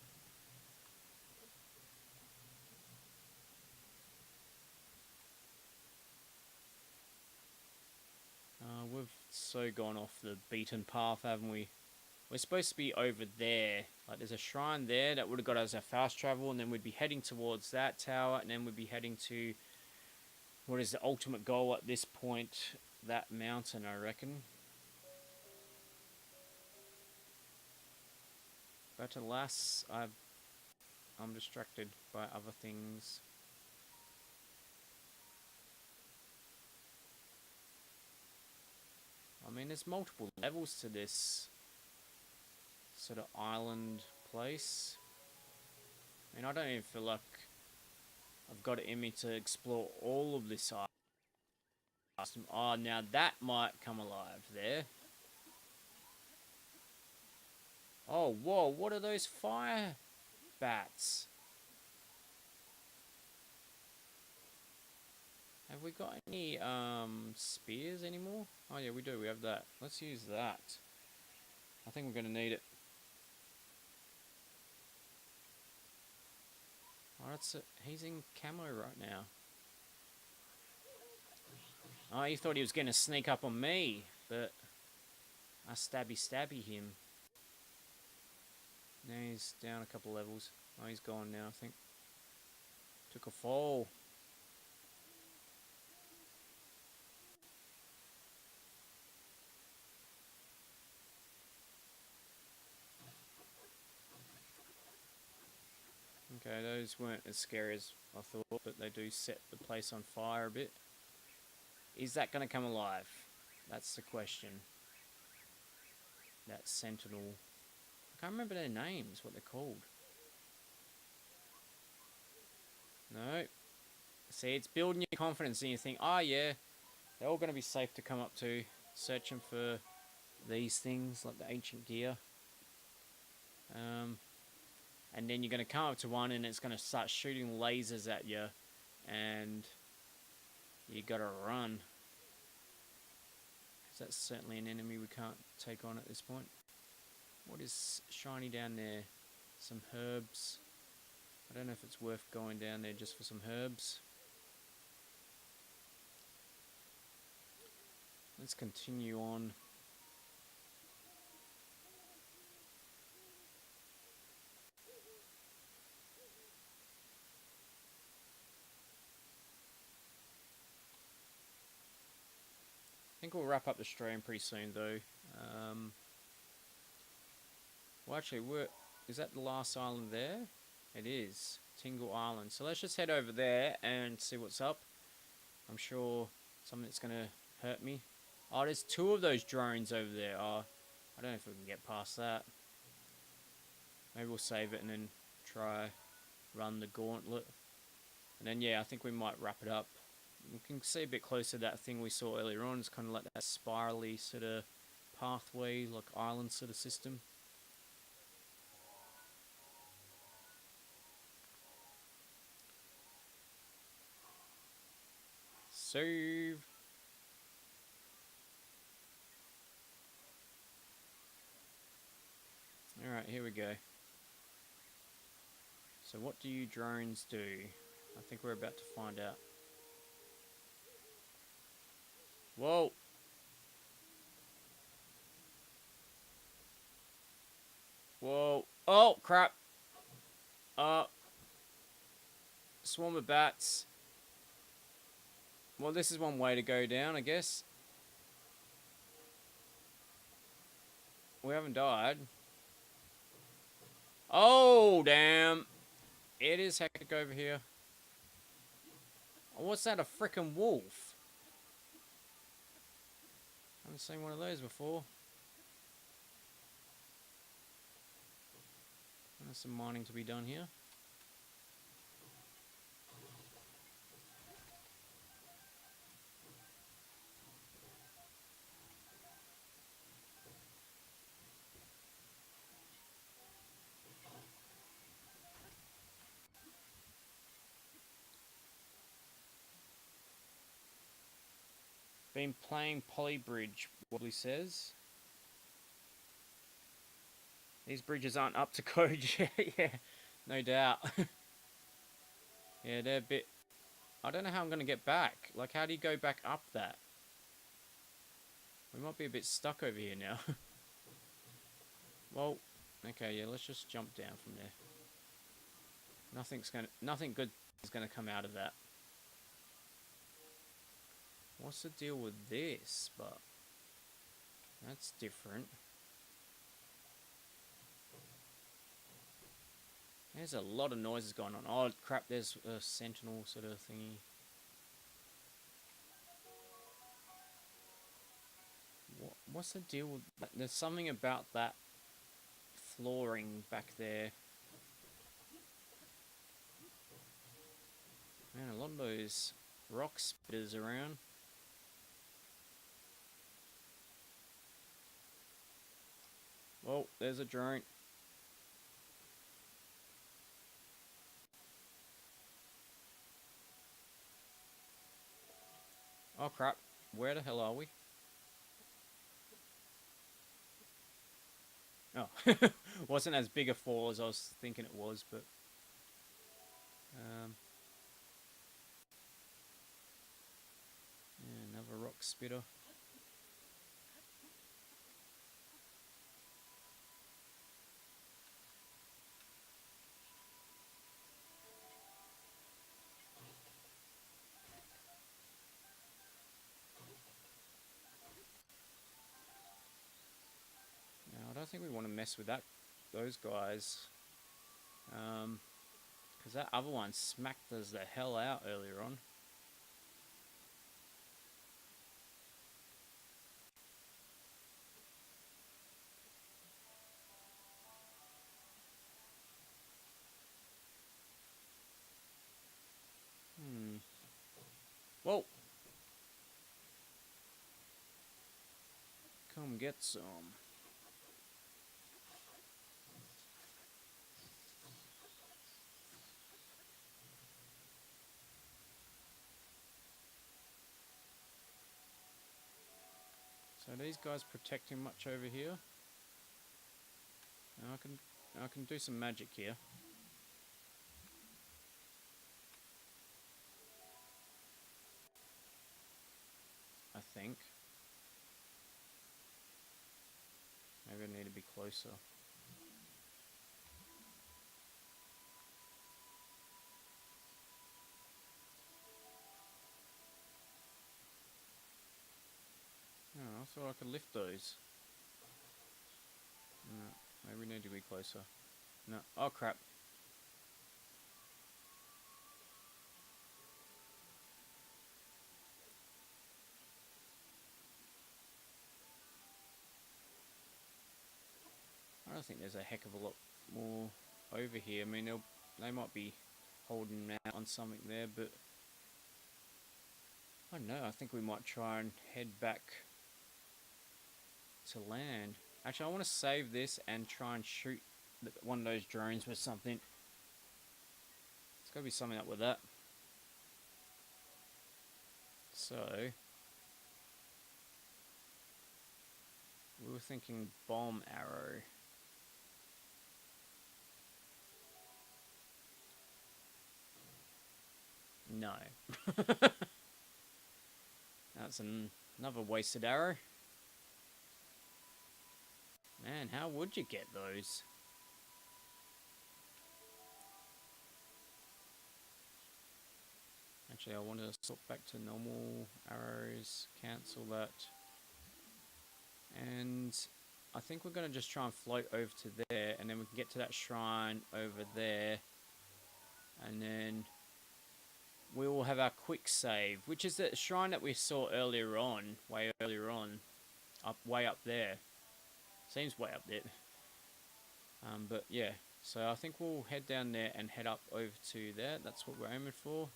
We've so gone off the beaten path, haven't we? We're supposed to be over there. Like, there's a shrine there that would have got us our fast travel, and then we'd be heading towards that tower, and then we'd be heading to what is the ultimate goal at this point? That mountain, I reckon. But alas, I'm distracted by other things. I mean, there's multiple levels to this sort of island place. I mean, I don't even feel like I've got it in me to explore all of this island. Oh, now that might come alive there. Oh, whoa, what are those fire bats? Have we got any spears anymore? Oh yeah, we do, we have that. Let's use that. I think we're going to need it. Oh, that's it. He's in camo right now. Oh, he thought he was going to sneak up on me, but I stabby him. Now he's down a couple levels. Oh, he's gone now, I think. Took a fall. Okay, those weren't as scary as I thought, but they do set the place on fire a bit. Is that going to come alive? That's the question. That sentinel. I can't remember their names, what they're called. No. See, it's building your confidence, and you think, oh yeah, they're all going to be safe to come up to. Searching for these things, like the ancient gear. And then you're going to come up to one, and it's going to start shooting lasers at you. And you got to run. Because that's certainly an enemy we can't take on at this point. What is shiny down there? Some herbs. I don't know if it's worth going down there just for some herbs. Let's continue on. I think we'll wrap up the stream pretty soon, though. Well, actually, is that the last island there? It is. Tingle Island. So let's just head over there and see what's up. I'm sure something that's going to hurt me. Oh, there's 2 of those drones over there. Oh, I don't know if we can get past that. Maybe we'll save it and then try run the gauntlet. And then, yeah, I think we might wrap it up. We can see a bit closer to that thing we saw earlier on. It's kind of like that spirally sort of pathway, like island sort of system. Save. Alright, here we go. So what do you drones do? I think we're about to find out. Whoa! Whoa! Oh, crap! Swarm of bats. Well, this is one way to go down, I guess. We haven't died. Oh, damn. It is hectic over here. Oh, what's that, a frickin' wolf? I haven't seen one of those before. There's some mining to be done here. Been playing Polybridge, Wobbly says. These bridges aren't up to code yet. Yeah, no doubt. Yeah, they're a bit... I don't know how I'm going to get back. Like, how do you go back up that? We might be a bit stuck over here now. Well, okay, yeah, let's just jump down from there. Nothing good is gonna come out of that. What's the deal with this? But that's different. There's a lot of noises going on. Oh crap! There's a sentinel sort of thingy. What's the deal with that? There's something about that flooring back there. Man, a lot of those rock spitters around. Oh, there's a drone. Oh crap, where the hell are we? Oh, wasn't as big a fall as I was thinking it was, but... yeah, another rock spitter. I don't think we want to mess with those guys. Because that other one smacked us the hell out earlier on. Whoa! Come get some. So these guys protecting much over here. Now I can do some magic here. I think. Maybe I need to be closer. Oh, I thought I could lift those. No, maybe we need to be closer. No. Oh crap. I don't think there's a heck of a lot more over here. I mean, they might be holding out on something there, but I don't know. I think we might try and head back to land. Actually, I want to save this and try and shoot one of those drones with something. It's got to be something up with that. So, we were thinking bomb arrow. No. That's another wasted arrow. Man, how would you get those? Actually, I want to swap back to normal arrows, cancel that. And I think we're going to just try and float over to there, and then we can get to that shrine over there. And then we will have our quick save, which is the shrine that we saw earlier on, way earlier on, way up there. Seems way up there. But yeah, so I think we'll head down there and head up over to there. That's what we're aiming for.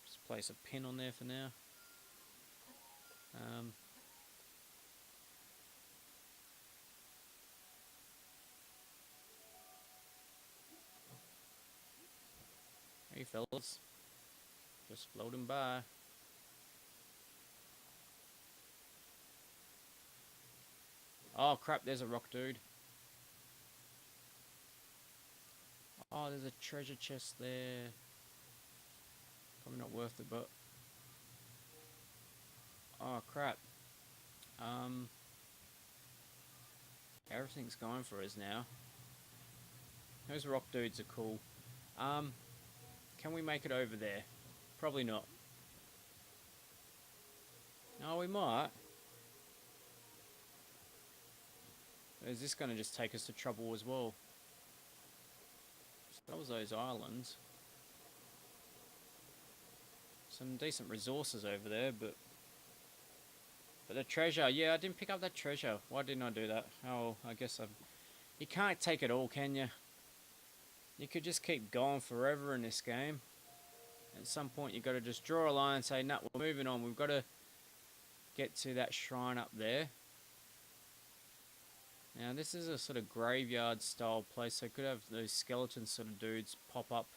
Just place a pin on there for now. Hey fellas, just floating by. Oh crap, there's a rock dude. Oh, there's a treasure chest there. Probably not worth it, but... Oh crap. Um... Everything's going for us now. Those rock dudes are cool. Can we make it over there? Probably not. No, we might. Is this going to just take us to trouble as well? So that was those islands. Some decent resources over there, but the treasure, yeah, I didn't pick up that treasure. Why didn't I do that? Oh, I guess I've... You can't take it all, can you? You could just keep going forever in this game. At some point, you've got to just draw a line and say, no, we're moving on. We've got to get to that shrine up there. Now, this is a sort of graveyard-style place, so it could have those skeleton sort of dudes pop up.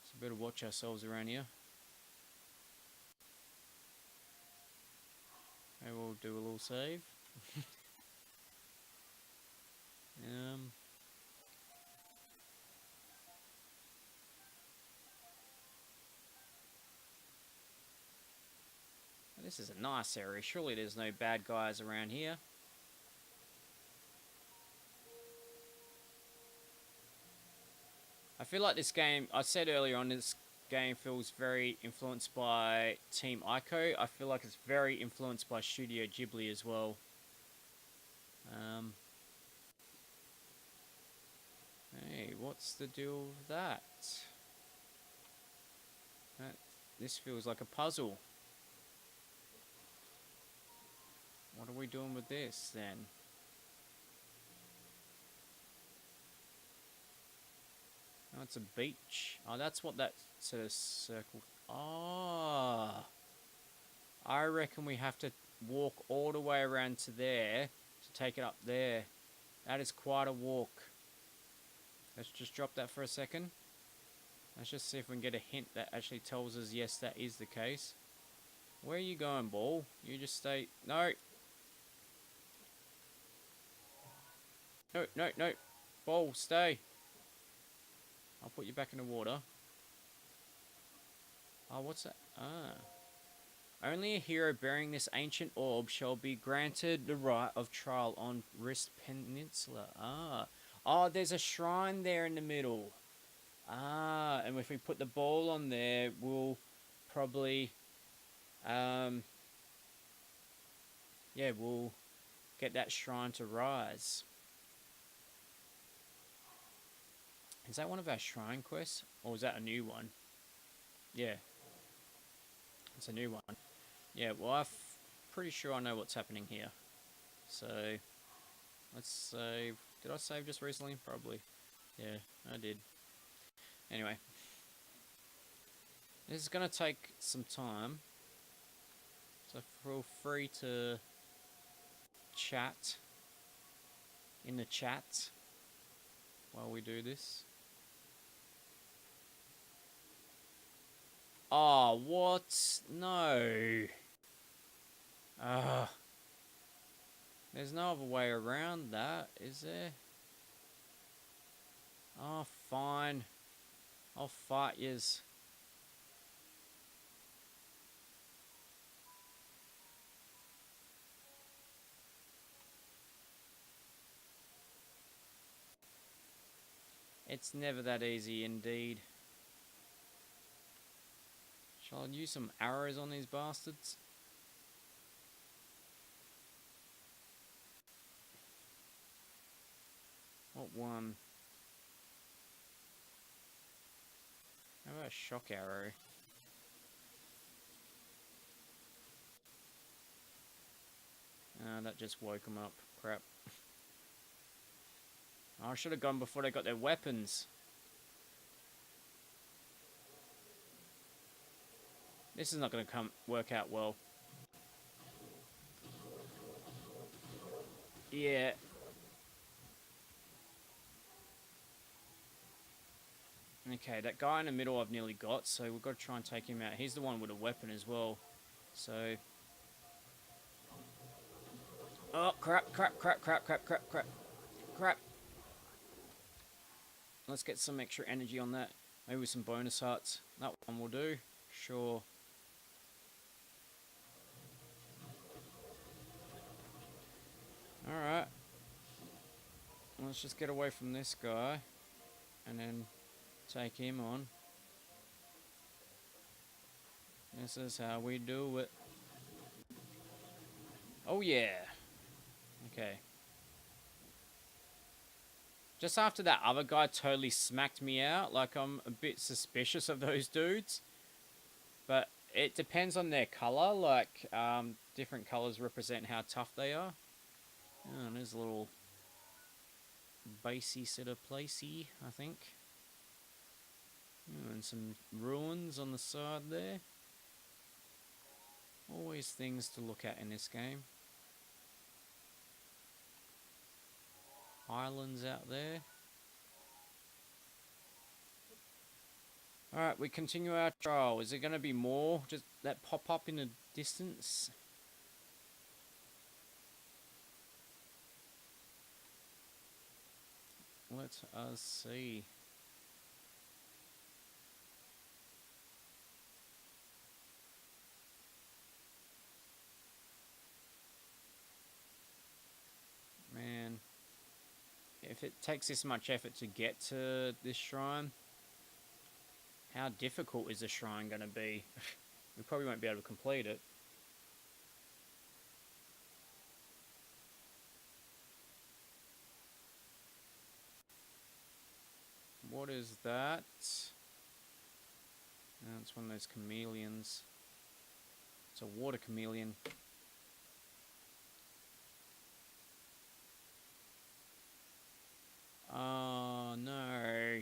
So we better watch ourselves around here. Maybe we'll do a little save. This is a nice area. Surely there's no bad guys around here. I feel like this game, I said earlier on, this game feels very influenced by Team Ico. I feel like it's very influenced by Studio Ghibli as well. Hey, what's the deal with that? This feels like a puzzle. What are we doing with this then? Oh, it's a beach. Oh, that's what that sort of circle... Oh! I reckon we have to walk all the way around to there to take it up there. That is quite a walk. Let's just drop that for a second. Let's just see if we can get a hint that actually tells us, yes, that is the case. Where are you going, ball? You just stay... No! No, no, no. Ball, stay. I'll put you back in the water. Oh, what's that? Ah. Only a hero bearing this ancient orb shall be granted the right of trial on Wrist Peninsula. Ah. Oh, there's a shrine there in the middle. Ah, and if we put the ball on there, we'll probably... yeah, we'll get that shrine to rise. Is that one of our shrine quests? Or is that a new one? Yeah. It's a new one. Yeah, well, I'm pretty sure I know what's happening here. So, let's save. Did I save just recently? Probably. Yeah, I did. Anyway. This is going to take some time. So feel free to chat in the chat while we do this. Oh, what? No. There's no other way around that, is there? Oh, fine. I'll fight yous. It's never that easy, indeed. Shall I use some arrows on these bastards? What one? How about a shock arrow? That just woke them up. Crap. Oh, I should have gone before they got their weapons. This is not going to work out well. Yeah. Okay, that guy in the middle I've nearly got, so we've got to try and take him out. He's the one with a weapon as well. So... Oh, crap, crap, crap, crap, crap, crap, crap, crap. Let's get some extra energy on that. Maybe with some bonus hearts. That one will do. Sure. Alright. Let's just get away from this guy. And then take him on. This is how we do it. Oh yeah. Okay. Just after that other guy totally smacked me out, like I'm a bit suspicious of those dudes. But it depends on their colour, like different colours represent how tough they are. Oh, and there's a little basey sort of placey, I think. Oh, and some ruins on the side there. Always things to look at in this game. Islands out there. Alright, we continue our trial. Is there going to be more just that pop up in the distance? Let us see. Man, if it takes this much effort to get to this shrine, how difficult is the shrine going to be? We probably won't be able to complete it. What is that? Oh, it's one of those chameleons. It's a water chameleon. Oh no.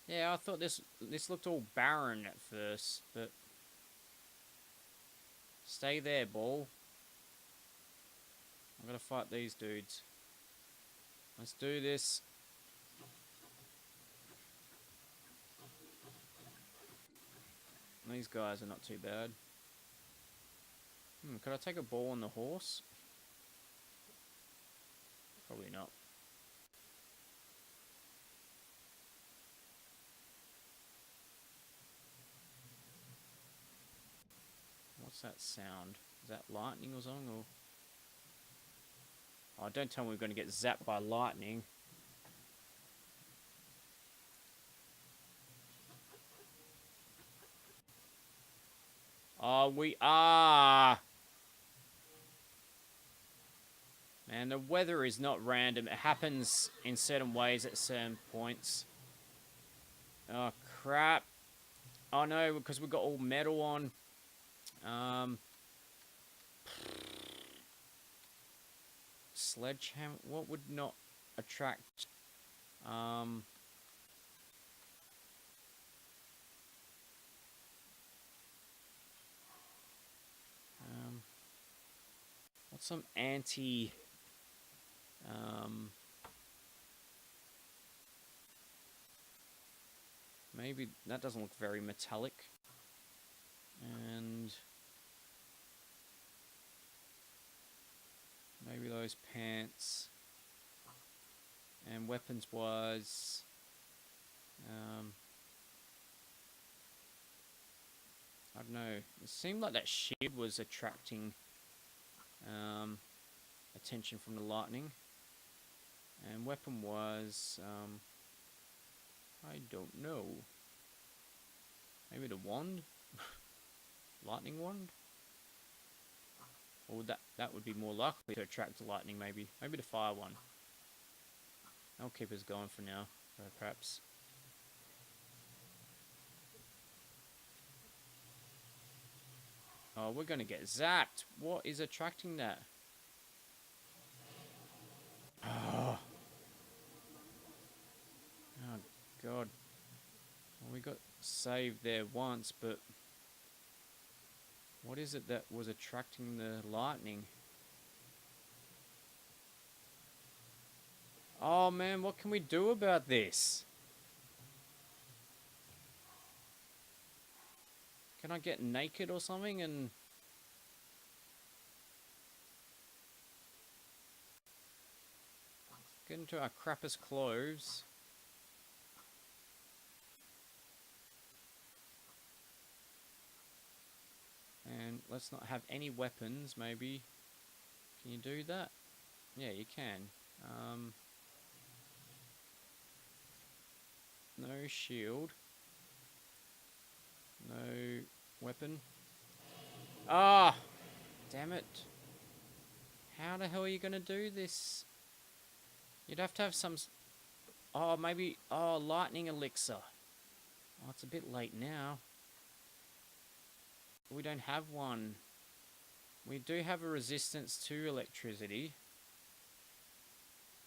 Yeah, I thought this looked all barren at first, but stay there, ball. I'm gonna fight these dudes. Let's do this. These guys are not too bad. Could I take a ball on the horse? Probably not. What's that sound? Is that lightning or something? Or... oh, don't tell me we're going to get zapped by lightning. Oh, we are! Man, the weather is not random. It happens in certain ways at certain points. Oh, crap. Oh, no, because we've got all metal on. Sledgehammer. What would not attract? What's some anti? Maybe that doesn't look very metallic. And maybe those pants. And weapons wise, I don't know. It seemed like that shield was attracting attention from the lightning. And weapon wise, I don't know. Maybe the wand? Lightning wand? Or that would be more likely to attract lightning, maybe. Maybe the fire one. I'll keep us going for now, perhaps. Oh, we're going to get zapped. What is attracting that? Oh, oh God. Well, we got saved there once, but what is it that was attracting the lightning? Oh man, what can we do about this? Can I get naked or something and... get into our crappiest clothes. And let's not have any weapons, maybe. Can you do that? Yeah, you can. No shield. No weapon. Ah! Damn it. How the hell are you going to do this? You'd have to have some... Oh, maybe... Oh, lightning elixir. Oh, it's a bit late now. We don't have one. We do have a resistance to electricity.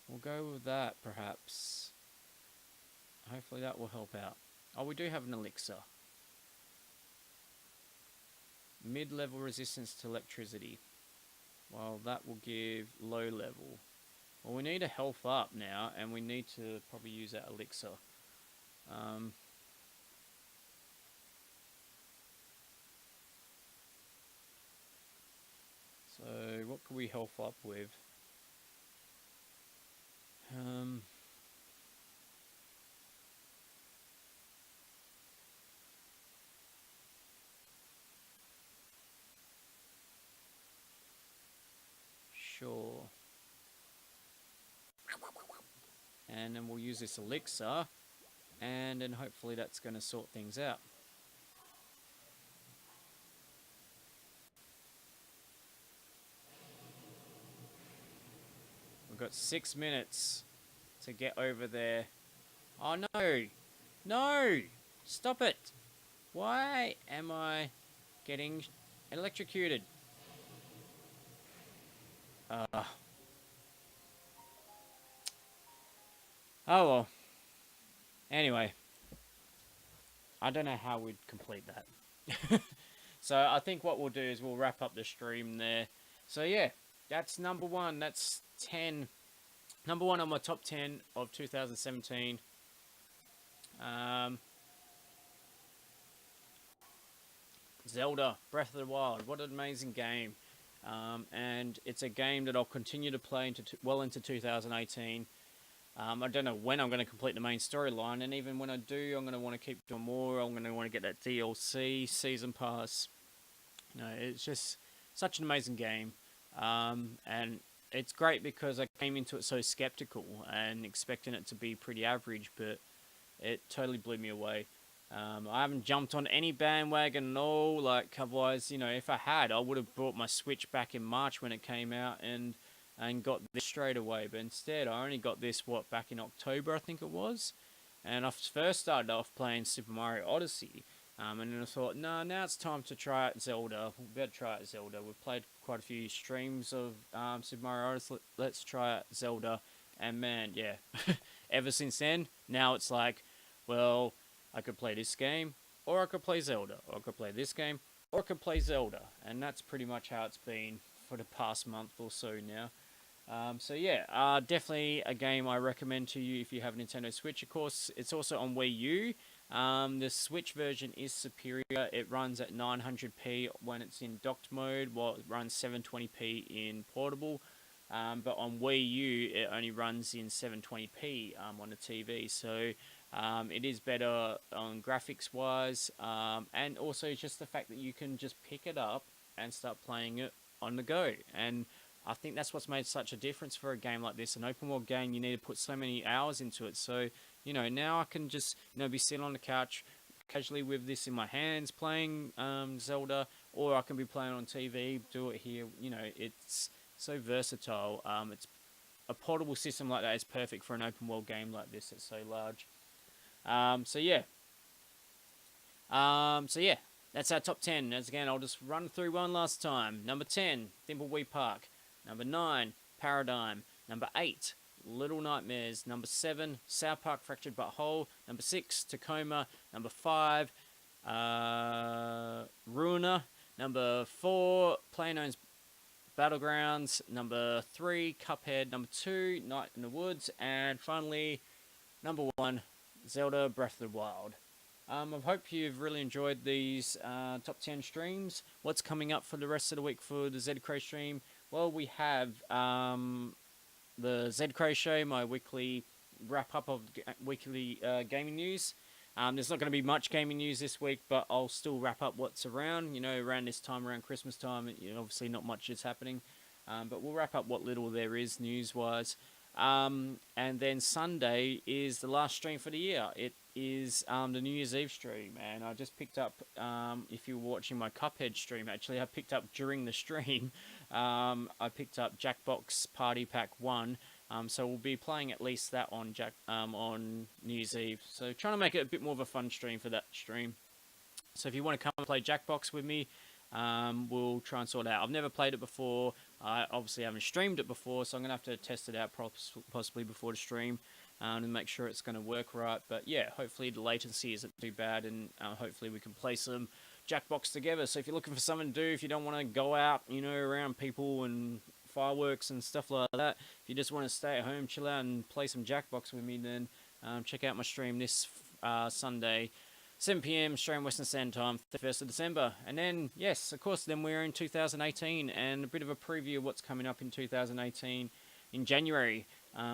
We'll go with that, perhaps. Hopefully that will help out. Oh, we do have an elixir. Mid-level resistance to electricity. Well, that will give low level. Well, we need a health up now, and we need to probably use that elixir. So, what could we health up with? Sure. And then we'll use this elixir, and then hopefully that's going to sort things out. We've got 6 minutes to get over there. Oh no! No! Stop it! Why am I getting electrocuted? Oh well. Anyway. I don't know how we'd complete that. So I think what we'll do is we'll wrap up the stream there. So yeah, that's number one. That's 10. Number one on my top 10 of 2017. Zelda, Breath of the Wild. What an amazing game. And it's a game that I'll continue to play into well into 2018. I don't know when I'm going to complete the main storyline, and even when I do, I'm going to want to keep doing more. I'm going to want to get that DLC, Season Pass. You know, it's just such an amazing game. And it's great because I came into it so skeptical and expecting it to be pretty average, but it totally blew me away. I haven't jumped on any bandwagon at all. Like, otherwise, you know, if I had, I would have bought my Switch back in March when it came out and got this straight away. But instead, I only got this, back in October, I think it was. And I first started off playing Super Mario Odyssey. And then I thought, no, now it's time to try out Zelda. We better try out Zelda. We've played quite a few streams of Super Mario Odyssey. Let's try out Zelda. And man, yeah. Ever since then, now it's like, well, I could play this game, or I could play Zelda, or I could play this game, or I could play Zelda. And that's pretty much how it's been for the past month or so now. So yeah, definitely a game I recommend to you if you have a Nintendo Switch. Of course, it's also on Wii U. The Switch version is superior. It runs at 900p when it's in docked mode, while it runs 720p in portable. But on Wii U, it only runs in 720p on the TV. So it is better on graphics-wise. And also just the fact that you can just pick it up and start playing it on the go. And I think that's what's made such a difference for a game like this. An open world game, you need to put so many hours into it. So, you know, now I can just, you know, be sitting on the couch casually with this in my hands playing Zelda, or I can be playing on TV, do it here. You know, it's so versatile. It's a portable system like that is perfect for an open world game like this. It's so large. So yeah, that's our top 10. As again, I'll just run through one last time. Number 10, Thimbleweed Park. Number 9, Paradigm. Number 8, Little Nightmares. Number 7, South Park Fractured But Whole. Number 6, Tacoma. Number 5, Ruiner. Number 4, PlayerUnknown's Battlegrounds. Number 3, Cuphead. Number 2, Night in the Woods. And finally, number 1, Zelda Breath of the Wild. I hope you've really enjoyed these top 10 streams. What's coming up for the rest of the week for the ZedKraze stream? Well, we have the ZedKraze show, my weekly wrap up of weekly gaming news. There's not going to be much gaming news this week, but I'll still wrap up what's around. Around this time, around Christmas time, obviously not much is happening, but we'll wrap up what little there is news wise. And then Sunday is the last stream for the year. It is the New Year's Eve stream, and I just picked up. If you were watching my Cuphead stream, actually, I picked up during the stream. I picked up Jackbox Party Pack 1. So we'll be playing at least that on on New Year's Eve. So trying to make it a bit more of a fun stream for that stream. So if you want to come and play Jackbox with me, we'll try and sort it out. I've never played it before. I obviously haven't streamed it before, so I'm going to have to test it out possibly before the stream and make sure it's going to work right. But yeah, hopefully the latency isn't too bad, and hopefully we can play some Jackbox together. So if you're looking for something to do, if you don't want to go out, around people and fireworks and stuff like that, if you just want to stay at home, chill out and play some Jackbox with me, then check out my stream this Sunday, 7 p.m. Australian Western Standard Time, 31st of December. And then, yes, of course, then we're in 2018, and a bit of a preview of what's coming up in 2018 in January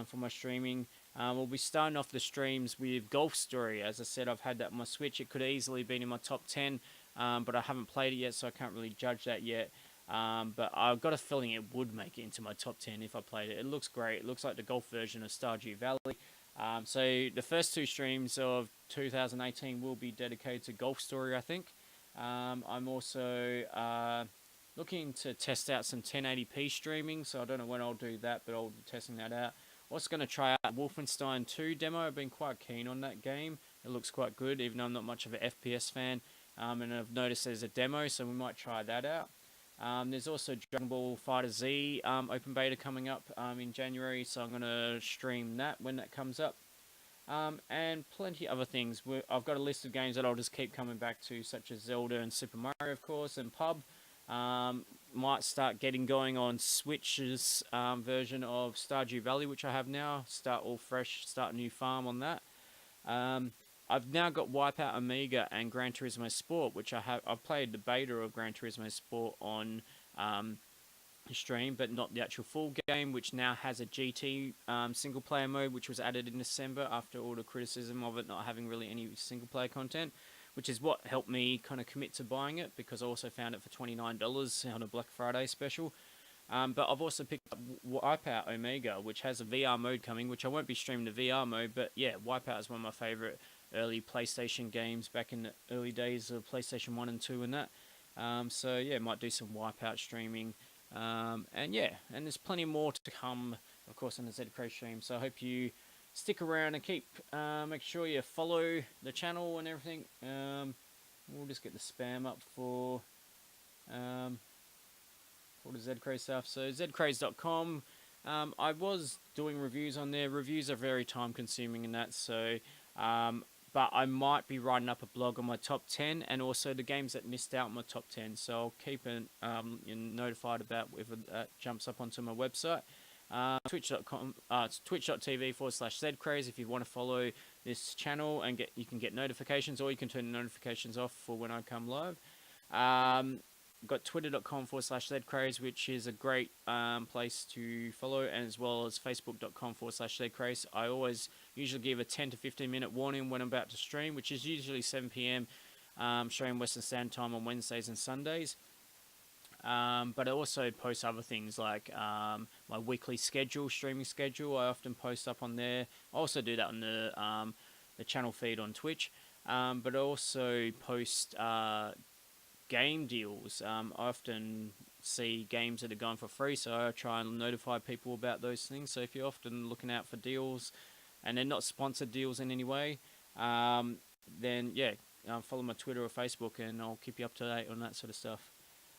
for my streaming. We'll be starting off the streams with Golf Story. As I said, I've had that on my Switch. It could have easily been in my top 10, but I haven't played it yet, so I can't really judge that yet. But I've got a feeling it would make it into my top 10 if I played it. It looks great. It looks like the golf version of Stardew Valley. So the first two streams of 2018 will be dedicated to Golf Story, I think. I'm also looking to test out some 1080p streaming, so I don't know when I'll do that, but I'll be testing that out. Also going to try out Wolfenstein 2 demo. I've been quite keen on that game. It looks quite good, even though I'm not much of an FPS fan. And I've noticed there's a demo, so we might try that out. There's also Dragon Ball FighterZ open beta coming up in January, so I'm going to stream that when that comes up. And plenty of other things. I've got a list of games that I'll just keep coming back to, such as Zelda and Super Mario, of course, and Pub. Might start getting going on Switch's version of Stardew Valley, which I have now. Start all fresh, start a new farm on that. I've now got Wipeout Omega and Gran Turismo Sport, which I've played the beta of Gran Turismo Sport on stream, but not the actual full game, which now has a GT single player mode, which was added in December after all the criticism of it not having really any single player content, which is what helped me kind of commit to buying it, because I also found it for $29 on a Black Friday special. But I've also picked up Wipeout Omega, which has a VR mode coming, which I won't be streaming the VR mode, but yeah, Wipeout is one of my favourite early PlayStation games back in the early days of PlayStation 1 and 2 and that. So yeah, might do some Wipeout streaming. And yeah, and there's plenty more to come, of course, on the ZedKraze stream. So I hope you stick around and make sure you follow the channel and everything. We'll just get the spam up for the ZedKraze stuff. So ZedKraze.com. I was doing reviews on there. Reviews are very time consuming and that, so but I might be writing up a blog on my top 10 and also the games that missed out on my top 10. So I'll keep notified about if that jumps up onto my website. Twitch.com, twitch.tv/ZedKraze if you want to follow this channel and you can get notifications, or you can turn the notifications off for when I come live. Got twitter.com/ZedKraze, which is a great place to follow, and as well as facebook.com/ZedKraze. I always usually give a 10 to 15 minute warning when I'm about to stream, which is usually 7 p.m. Australian Western Standard Time on Wednesdays and Sundays. But I also post other things like my weekly streaming schedule. I often post up on there. I also do that on the channel feed on Twitch. But I also post game deals. I often see games that are going for free, so I try and notify people about those things. So if you're often looking out for deals and they're not sponsored deals in any way, then yeah, follow my Twitter or Facebook and I'll keep you up to date on that sort of stuff.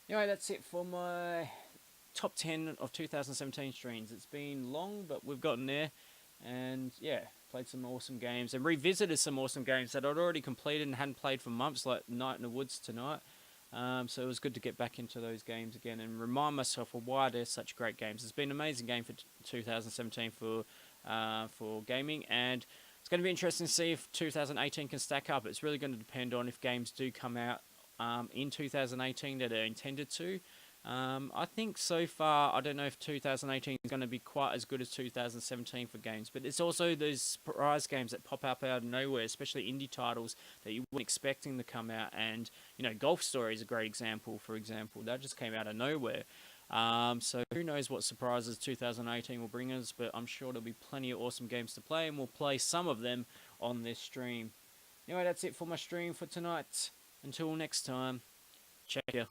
Anyway, that's it for my top 10 of 2017 streams. It's been long, but we've gotten there. And yeah, played some awesome games and revisited some awesome games that I'd already completed and hadn't played for months, like Night in the Woods tonight. So it was good to get back into those games again and remind myself of why they're such great games. It's been an amazing game for 2017 for gaming, and it's going to be interesting to see if 2018 can stack up. It's really going to depend on if games do come out in 2018 that are intended to. I think so far, I don't know if 2018 is going to be quite as good as 2017 for games, but it's also those surprise games that pop up out of nowhere, especially indie titles that you weren't expecting to come out. And, Golf Story is a great example, for example. That just came out of nowhere. So who knows what surprises 2018 will bring us, but I'm sure there'll be plenty of awesome games to play, and we'll play some of them on this stream. Anyway, that's it for my stream for tonight. Until next time, check ya.